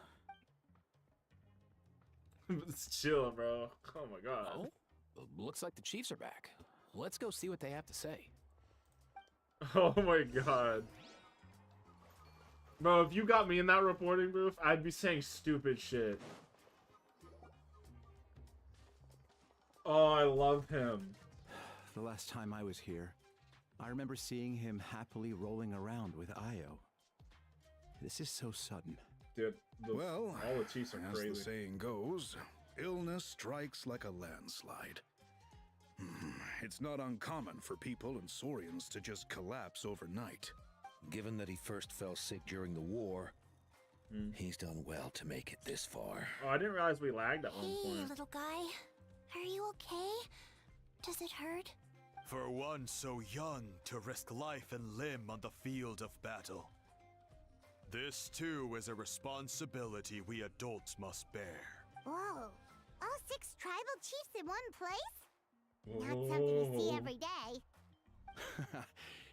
It's chill, bro. Oh my god. Oh, looks like the Chiefs are back. Let's go see what they have to say. Oh my god. Bro, if you got me in that reporting booth, I'd be saying stupid shit. Oh, I love him. The last time I was here, I remember seeing him happily rolling around with Io. This is so sudden. Dude, well, all the Chiefs are as crazy. the saying goes, illness strikes like a landslide. It's not uncommon for people and Saurians to just collapse overnight. Given that he first fell sick during the war, he's done well to make it this far. Oh, I didn't realize we lagged at one Hey, point. little guy. Are you okay? Does it hurt? For one so young to risk life and limb on the field of battle. This too is a responsibility we adults must bear. Whoa. All 6 tribal chiefs in one place? Not something you see every day.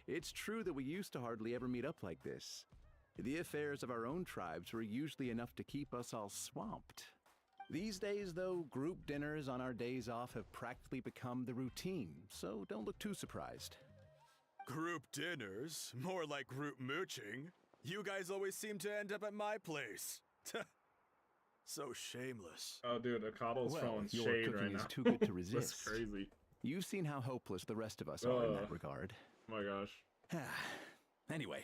It's true that we used to hardly ever meet up like this. The affairs of our own tribes were usually enough to keep us all swamped. These days, though, group dinners on our days off have practically become the routine, so don't look too surprised. Group dinners? More like group mooching. You guys always seem to end up at my place. So shameless. Oh, dude, Akado's throwing your shade cooking right is now. too good to resist. That's crazy. You've seen how hopeless the rest of us are in that regard. Oh my gosh. Anyway,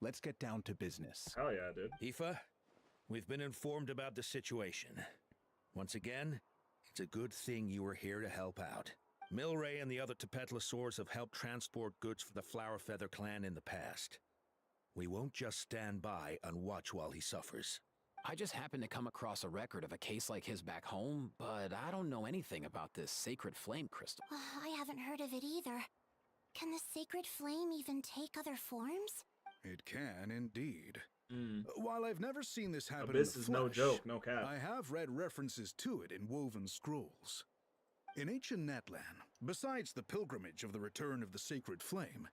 let's get down to business. Hell yeah, dude. Aoife, we've been informed about the situation. Once again, it's a good thing you were here to help out. Milray and the other Tepetlosaurs have helped transport goods for the Flowerfeather clan in the past. We won't just stand by and watch while he suffers. I just happened to come across a record of a case like his back home, but I don't know anything about this sacred flame crystal. I haven't heard of it either. Can the sacred flame even take other forms? It can indeed. While I've never seen this happen Abyss in the is flesh, no joke, no cap. I have read references to it in woven scrolls. In ancient Natlan, besides the pilgrimage of the return of the sacred flame,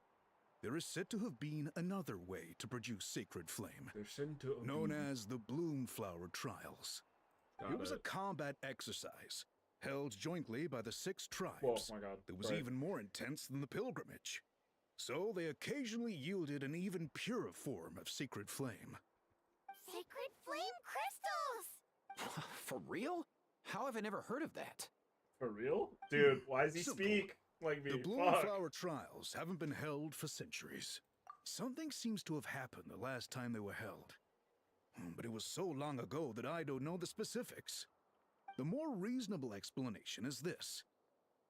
there is said to have been another way to produce sacred flame, known as the Bloomflower Trials. It was a combat exercise, held jointly by the 6 tribes. Whoa, my God. That was Right. even more intense than the pilgrimage. So they occasionally yielded an even purer form of sacred flame. Sacred flame crystals! For real? How have I never heard of that? For real? Dude, why does he Simple. speak like me? The Fuck. Bloomflower Trials haven't been held for centuries. Something seems to have happened the last time they were held. But it was so long ago that I don't know the specifics. The more reasonable explanation is this: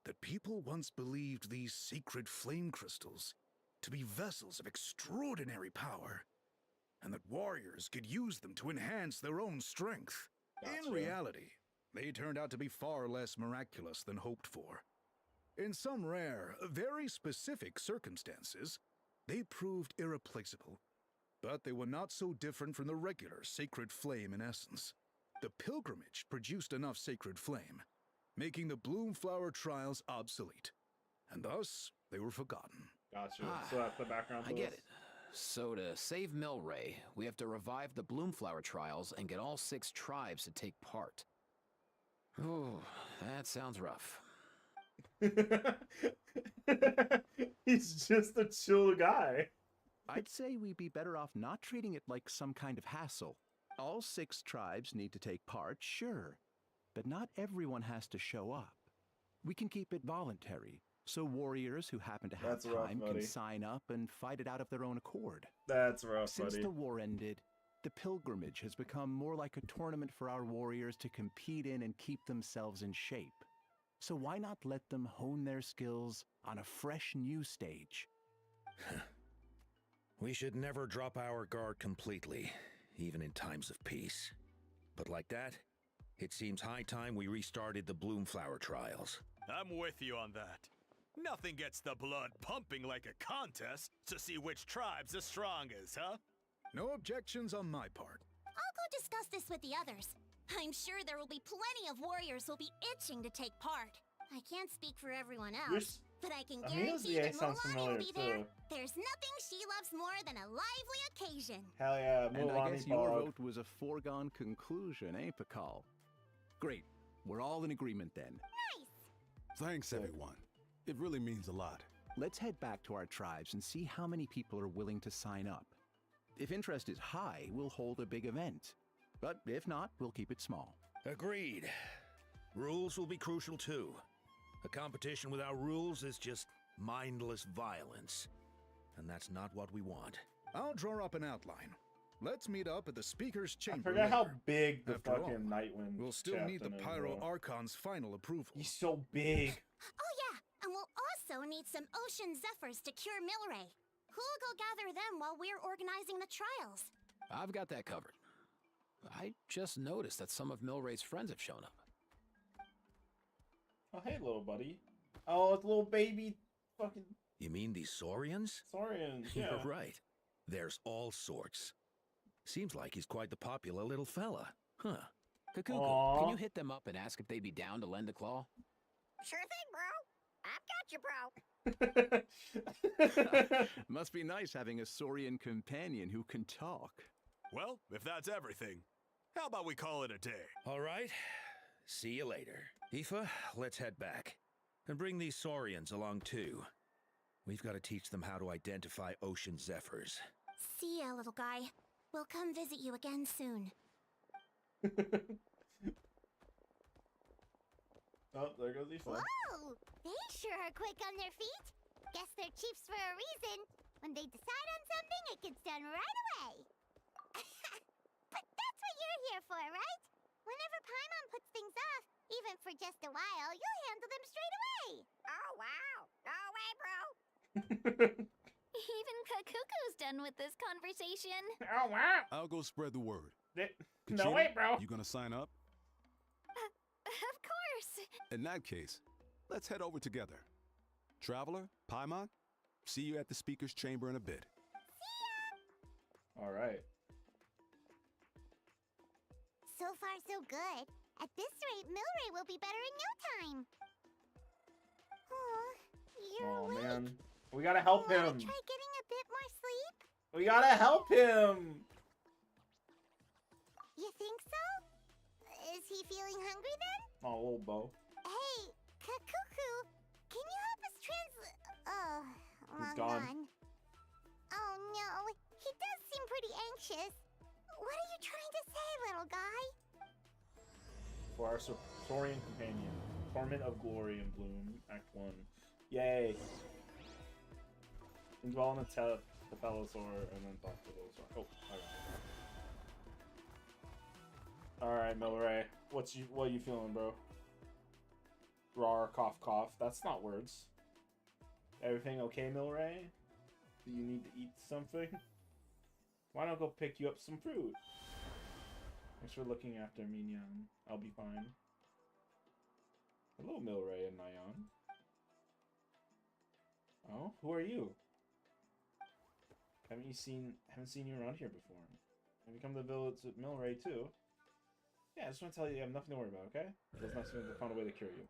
that people once believed these sacred flame crystals to be vessels of extraordinary power, and that warriors could use them to enhance their own strength. In reality, they turned out to be far less miraculous than hoped for. In some rare, very specific circumstances, they proved irreplaceable, but they were not so different from the regular sacred flame in essence. The pilgrimage produced enough sacred flame, making the Bloomflower Trials obsolete, and thus they were forgotten. Gotcha. So that's the background to I get this? it. So to save Milray, we have to revive the Bloomflower Trials and get all 6 tribes to take part. Ooh, that sounds rough. He's just a chill guy. I'd say we'd be better off not treating it like some kind of hassle. All 6 tribes need to take part, sure, but not everyone has to show up. We can keep it voluntary, so warriors who happen to have That's rough, time buddy. can sign up and fight it out of their own accord. That's rough, Since buddy. the war ended, the pilgrimage has become more like a tournament for our warriors to compete in and keep themselves in shape. So why not let them hone their skills on a fresh new stage? We should never drop our guard completely, even in times of peace. But like that, it seems high time we restarted the Bloomflower Trials. I'm with you on that. Nothing gets the blood pumping like a contest to see which tribe's the strongest, huh? No objections on my part. I'll go discuss this with the others. I'm sure there will be plenty of warriors who'll be itching to take part. I can't speak for everyone You're else, but I can I mean, guarantee SVA that sounds Mulan will familiar, be there. too. There's nothing she loves more than a lively occasion. Hell yeah, And I Mulan guess your Bog. vote was a foregone conclusion, eh, Pakal? Great. We're all in agreement then. Thanks, everyone. It really means a lot. Let's head back to our tribes and see how many people are willing to sign up. If interest is high, we'll hold a big event. But if not, we'll keep it small. Agreed. Rules will be crucial too. A competition without rules is just mindless violence. And that's not what we want. I'll draw up an outline. Let's meet up at the speaker's I chamber. forgot how later. big the After all, fucking Nightwind we'll still need the captain is, Pyro bro. Archon's final approval. He's so big. Oh yeah, and we'll also need some Ocean Zephyrs to cure Milray. Who'll go gather them while we're organizing the trials? I've got that covered. I just noticed that some of Milray's friends have shown up. Oh, hey, little buddy. Oh, it's a little baby fucking You mean these Saurians? Saurians, yeah. You're right. There's all sorts. Seems like he's quite the popular little fella. Huh. Kakuku, Aw. can you hit them up and ask if they'd be down to lend a claw? Sure thing, bro. I've got you, bro. Must be nice having a Saurian companion who can talk. Well, if that's everything, how about we call it a day? All right. See you later. Aoife, let's head back. And bring these Saurians along too. We've got to teach them how to identify ocean zephyrs. See ya, little guy. We'll come visit you again soon. Oh, there goes Aoife. Whoa! They sure are quick on their feet. Guess they're chiefs for a reason. When they decide on something, it gets done right away. But that's what you're here for, right? Whenever Paimon puts things off, even for just a while, you'll handle them straight away. Oh, wow. Go away, bro. Even Kakuku's done with this conversation. Oh, wow. I'll go spread the word. No Kachina, way, bro. You gonna sign up? Of course. In that case, let's head over together. Traveler, Paimon, see you at the speaker's chamber in a bit. All right. So far, so good. At this rate, Milray will be better in no time. Oh, you're Oh, awake. man. We gotta help Wanna him. try getting a bit more sleep? We gotta help him. You think so? Is he feeling hungry then? Oh, little Bo. Hey, Kakuku, can you help us translate? Oh, He's long gone. Oh no, he does seem pretty anxious. What are you trying to say, little guy? For our Saurian companion. Torment of Glory and Bloom, Act 1. Yay. Indwell in a Tepelosaur and then talk to those. Oh, I got it. Alright, Milray. What you feeling, bro? Rar, cough, cough. That's not words. Everything okay, Milray? Do you need to eat something? Why don't I go pick you up some fruit? Thanks for looking after me, Nyan. I'll be fine. Hello, Milray and Nyan. Oh, who are you? Haven't seen you around here before. Have you come to the village with Milray too? Yeah, I just want to tell you have nothing to worry about, okay? It's nice to find a way to cure you.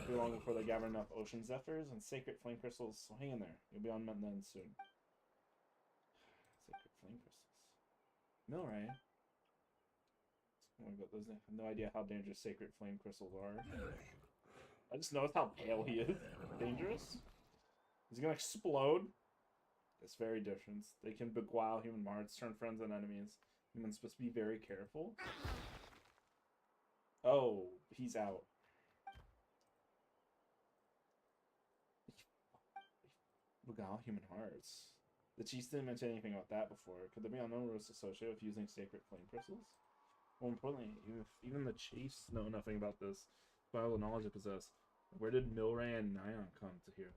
Be long before they gather enough ocean zephyrs and sacred flame crystals, so hang in there. You'll be on Mentland soon. Sacred flame crystals. Milray? Oh my god, I have no idea how dangerous sacred flame crystals are. I just noticed how pale he is. Dangerous? He's gonna explode? It's very different. They can beguile human hearts, turn friends and enemies. Humans supposed to be very careful. Oh, he's out. Beguile human hearts. The chiefs didn't mention anything about that before. Could there be unknown risks associated with using sacred flame crystals? More importantly, even the chiefs know nothing about this. By all the knowledge they possess, where did Milray and Nyan come to hear?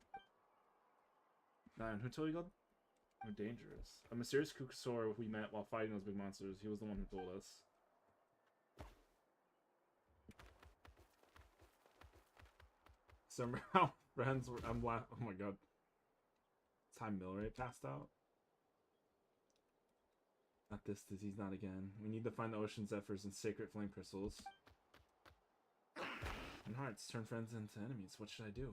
Nyan, who told you God? We're dangerous. A mysterious Kukusaur we met while fighting those big monsters. He was the one who told us. Somehow, friends were. I'm laughing. Oh my god. Time Milray passed out. Not this disease, not again. We need to find the ocean zephyrs and sacred flame crystals. And hearts turn friends into enemies. What should I do?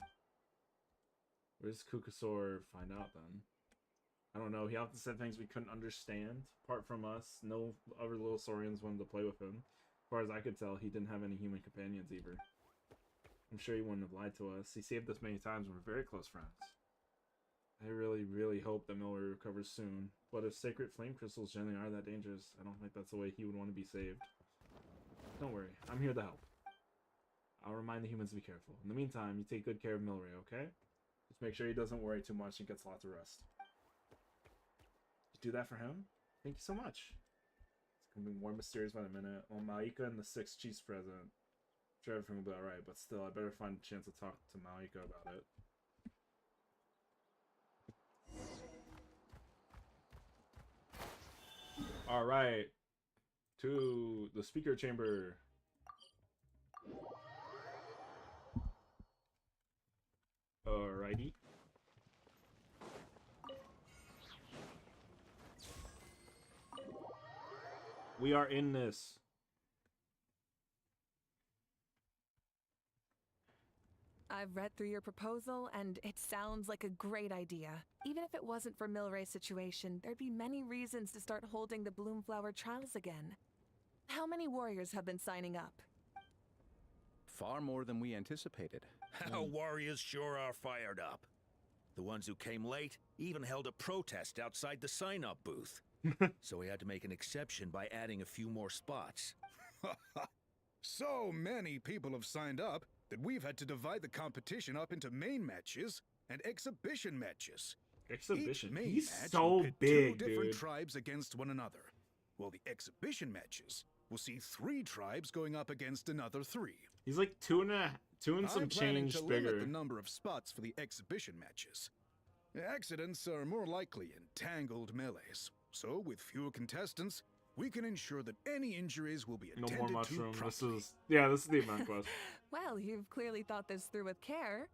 Where does Kukusor find out then? I don't know. He often said things we couldn't understand. Apart from us, no other little Saurians wanted to play with him. As far as I could tell, he didn't have any human companions either. I'm sure he wouldn't have lied to us. He saved us many times and we're very close friends. I really, really hope that Miller recovers soon. But if sacred flame crystals generally are that dangerous, I don't think that's the way he would want to be saved. Don't worry, I'm here to help. I'll remind the humans to be careful. In the meantime, you take good care of Milray, okay? Just make sure he doesn't worry too much and gets lots of rest. You do that for him? Thank you so much. It's gonna be more mysterious by the minute. Well, Maika and the 6th chief's present. I'm sure everything will be alright, but still, I better find a chance to talk to Maika about it. Alright. To the speaker chamber. Alrighty. We are in this. I've read through your proposal, and it sounds like a great idea. Even if it wasn't for Milray's situation, there'd be many reasons to start holding the Bloomflower trials again. How many warriors have been signing up? Far more than we anticipated. Our warriors sure are fired up. The ones who came late even held a protest outside the sign-up booth. So we had to make an exception by adding a few more spots. So many people have signed up that we've had to divide the competition up into main matches and exhibition matches. Exhibition? Each main He's match so will pit big, two different dude. tribes against one another, while the exhibition matches will see 3 tribes going up against another 3. He's like two and some I'm planning change to limit bigger. the number of spots for the exhibition matches. Accidents are more likely in tangled melees, so with fewer contestants, we can ensure that any injuries will be No attended more to mushroom. promptly. This is the event quest. Well, you've clearly thought this through with care.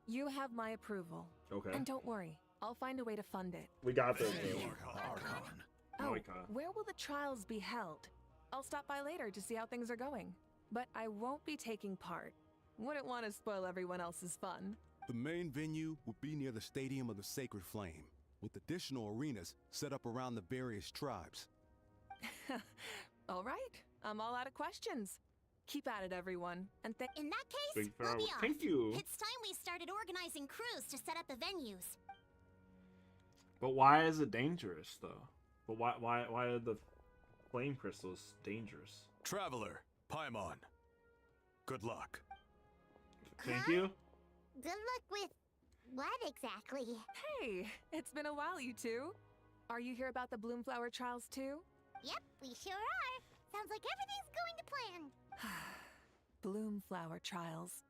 You have my approval. Okay. And don't worry, I'll find a way to fund it. We got this. Oh, Maika. where will the trials be held? I'll stop by later to see how things are going. But I won't be taking part. Wouldn't want to spoil everyone else's fun. The main venue will be near the Stadium of the Sacred Flame, with additional arenas set up around the various tribes. All right, I'm all out of questions. Keep at it, everyone. And in that case, Thank you for we'll our- be off. thank you. It's time we started organizing crews to set up the venues. But why is it dangerous though? But why are the flame crystals dangerous? Traveler, Paimon. Good luck. Thank you. Good luck with what exactly? Hey, it's been a while, you two. Are you here about the Bloomflower trials too? Yep, we sure are. Sounds like everything's going to plan. Bloomflower trials.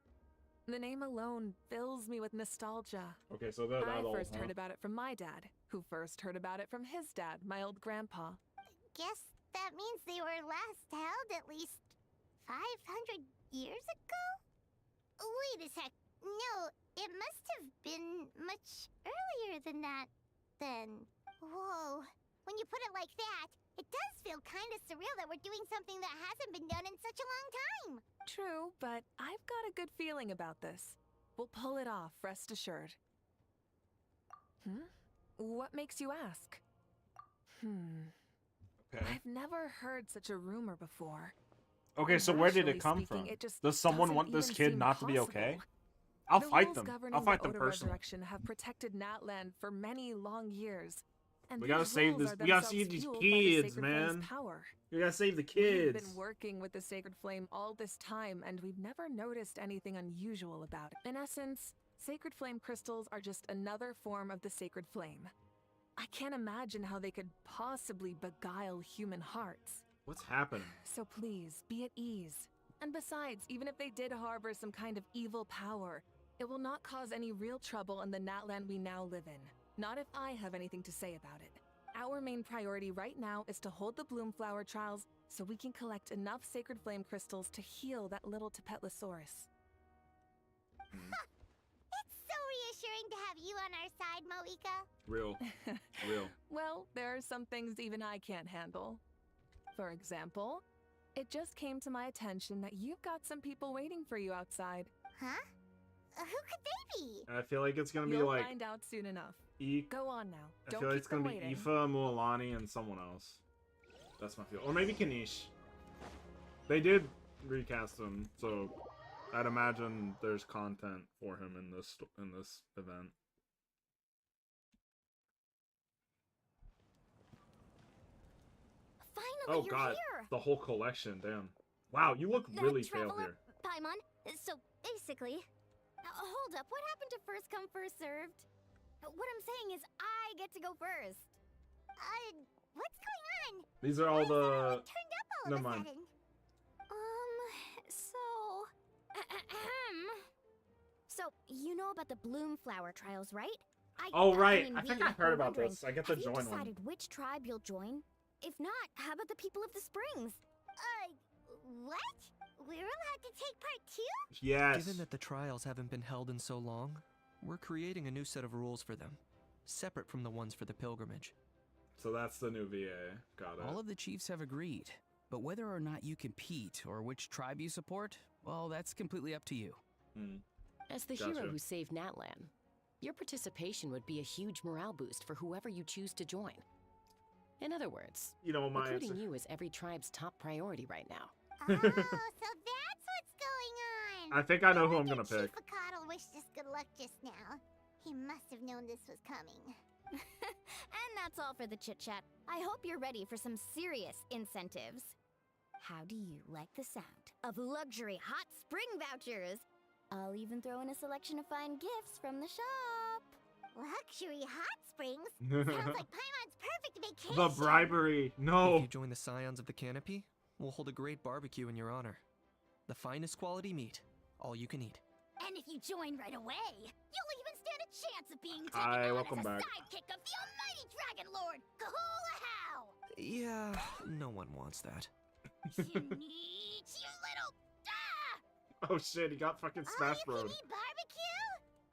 The name alone fills me with nostalgia. Okay, so that I old, first huh? heard about it from my dad, who first heard about it from his dad, my old grandpa. Guess that means they were last held at least 500 years ago? Wait a sec. No, it must have been much earlier than that, then. Whoa. When you put it like that, it does feel kind of surreal that we're doing something that hasn't been done in such a long time. True, but I've got a good feeling about this. We'll pull it off, rest assured. What makes you ask? Okay. I've never heard such a rumor before. Okay, so where did it come Commercially from? speaking, it just Does someone doesn't want this even kid seem not to be possible. okay? I'll The fight rules them. governing I'll fight the them Oda personally. Resurrection have protected Natland for many long years. And We gotta these save rules this. are We gotta themselves save these fueled by the kids, Sacred Flame's man. power. We gotta save the We've kids. been working with the Sacred Flame all this time, and we've never noticed anything unusual about it. In essence, Sacred Flame crystals are just another form of the Sacred Flame. I can't imagine how they could possibly beguile human hearts. What's happening? So please, be at ease. And besides, even if they did harbor some kind of evil power, it will not cause any real trouble in the Natland we now live in. Not if I have anything to say about it. Our main priority right now is to hold the Bloomflower trials so we can collect enough Sacred Flame crystals to heal that little Tepetlosaurus. It's so reassuring flattering to have you on our side, Moika. Real. Real. Well, there are some things even I can't handle. For example, it just came to my attention that you've got some people waiting for you outside. Huh? Who could they be? I feel like it's gonna be You'll like find out soon enough. E. Go on now. I Don't feel like keep it's gonna them be waiting. Aoife, Mualani, and someone else. That's my feel. Or maybe Kanish. They did recast him, so I'd imagine there's content for him in this event. Finally, Oh you're god, here. the whole collection, damn. Wow, you look really pale Traveler here. Paimon. So basically, hold up. What happened to first come, first served? What I'm saying is, I get to go first. What's going on? These are all the... Turned up all Never of a mind. sudden. So you know about the bloom flower trials, right? Oh, right. mean, I think we I heard were about wondering, this. I get to have join you one. decided which tribe you'll join? If not, how about the people of the springs? What? We're allowed to take part too? Yes. Given that the trials haven't been held in so long, we're creating a new set of rules for them, separate from the ones for the pilgrimage. So that's the new VA. Got it. All of the chiefs have agreed, but whether or not you compete or which tribe you support, well, that's completely up to you. As the Gotcha. hero who saved Natlan, your participation would be a huge morale boost for whoever you choose to join. In other words, you know, my recruiting answer. you is every tribe's top priority right now. So that's what's going on. I think I know who I'm gonna pick. Chief Akadal wished us good luck just now. He must have known this was coming. And that's all for the chit chat. I hope you're ready for some serious incentives. How do you like the sound of luxury hot spring vouchers? I'll even throw in a selection of fine gifts from the shop. Luxury hot springs? Sounds like Paimon's perfect vacation. The bribery. No. If you join the Scions of the Canopy, we'll hold a great barbecue in your honor. The finest quality meat, all you can eat. And if you join right away, you'll even stand a chance of being taken Hi, on welcome as a back. sidekick of the almighty Dragon Lord, Kahula How! Yeah, no one wants that. You little... Oh shit, he got fucking Smash Bros. barbecue?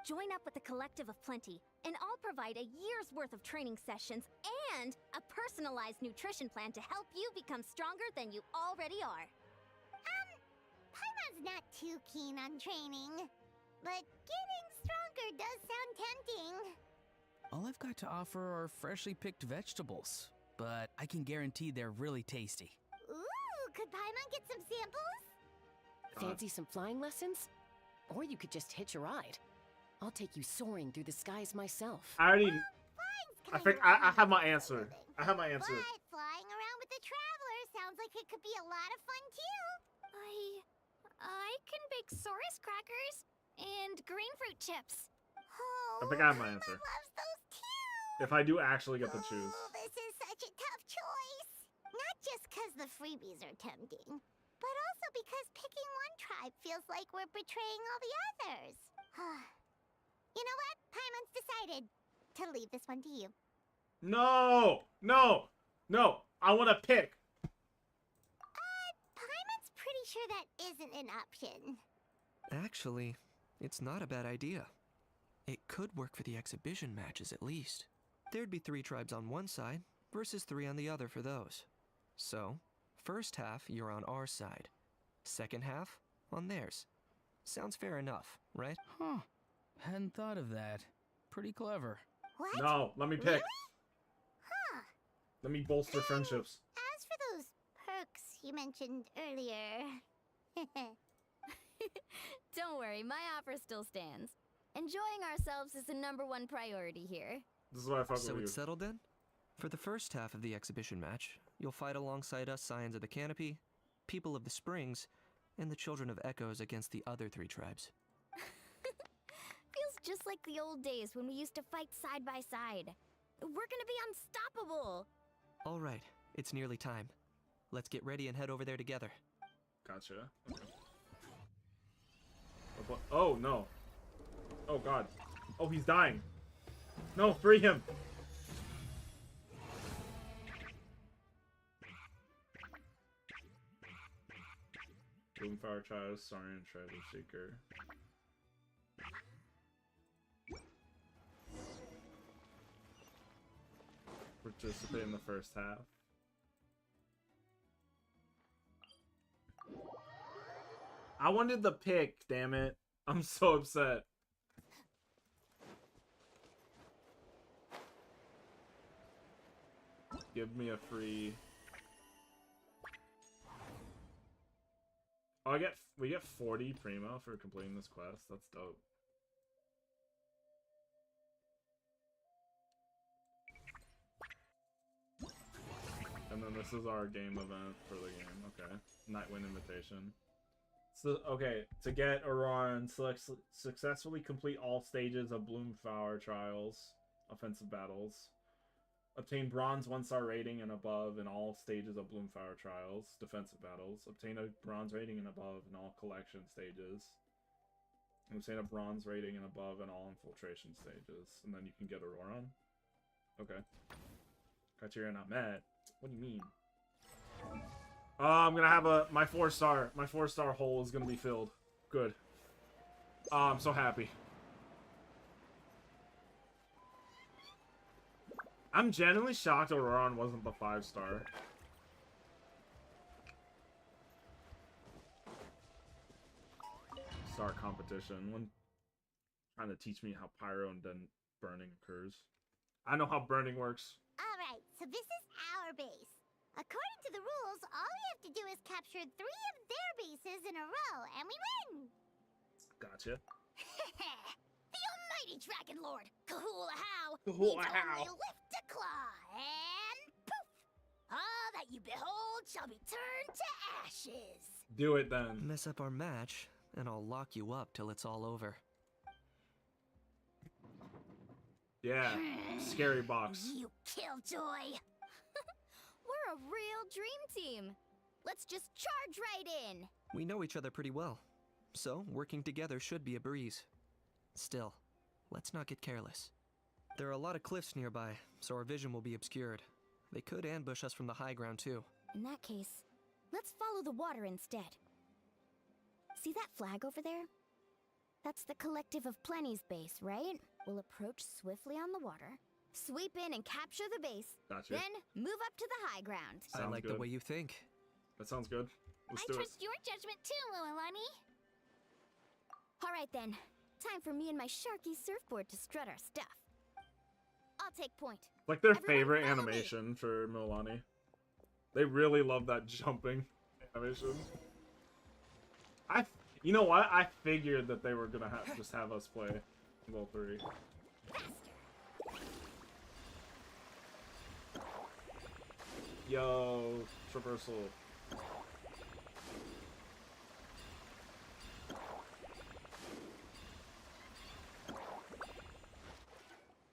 Join up with the Collective of Plenty, and I'll provide a year's worth of training sessions and a personalized nutrition plan to help you become stronger than you already are. Paimon's not too keen on training, but getting stronger does sound tempting. All I've got to offer are freshly picked vegetables, but I can guarantee they're really tasty. Ooh, could Paimon get some samples? Fancy some flying lessons? Or you could just hitch a ride. I'll take you soaring through the skies myself. I already... I think I have my answer. I have my answer. But flying around with the Traveler sounds like it could be a lot of fun too. I can bake Saurus crackers and green fruit chips. I think I have my answer. Loves those too. If I do actually get to choose. Oh, this is such a tough choice. Not just because the freebies are tempting, but also because picking one tribe feels like we're betraying all the others. You know what? Paimon's decided to leave this one to you. No! No! No! I want to pick! Paimon's pretty sure that isn't an option. Actually, it's not a bad idea. It could work for the exhibition matches at least. There'd be 3 tribes on one side versus 3 on the other for those. So, first half you're on our side. Second half on theirs. Sounds fair enough, right? Huh. Hadn't thought of that. Pretty clever. What? No, let me pick. Really? Huh. Let me bolster friendships. As for those perks you mentioned earlier... Don't worry, my offer still stands. Enjoying ourselves is the #1 priority here. This is why I fuck So with you. it's settled then? For the first half of the exhibition match, you'll fight alongside us Scions of the Canopy, People of the Springs, and the Children of Echoes against the other 3 tribes. Feels just like the old days when we used to fight side by side. We're gonna be unstoppable! All right, it's nearly time. Let's get ready and head over there together. Gotcha. Oh, no. Oh, God. Oh, he's dying. No, free him. Boomfire Child, Saurian Treasure Seeker. participate in the first half. I wanted the pick, damn it. I'm so upset. Give me a free... Oh, we get 40 primo for completing this quest. That's dope. And then this is our game event for the game. Okay. Nightwind Invitation. So, okay. To get Auroran, successfully complete all stages of Bloomflower Trials, offensive battles. Obtain bronze 1-star rating and above in all stages of Bloomflower Trials, defensive battles. Obtain a bronze rating and above in all collection stages. And obtain a bronze rating and above in all infiltration stages. And then you can get Auroran. Okay. Criteria not met. What do you mean? I'm gonna have my 4-star hole is gonna be filled. Good. I'm so happy. I'm genuinely shocked Auroran wasn't the 5-star. Star competition. One trying to teach me how pyro and then burning occurs. I know how burning works. Alright, so this is our base. According to the rules, all we have to do is capture 3 of their bases in a row, and we win! Gotcha. The almighty Dragon Lord, Kahula-How, Kahula-How. needs only lift a claw, and poof! All that you behold shall be turned to ashes. Do it then. Mess up our match, and I'll lock you up till it's all over. Yeah, scary box. You killjoy! We're a real dream team. Let's just charge right in. We know each other pretty well, so working together should be a breeze. Still, let's not get careless. There are a lot of cliffs nearby, so our vision will be obscured. They could ambush us from the high ground too. In that case, let's follow the water instead. See that flag over there? That's the Collective of Plenty's base, right? We'll approach swiftly on the water, sweep in and capture the base, Gotcha. then move up to the high ground. I like the way you think. That sounds good. Let's I do it. trust your judgment too, Mualani. Alright then, time for me and my Sharky surfboard to strut our stuff. I'll take point. It's like their favorite animation for Milani. They really love that jumping animation. You know what? I figured that they were gonna just have us play level 3. Yo, traversal.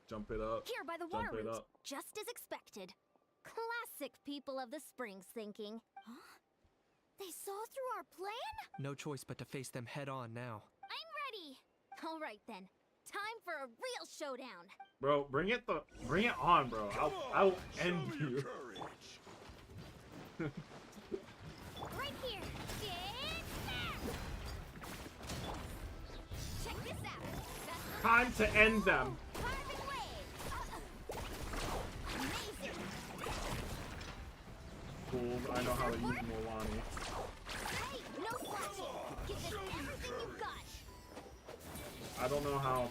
Jump it up. Here by the Jump water it route, up. just as expected. Classic people of the Springs thinking. Huh? They saw through our plan? No choice but to face them head on now. I'm ready! Alright then, time for a real showdown. Bro, bring it on, bro. I'll end you. Right here! Check this out! Time to end them. Cool, I know how to use Milani. Hey, no flashing! Give this everything you've got! I don't know how.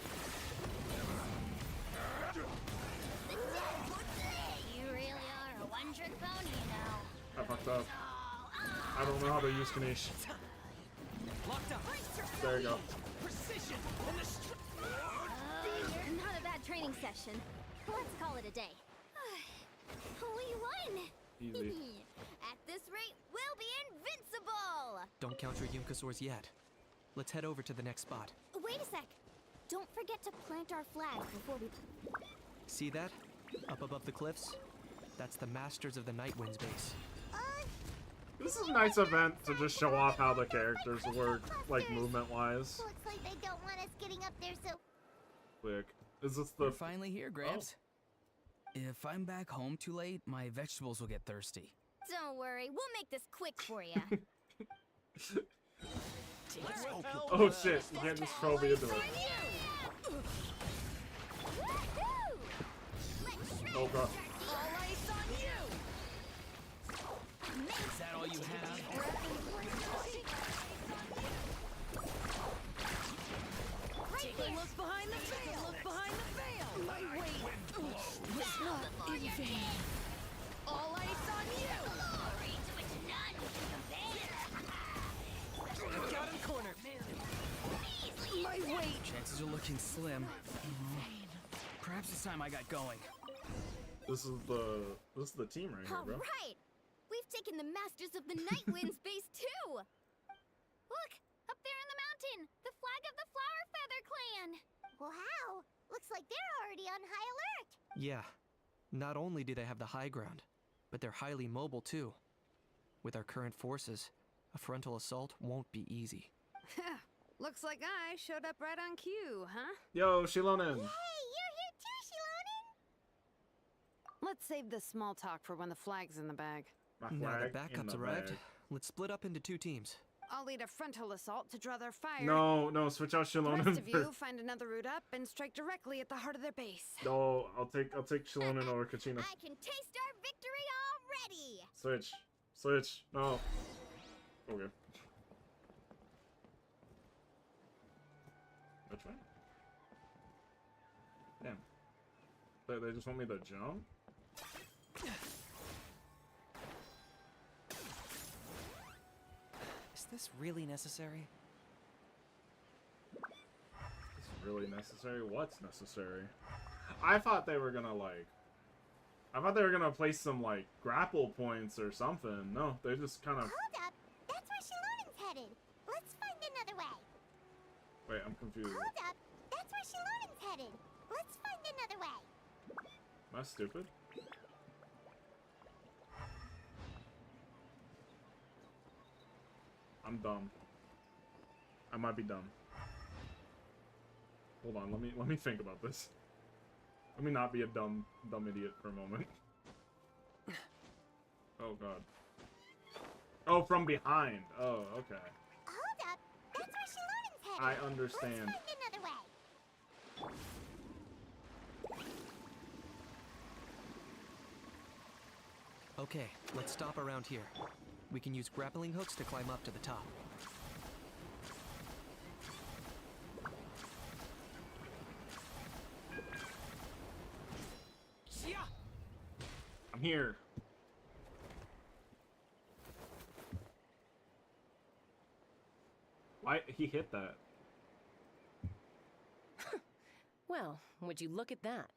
You really are a one-trick pony, you know. I fucked up. I don't know how to use Kanish. Locked up. There you go. Precision Not a bad training session. Let's call it a day. We won! Easy. At this rate, we'll be invincible! Don't count your Yunkasaurs yet. Let's head over to the next spot. Wait a sec. Don't forget to plant our flags before we... See that? Up above the cliffs? That's the Masters of the Nightwind's base. This is a nice event to just show off how the characters work, like movement-wise. Looks like they don't want us getting up there so... Quick. Is this the... We're finally here, Gramps. If I'm back home too late, my vegetables will get thirsty. Don't worry, we'll make this quick for you. Oh shit, you can't just throw me into it. Oh god. Take a look behind the veil. Look behind the veil. My weight was not in vain. All ice on you. I've got him cornered. My weight. Chances are looking slim. Perhaps it's time I got going. This is the team right here, All bro. right, we've taken the Masters of the Nightwind's base too. Look, up there in the mountain, the flag of the Flower Feather Clan. Wow, looks like they're already on high alert. Yeah. Not only do they have the high ground, but they're highly mobile too. With our current forces, a frontal assault won't be easy. Looks like I showed up right on cue, huh? Yo, Shilonen. Hey, you're here too, Shilonen. Let's save the small talk for when the flag's in the bag. Now that backup's arrived, let's split up into 2 teams. I'll lead a frontal assault to draw their fire. No, switch out The Shilonen. rest of you find another route up and strike directly at the heart of their base. No, I'll take Shilonen over Kachina. I can taste our victory already. Switch. No. Okay. Which way? Damn. They just want me to jump? Is this really necessary? Is this really necessary? What's necessary? I thought they were gonna place some like grapple points or something. No, they just kind of. Hold up, that's where Shilonen's headed. Let's find another way. Wait, I'm confused. Hold up, that's where Shilonen's headed. Let's find another way. Am I stupid? I'm dumb. I might be dumb. Hold on, let me think about this. Let me not be a dumb idiot for a moment. Oh god. Oh, from behind. Oh, okay. Hold up, that's where Shilonen's headed. I understand. Let's find another way. Okay, let's stop around here. We can use grappling hooks to climb up to the top. I'm here. Why he hit that? Well, would you look at that?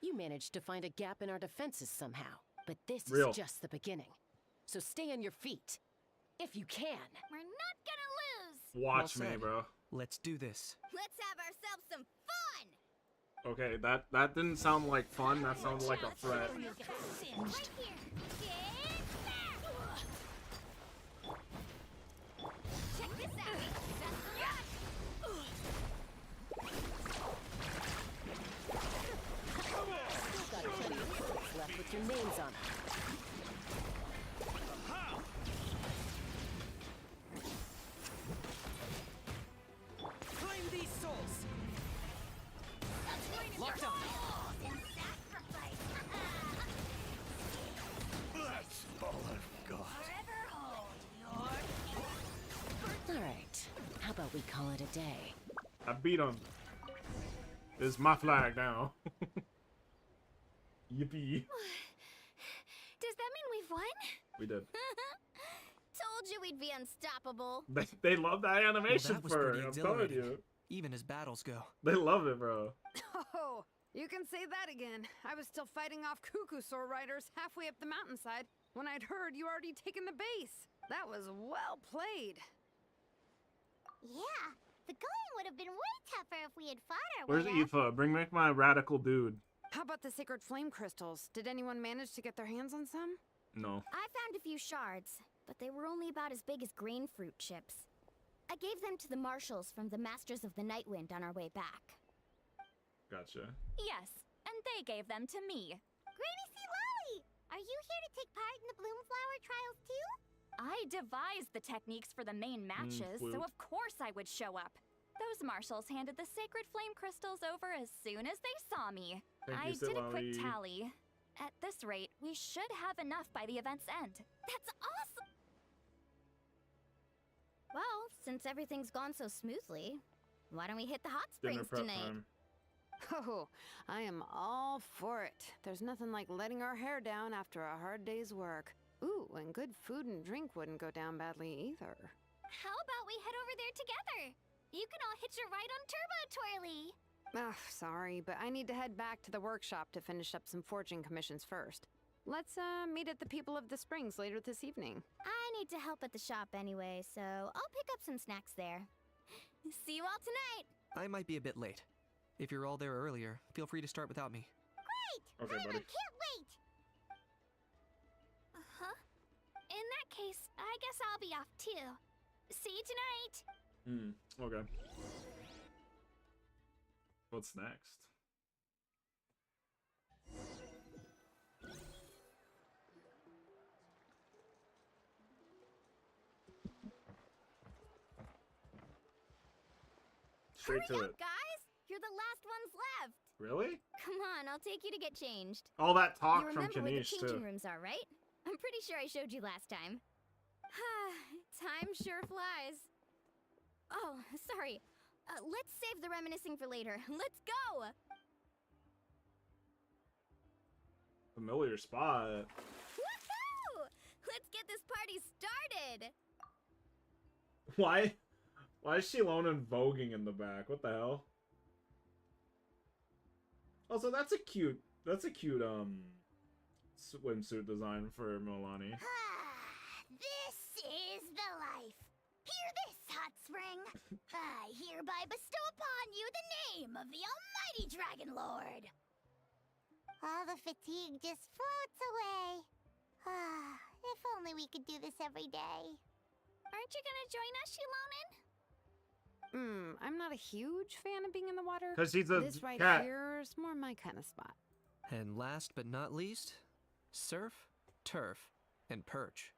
You managed to find a gap in our defenses somehow. But this Real. is just the beginning. So stay on your feet. If you can. We're not gonna lose. Watch Well me, said. bro. Let's do this. Let's have ourselves some fun. Okay, that didn't sound like fun. That sounded like a threat. Right here. Get back. Check this out. That's the rush. Still got plenty of books left with your names on them. Claim these souls. Locked on. That's all I've got. All right. How about we call it a day? I beat him. This is my flag now. Yippee. Does that mean we've won? We did. Told you we'd be unstoppable. They love that Well, animation that was for pretty it. I'm telling exhilarating. you. Even as battles go. They love it, bro. Oh, you can say that again. I was still fighting off Cuckoosaur riders halfway up the mountainside when I'd heard you already taken the base. That was well played. Yeah, the going would have been way tougher if we had fought our Where's way up. Aoife? Bring back my radical dude. How about the sacred flame crystals? Did anyone manage to get their hands on some? No. I found a few shards, but they were only about as big as grain fruit chips. I gave them to the marshals from the Masters of the Nightwind on our way back. Gotcha. Yes, and they gave them to me. Granny C. Lolly, are you here to take part in the Bloomflower trials too? I devised the techniques for the main matches, so flute. of course I would show up. Those marshals handed the sacred flame crystals over as soon as they saw me. Thank I you, did a quick Silali. tally. At this rate, we should have enough by the event's end. That's awesome! Well, since everything's gone so smoothly, why don't we hit the hot Dinner springs prep tonight? time. Oh, I am all for it. There's nothing like letting our hair down after a hard day's work. Ooh, and good food and drink wouldn't go down badly either. How about we head over there together? You can all hitch a ride on Turbo Twirly. Ugh, sorry, but I need to head back to the workshop to finish up some forging commissions first. Let's meet at the People of the Springs later this evening. I need to help at the shop anyway, so I'll pick up some snacks there. See you all tonight! I might be a bit late. If you're all there earlier, feel free to start without me. Great! Okay, buddy. Can't wait! Uh-huh. In that case, I guess I'll be off too. See you tonight! Okay. What's next? Straight to Hurry it. up, guys! You're the last ones left! Really? Come on, I'll take you to get changed. All that talk You from remember where the Kanish, changing too. rooms are, right? I'm pretty sure I showed you last time. Time sure flies. Oh, sorry. Let's save the reminiscing for later. Let's go! Familiar spot. Woohoo! Let's get this party started! Why is she alone and voguing in the back? What the hell? Also, that's a cute swimsuit design for Milani. This is the life. Hear this, hot spring. I hereby bestow upon you the name of the almighty Dragon Lord. All the fatigue just floats away. If only we could do this every day. Aren't you gonna join us, Shilonen? I'm not a huge fan of being in the water. 'Cause he's a This right cat. here's more my kind of spot. And last but not least, surf, turf, and perch.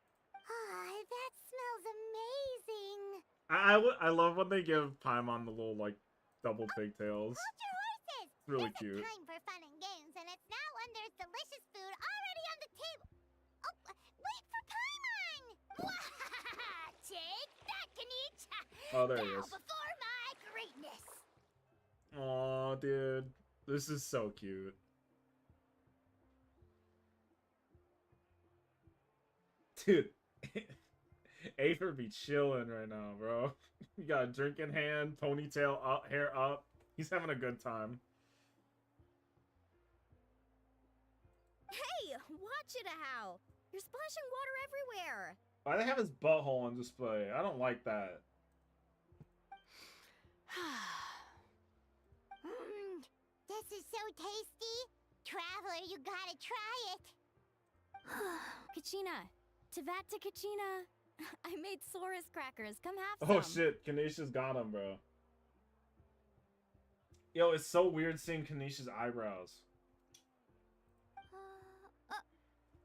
That smells amazing. I love when they give Paimon the little like double pigtails. Hold your horses. It's really There's cute. a time for fun and games, and it's now when there's delicious food already on the table. Oh, wait for Paimon! Take that, Kanich! Oh, there he Bow is. before my greatness. Aw, dude. This is so cute. Dude. Aether be chilling right now, bro. You got a drink in hand, ponytail up, hair up. He's having a good time. Hey, watch it, how! You're splashing water everywhere! Why do they have his butthole on display? I don't like that. This is so tasty. Traveler, you gotta try it. Kachina! Tevat to Kachina! I made Saurus crackers. Come have Oh some. shit, Kanisha's got him, bro. Yo, it's so weird seeing Kanisha's eyebrows.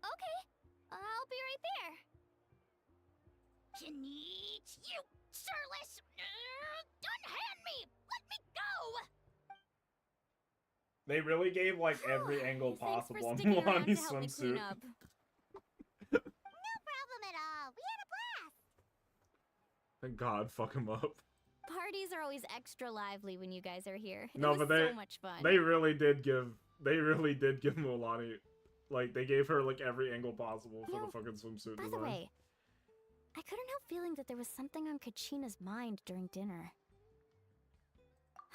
Okay. I'll be right there. Kanich, you surless! Unhand me! Let me go! They really gave like every angle possible on sticking around to Milani's help me clean swimsuit. up. No problem at all. We had a blast. Thank God, fuck him up. Parties are always extra lively when you guys are here. It No, was but they so much fun. they really did give Milani, like they gave her like every angle possible for the fucking swimsuit By design. the way, I couldn't help feeling that there was something on Kachina's mind during dinner.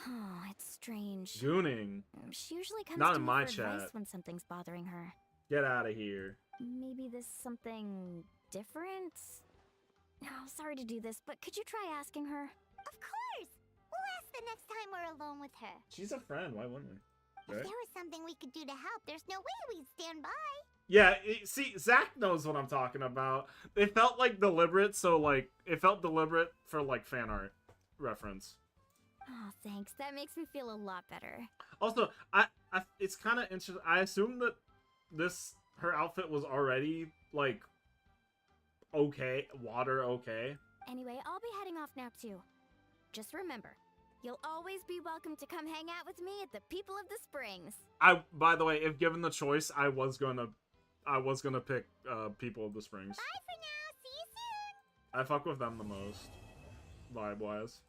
Oh, it's strange. Gooning. She usually comes Not to in me my for chat. advice when something's bothering her. Get out of here. Maybe this something different? No, sorry to do this, but could you try asking her? Of course. We'll ask the next time we're alone with her. She's a friend. Why wouldn't we? If Right? there was something we could do to help, there's no way we'd stand by. Yeah, see, Zach knows what I'm talking about. It felt like deliberate, so like it felt deliberate for like fan art reference. Oh, thanks. That makes me feel a lot better. Also, it's kind of interesting. I assume that her outfit was already like okay, water okay. Anyway, I'll be heading off now too. Just remember, you'll always be welcome to come hang out with me at the People of the Springs. By the way, if given the choice, I was gonna pick People of the Springs. Bye for now. See you soon. I fuck with them the most. vibe-wise.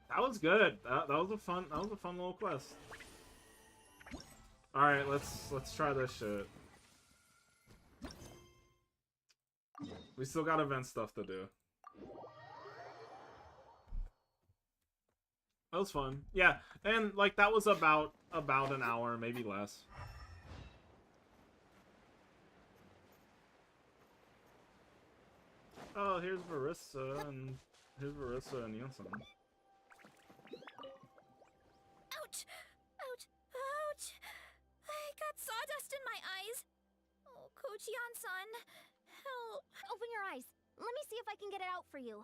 That was good. That was a fun little quest. All right, let's try this shit. We still got event stuff to do. That was fun. Yeah, and like that was about an hour, maybe less. Oh, here's Barissa and Nielsen. Ouch! Ouch! Ouch! I got sawdust in my eyes. Oh, Kochian-san, help! Open your eyes. Let me see if I can get it out for you.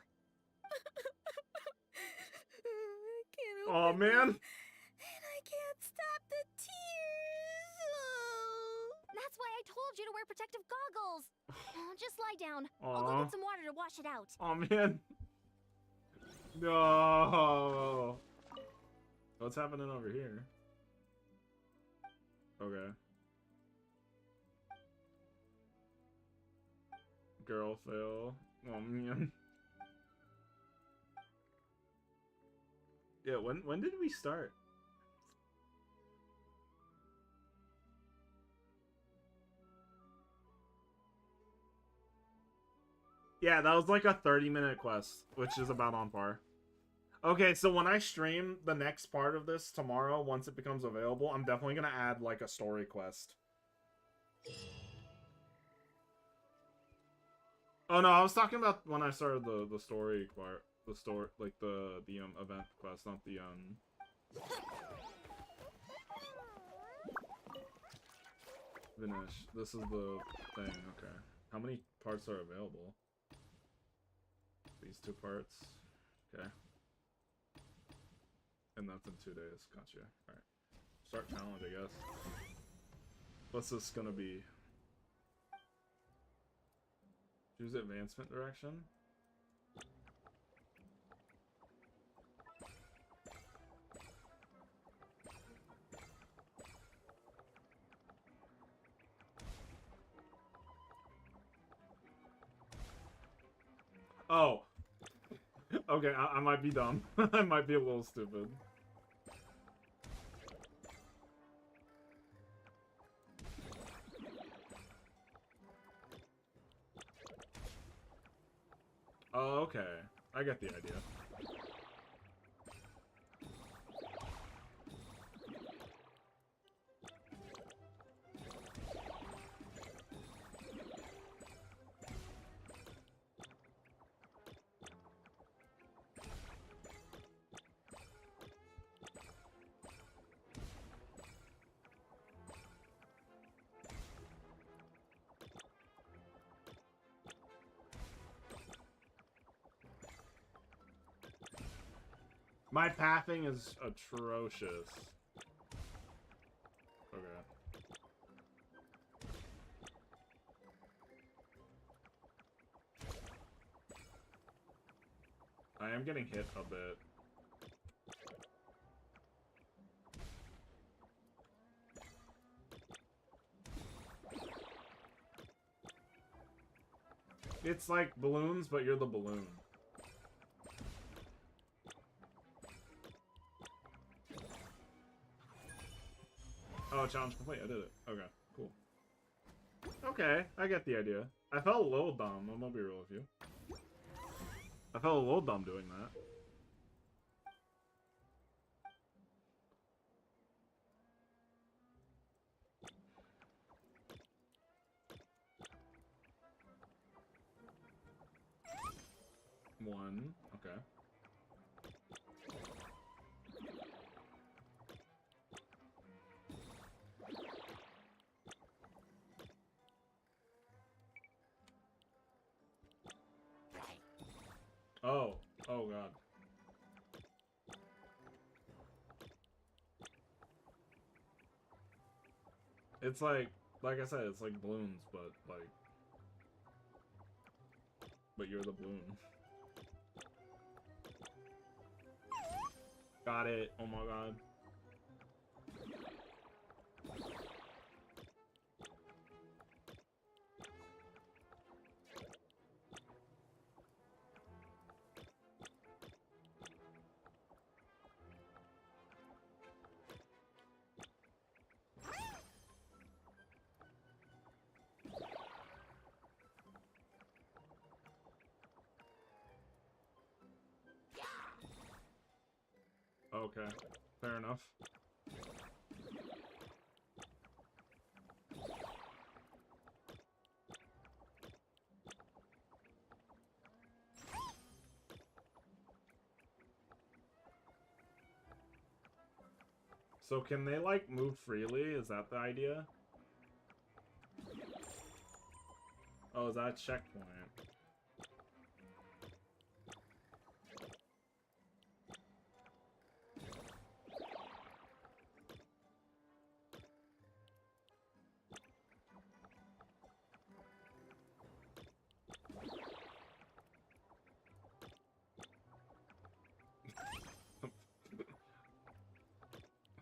I can't Oh open man! them, and I can't stop the tears. Oh. That's why I told you to wear protective goggles. Just lie down. I'll go Aw. get some water to wash it out. Oh man! No! What's happening over here? Okay. Girl fail. Oh man. Yeah, when did we start? Yeah, that was like a 30-minute quest, which is about on par. Okay, so when I stream the next part of this tomorrow, once it becomes available, I'm definitely gonna add like a story quest. Oh no, I was talking about when I started the story part, like the event quest, not the finish. This is the thing. Okay, how many parts are available? These 2 parts. Okay. And that's in 2 days. Gotcha. Alright. Start challenge, I guess. What's this gonna be? Choose advancement direction? Oh. Okay, I might be dumb. I might be a little stupid. Oh, okay. I get the idea. My pathing is atrocious. Okay. I am getting hit a bit. It's like balloons, but you're the balloon. Oh, challenge complete. I did it. Okay, cool. Okay, I get the idea. I felt a little dumb. I'm gonna be real with you. I felt a little dumb doing that. One. Okay. Oh. Oh, God. It's like I said, it's like balloons, but you're the balloon. Got it. Oh my God. Okay, fair enough. So can they, like, move freely? Is that the idea? Oh, is that a checkpoint?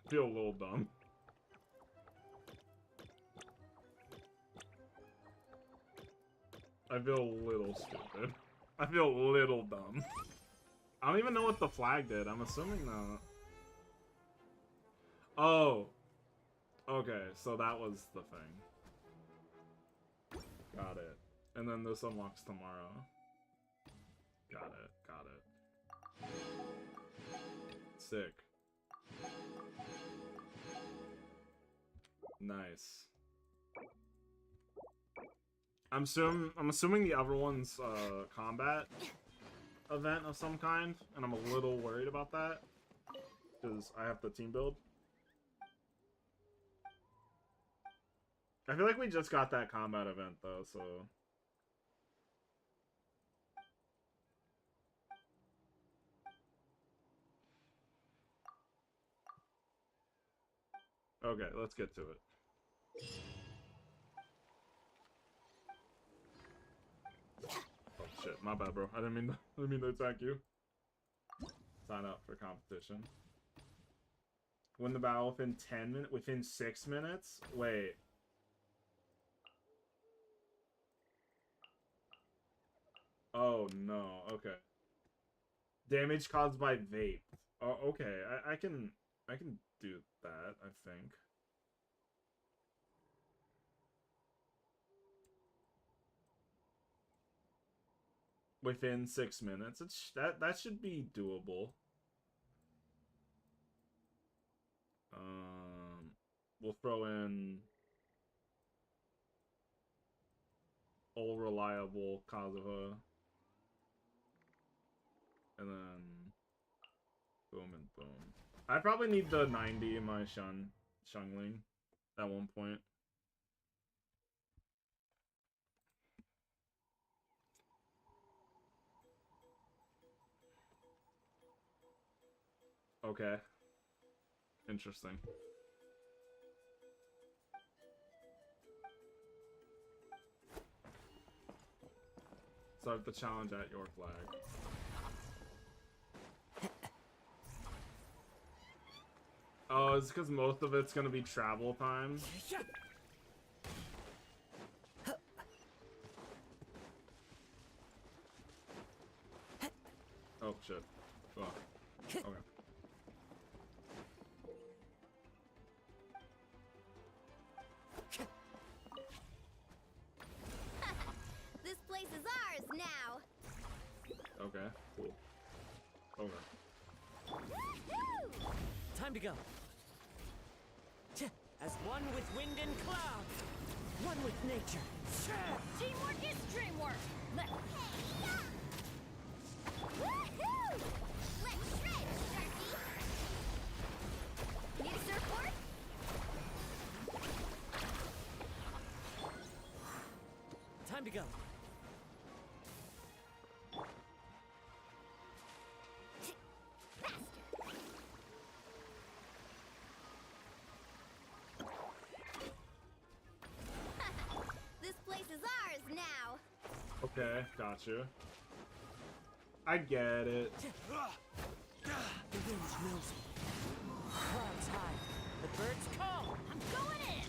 I feel a little dumb. I feel a little stupid. I feel a little dumb. I don't even know what the flag did. I'm assuming that. Oh. Okay, so that was the thing. Got it. And then this unlocks tomorrow. Got it. Got it. Sick. Nice. I'm assuming the other one's combat event of some kind, and I'm a little worried about that because I have the team build. I feel like we just got that combat event though, so okay, let's get to it. Oh shit, my bad, bro. I didn't mean to attack you. Sign up for competition. Win the battle within 10 minutes, within 6 minutes? Wait. Oh no, okay. Damage caused by vape. Oh, okay. I can do that, I think. Within 6 minutes. That should be doable. We'll throw in all reliable Kazuha. And then boom and boom. I probably need the 90 in my Shungling at one point. Okay. Interesting. Start the challenge at your flag. Oh, it's because most of it's gonna be travel time. Oh shit. Oh. Okay. This place is ours now. Okay, cool. Okay. Time to go. As one with wind and cloud, one with nature. Teamwork is dreamwork. Woohoo! Let's shred, Sharky! Need a surfboard? Time to go. This place is ours now. Okay, gotcha. I get it. The wind's rosy. Clouds high. The birds call. I'm going in.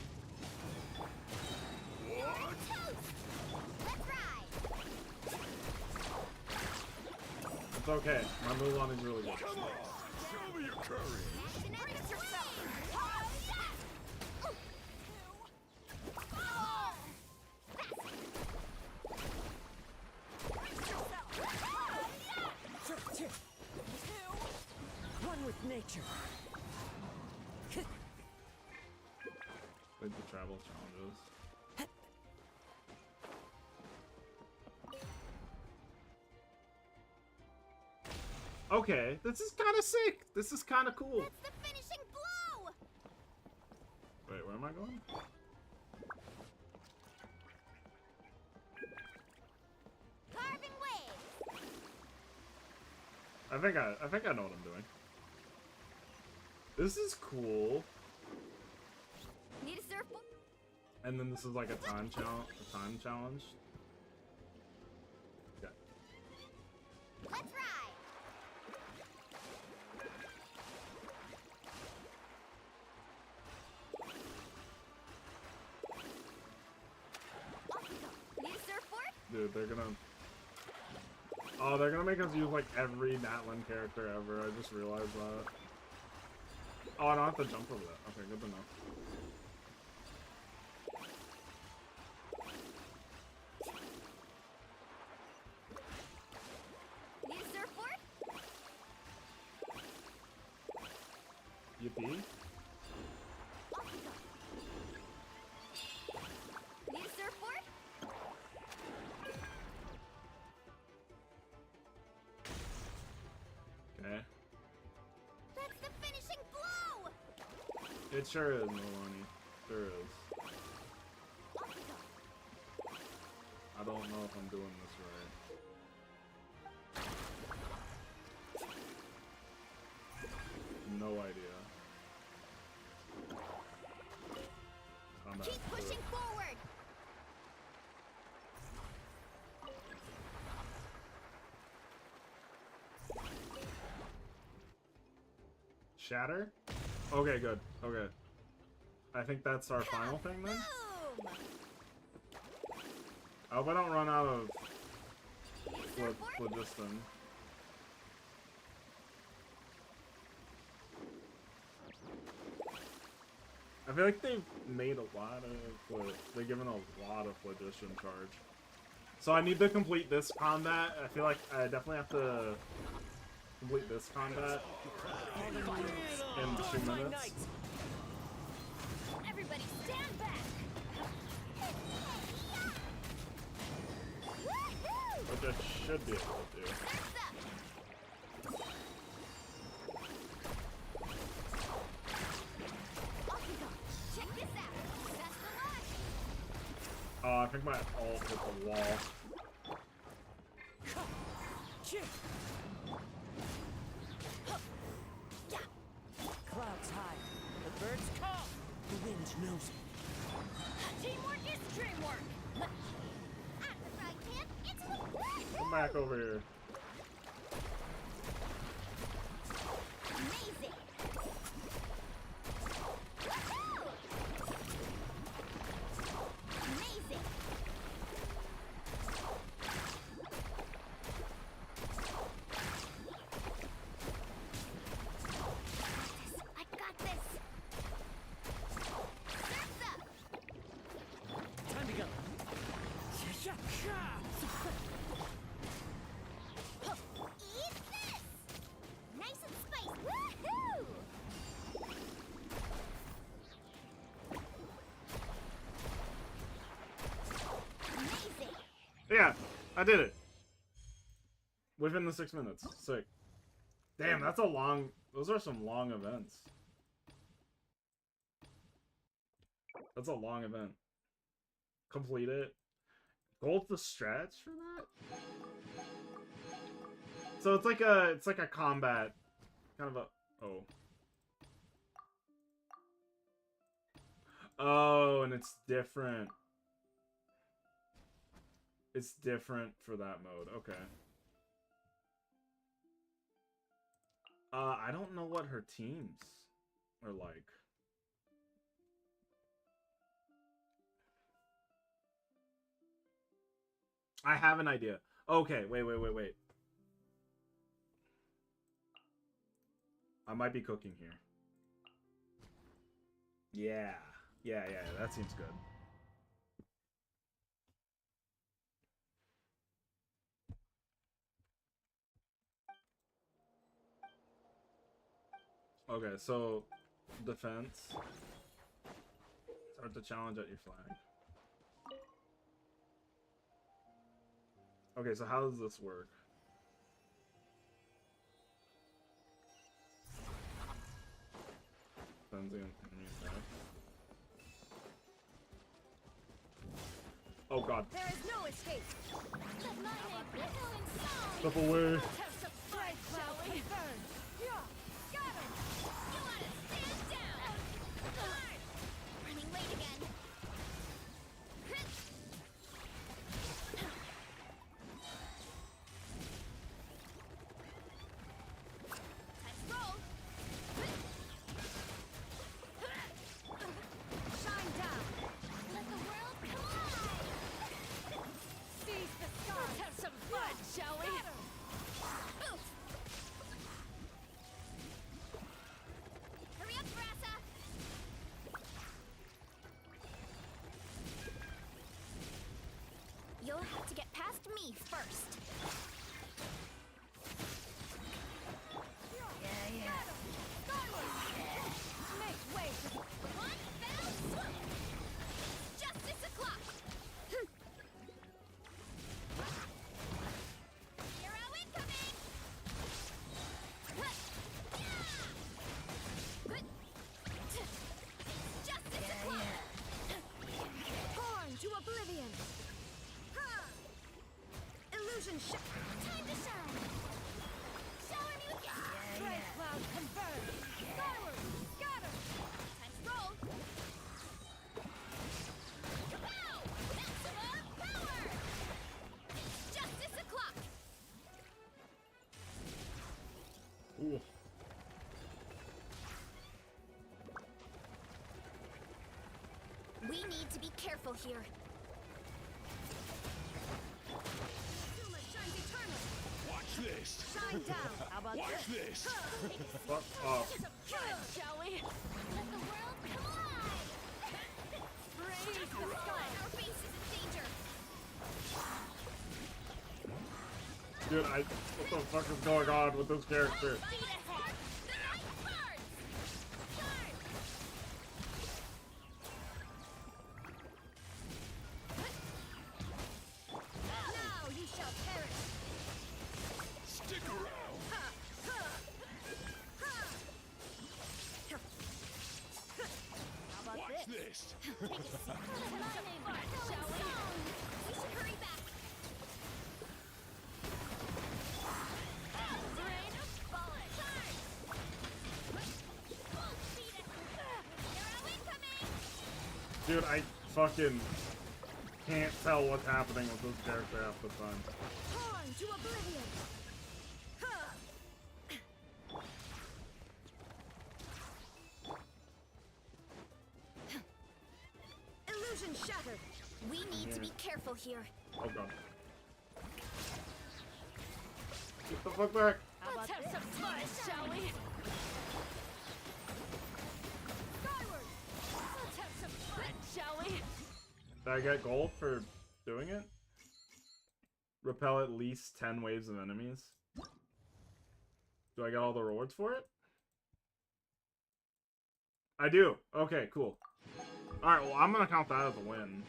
Toast! Let's ride. It's okay. My Mulan is really good. Come on! Show me your courage! Brace yourself. One with nature. Like the travel challenges. Okay, this is kind of sick. This is kind of cool. That's the finishing blow! Wait, where am I going? Carving waves! I think I know what I'm doing. This is cool. Need a surfboard? And then this is like a time challenge. Okay. Let's ride! Off we go. Need a surfboard? Dude, they're gonna... Oh, they're gonna make us use like every Natlan character ever. I just realized that. Oh, I don't have to jump over that. Okay, good to know. Need a surfboard? Yippee. Off we go. Need a surfboard? Okay. That's the finishing blow! It sure is, Milani. Sure is. Off we go. I don't know if I'm doing this right. No idea. Combat. Keep pushing forward! Shatter? Okay, good. Okay. I think that's our final thing then? Boom! I hope I don't run out of phlogiston. I feel like they've made a lot of they've given a lot of phlogiston charge. So I need to complete this combat. I feel like I definitely have to complete this combat in 2 minutes. Everybody stand back! Which I should be able to do. Off we go. Check this out. That's the line. Oh, I think my ult hit the wall. Clouds high. The birds call. The wind knows it. Teamwork is dreamwork. Out the frying pan into the Come back over here. Amazing. Woohoo! Amazing. I got this. Surf's up. Time to go. Eat this. Nice and spicy. Woohoo! Amazing. Yeah, I did it. Within the 6 minutes. Sick. Damn, that's a long... Those are some long events. That's a long event. Complete it. Gold the stretch for that? So it's like a combat. Kind of a... Oh. Oh, and it's different. It's different for that mode. Okay. I don't know what her teams are like. I have an idea. Okay, wait. I might be cooking here. Yeah, that seems good. Okay, so defense. Start the challenge at your flag. Okay, so how does this work? Sends in enemy attack. Oh god. There is no escape. Step away. Let's have some fun, shall we? Yeah, got him. You wanna stand down? Hard. Running late again. Let's roll. Shine down. Let the world collide. Seize the sky. Let's have some fun, shall we? Oof. Hurry up, Brassa. You'll have to get past me first. Make way for the One fell swoop. Justice o'clock. Hero incoming. Justice o'clock. Torn to oblivion. Ha! Illusion Time to shine. Shower me with your Gray cloud converge. Skyward. Scatter. Time to roll. Wow! Maximum power. Justice o'clock. Ooh. We need to be careful here. Zuma shines eternal. Watch this! Shine down. How about Watch this! Fuck off. Some fun, shall we? Let the world collide. Raise the sky. Our base is in danger. Dude, what the fuck is going on with this character? Beat ahead. The night burns. Turn. Now you shall perish. Stick around! Ha! Ha! Ha! How about Watch this? this! Shall we? We should hurry back. Rain of bullet. Turn. Full speed ahead. Hero incoming. Dude, I fucking can't tell what's happening with this character half the time. Torn to oblivion. Ha! Illusion shattered. We need to be careful here. Oh god. Get the fuck back! Let's have some fun, shall we? Skyward. Let's have some fun, shall we? Did I get gold for doing it? Repel at least 10 waves of enemies. Do I get all the rewards for it? I do. Okay, cool. Alright, well, I'm gonna count that as a win.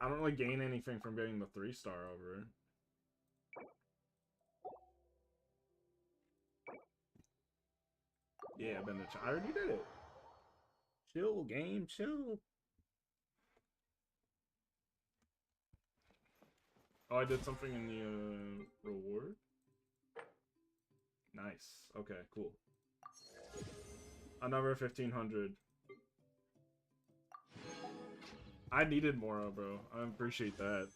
I don't really gain anything from getting the 3-star over it. Yeah, I've been to I already did it. Chill, game, chill. Oh, I did something in the reward? Nice. Okay, cool. Another 1,500. I needed more, bro. I appreciate that.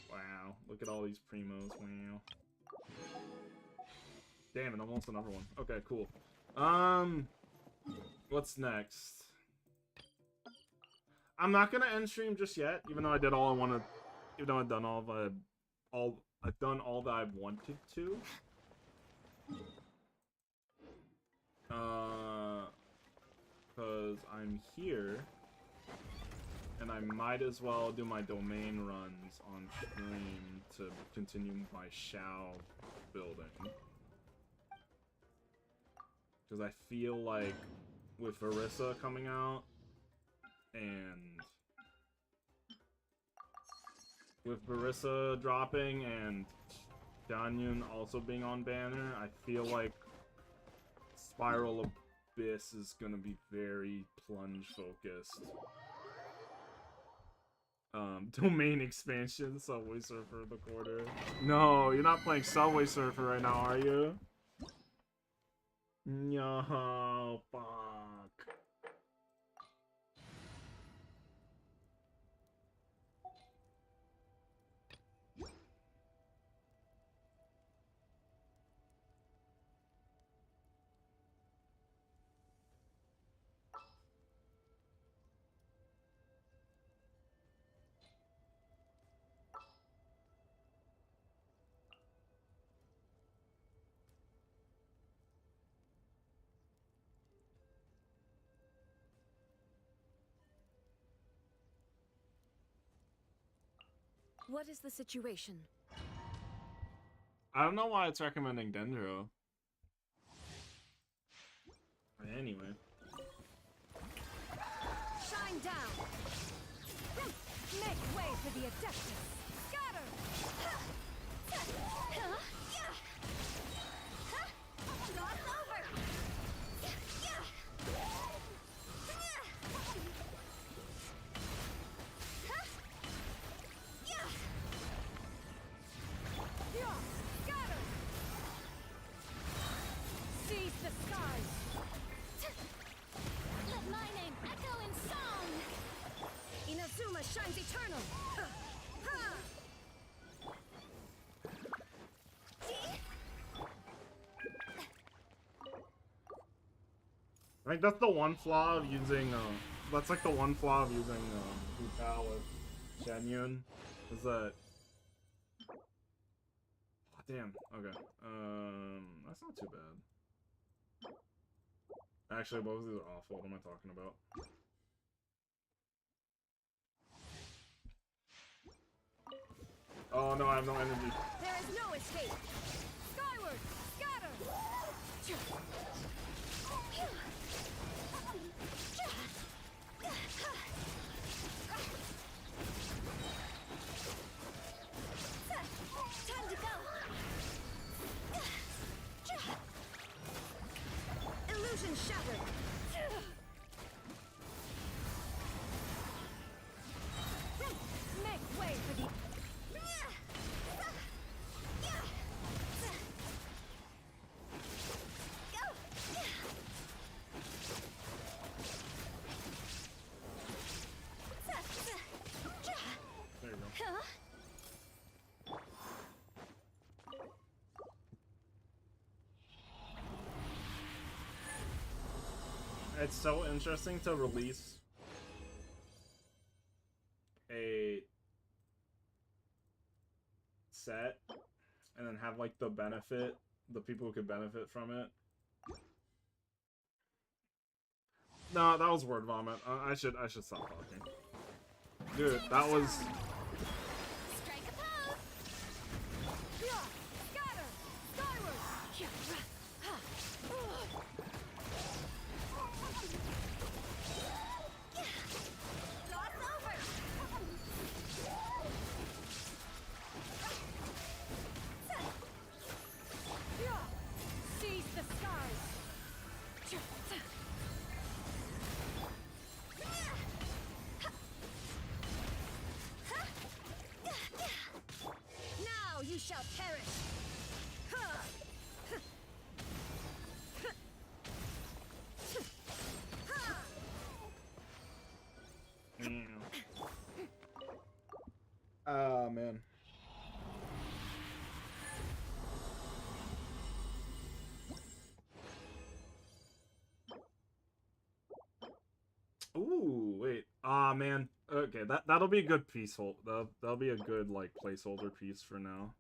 Wow. Look at all these primos. Wow. Damn it, almost another one. Okay, cool. What's next? I'm not gonna end stream just yet, even though I did all I wanted. Even though I've done I've done all that I wanted to. Because I'm here, and I might as well do my domain runs on stream to continue my Shao building. Because I feel like with Verissa coming out, and with Verissa dropping, and Ganyun also being on banner, I feel like Spiral Abyss is gonna be very plunge focused. Domain expansion, Subway Surfer the quarter. No, you're not playing Subway Surfer right now, are you? No, fuck. What is the situation? I don't know why it's recommending Dendro. Anyway. Shine down. Make way for the Adeptus. Scatter. God's over! Scatter. Seize the skies. Let my name echo in song! Inazuma shines eternal. I think that's the one flaw of using, that's like the one flaw of using, Hutao with Genyun, is that... Oh, damn, okay. That's not too bad. Actually, both of these are awful, what am I talking about? Oh no, I have no energy. There is no escape. Skyward. Scatter. Time to go! Illusion shattered. Make way for the... There you go. It's so interesting to release a set and then have like the benefit, the people who could benefit from it. No, that was word vomit. I should stop talking. Dude, that was... Strike a pose! Scatter. Skyward. God's over! Seize the skies. Now you shall perish. Oh, man. Ooh, wait. Ah, man. Okay, that'll be a good piece. That'll be a good, like, placeholder piece for now.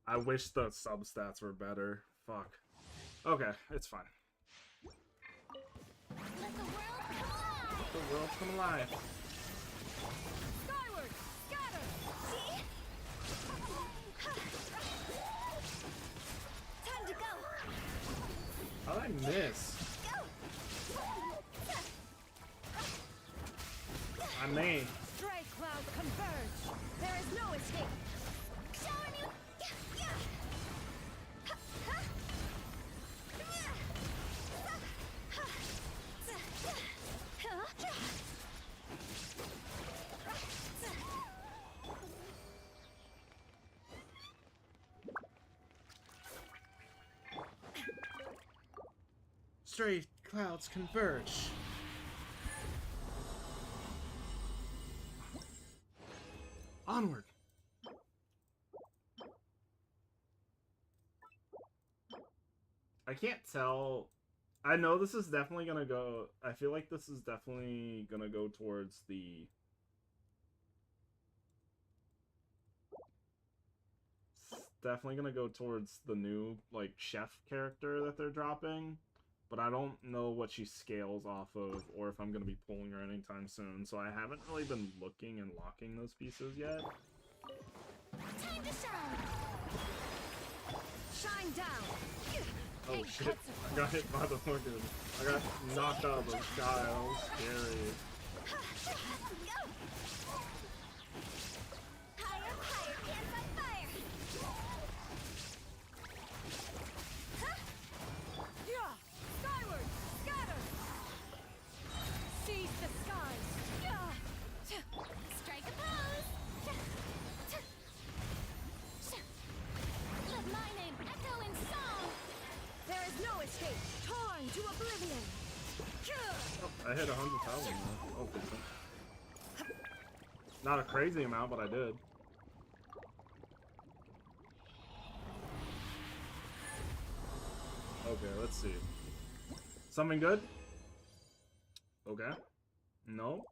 I wish the substats were better. Fuck. Okay, it's fine. Let the world come alive! Let the world come alive. Skyward. Scatter. See? Time to go! How'd I miss? Go! I may. Stray clouds converge. There is no escape. Showing you. Stray clouds converge. Onward. I can't tell. I know this is definitely gonna go. I feel like this is definitely gonna go towards the. Definitely gonna go towards the new like chef character that they're dropping, but I don't know what she scales off of or if I'm gonna be pulling her anytime soon. So I haven't really been looking and locking those pieces yet. Time to shine. Shine down. Oh shit! I got hit by the fucking. I got knocked out of the sky. That was scary. Higher, higher, pants on fire. Yeah. Skyward. Scatter. Seize the skies. Yeah. Strike a pose. Let my name echo in song. There is no escape. Torn to oblivion. Oh, I hit 100,000. Oh, decent. Not a crazy amount, but I did. Okay, let's see. Something good? Okay. No.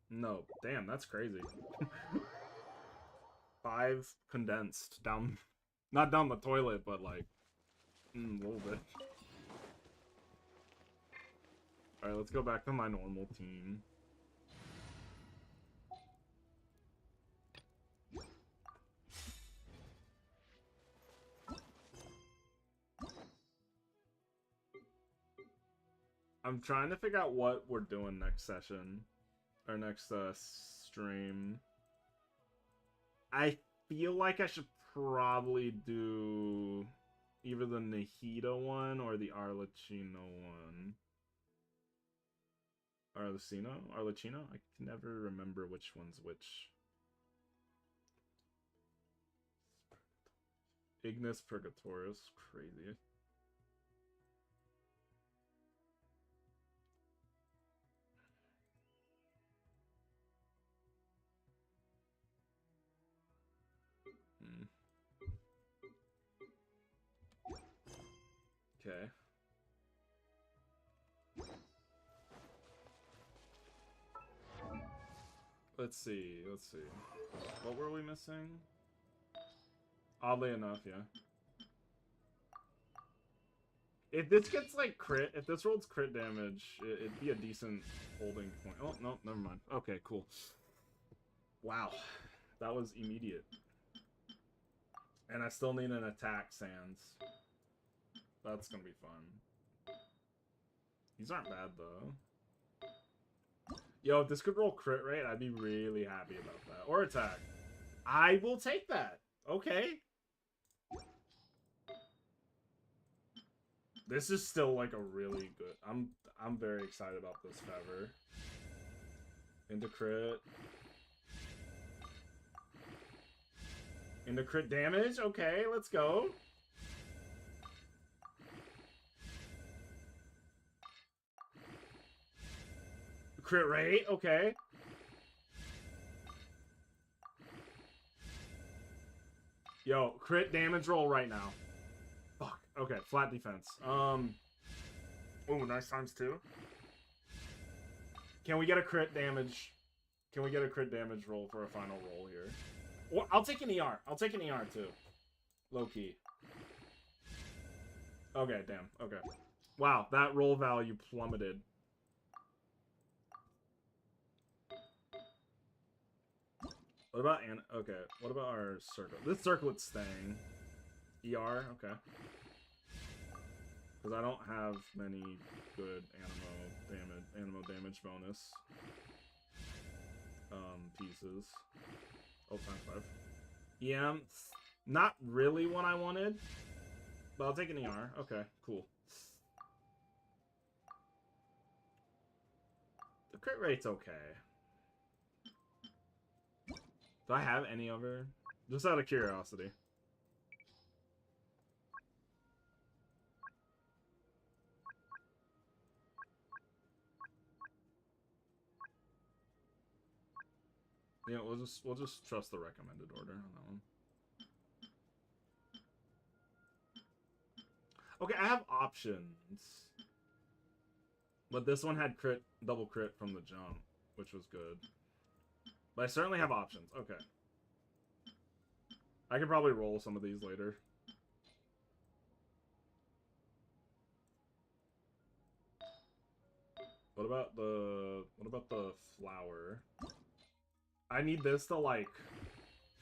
No. Damn, that's crazy. 5 condensed down, not down the toilet, but like a little bit. All right, let's go back to my normal team. I'm trying to figure out what we're doing next session, or next stream. I feel like I should probably do either the Nahida one or the Arlecchino one. Arlecchino? Arlecchino? I can never remember which one's which. Ignis Purgatorius. Crazy. Okay. Let's see. What were we missing? Oddly enough, yeah. If this gets like crit, if this rolls crit damage, it'd be a decent holding point. Oh, no, never mind. Okay, cool. Wow. That was immediate. And I still need an attack, Sans. That's gonna be fun. These aren't bad, though. Yo, if this could roll crit rate, I'd be really happy about that. Or attack. I will take that. Okay. This is still like a really good. I'm very excited about this Fever. Into crit. Into crit damage. Okay, let's go. Crit rate. Okay. Yo, crit damage roll right now. Fuck. Okay, flat defense. Ooh, nice times 2. Can we get a crit damage? Can we get a crit damage roll for a final roll here? Or I'll take an ER. I'll take an ER too. Low key. Okay, damn. Okay. Wow, that roll value plummeted. What about okay? What about our circle? This circlet's staying. ER, okay. Because I don't have many good animo damage bonus. pieces. Oh, times 5. Yeah, not really what I wanted, but I'll take an ER. Okay, cool. The crit rate's okay. Do I have any other? Just out of curiosity. Yeah, we'll just trust the recommended order on that one. Okay, I have options. But this one had double crit from the jump, which was good. But I certainly have options. Okay. I could probably roll some of these later. What about the flower? I need this to like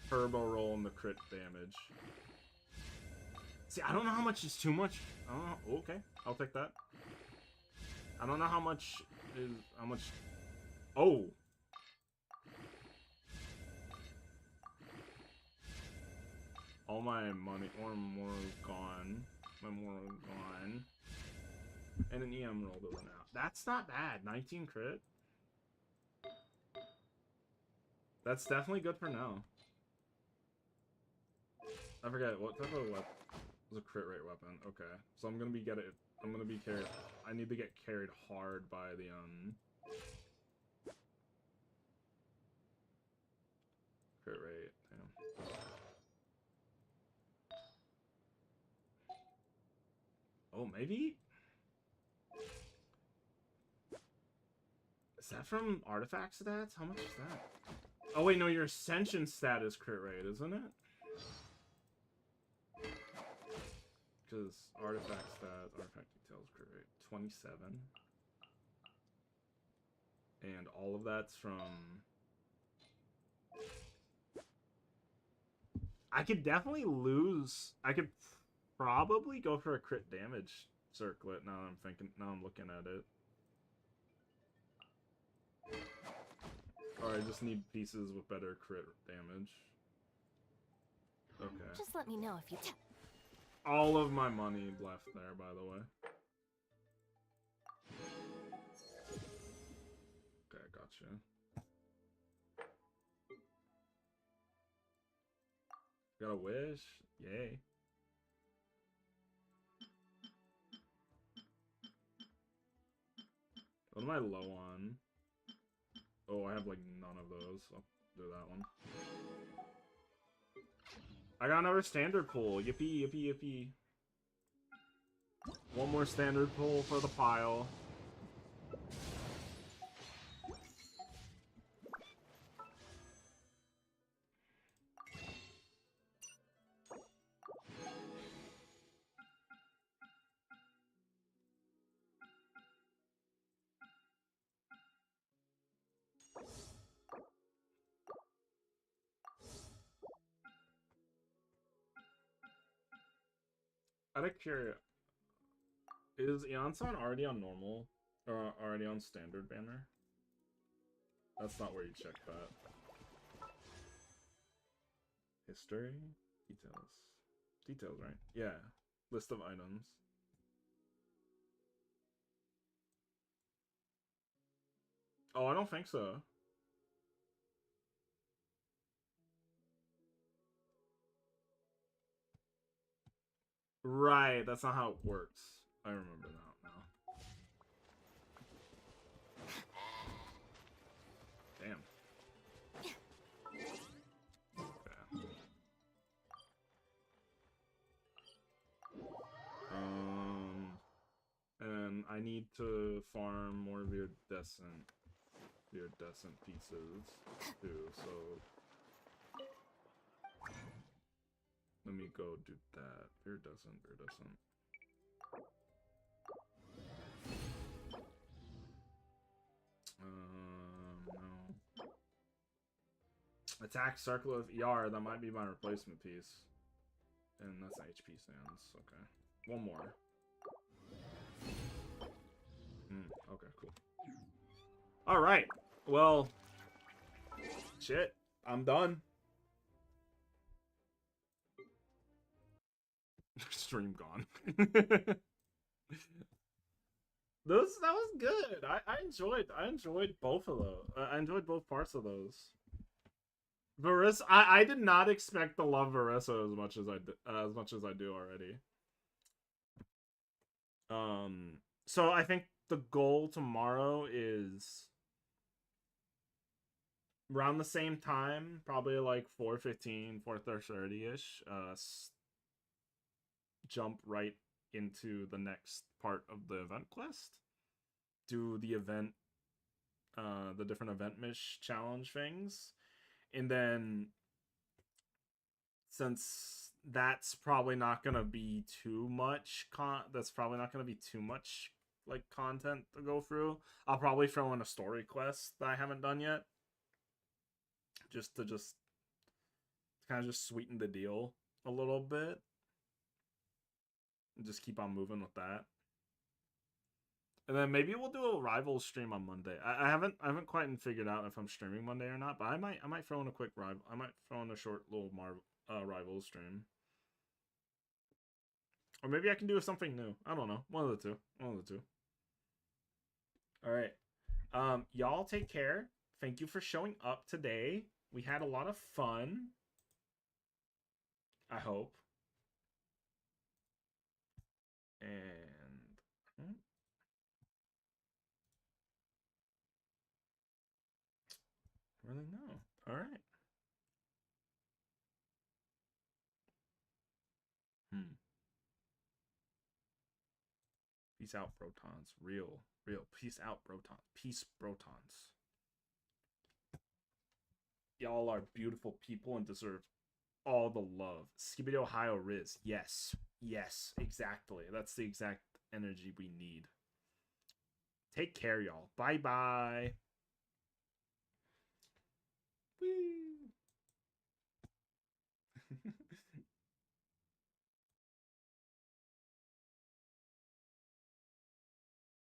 turbo roll in the crit damage. See, I don't know how much is too much. I don't know. Okay, I'll take that. I don't know how much is Oh. All my money or more is gone. My more is gone. And an EM roll to run out. That's not bad. 19 crit. That's definitely good for now. I forget what type of weapon was a crit rate weapon. Okay, so I'm gonna be carried. I need to get carried hard by the crit rate. Damn. Oh, maybe. Is that from artifact stats? How much is that? Oh wait, no, your ascension stat is crit rate, isn't it? Because artifact stat, artifact details, crit rate 27, and all of that's from. I could definitely lose. I could probably go for a crit damage circlet. Now I'm thinking. Now I'm looking at it. Or I just need pieces with better crit damage. Okay. Just let me know if you. All of my money left there, by the way. Okay, gotcha. Got a wish? Yay. What am I low on? Oh, I have like none of those. I'll do that one. I got another standard pull. Yippee, yippee, yippee. One more standard pull for the pile. Out of curiosity, is Eonson already on normal? Or already on standard banner? That's not where you check that. History? Details. Details, right? Yeah. List of items. Oh, I don't think so. Right, that's not how it works. I remember that now. Damn. Okay. And I need to farm more viridescent pieces too, so let me go do that. Viridescent. No. Attack circle of ER, that might be my replacement piece. And that's HP sands, okay. One more. Okay, cool. Alright, well, shit. I'm done. Stream gone. That was good. I enjoyed both of those. I enjoyed both parts of those. Varissa, I did not expect to love Varissa as much as I do already. So I think the goal tomorrow is around the same time, probably like 4:15, 4:30-ish, jump right into the next part of the event quest. Do the event, the different event mish challenge things. And then, since that's probably not gonna be too much like content to go through, I'll probably throw in a story quest that I haven't done yet, just to kind of just sweeten the deal a little bit, and just keep on moving with that. And then maybe we'll do a Rivals stream on Monday. I haven't quite figured out if I'm streaming Monday or not, but I might throw in a quick I might throw in a short little Rivals stream. Or maybe I can do something new. I don't know. One of the two. All right. Y'all take care. Thank you for showing up today. We had a lot of fun. I hope. And really no. All right. Peace out, Brotons. Real. Peace out, Brotons. Peace, Brotons. Y'all are beautiful people and deserve all the love. Skibidi Ohio Riz. Yes. Yes, exactly. That's the exact energy we need. Take care, y'all. Bye-bye. Woo.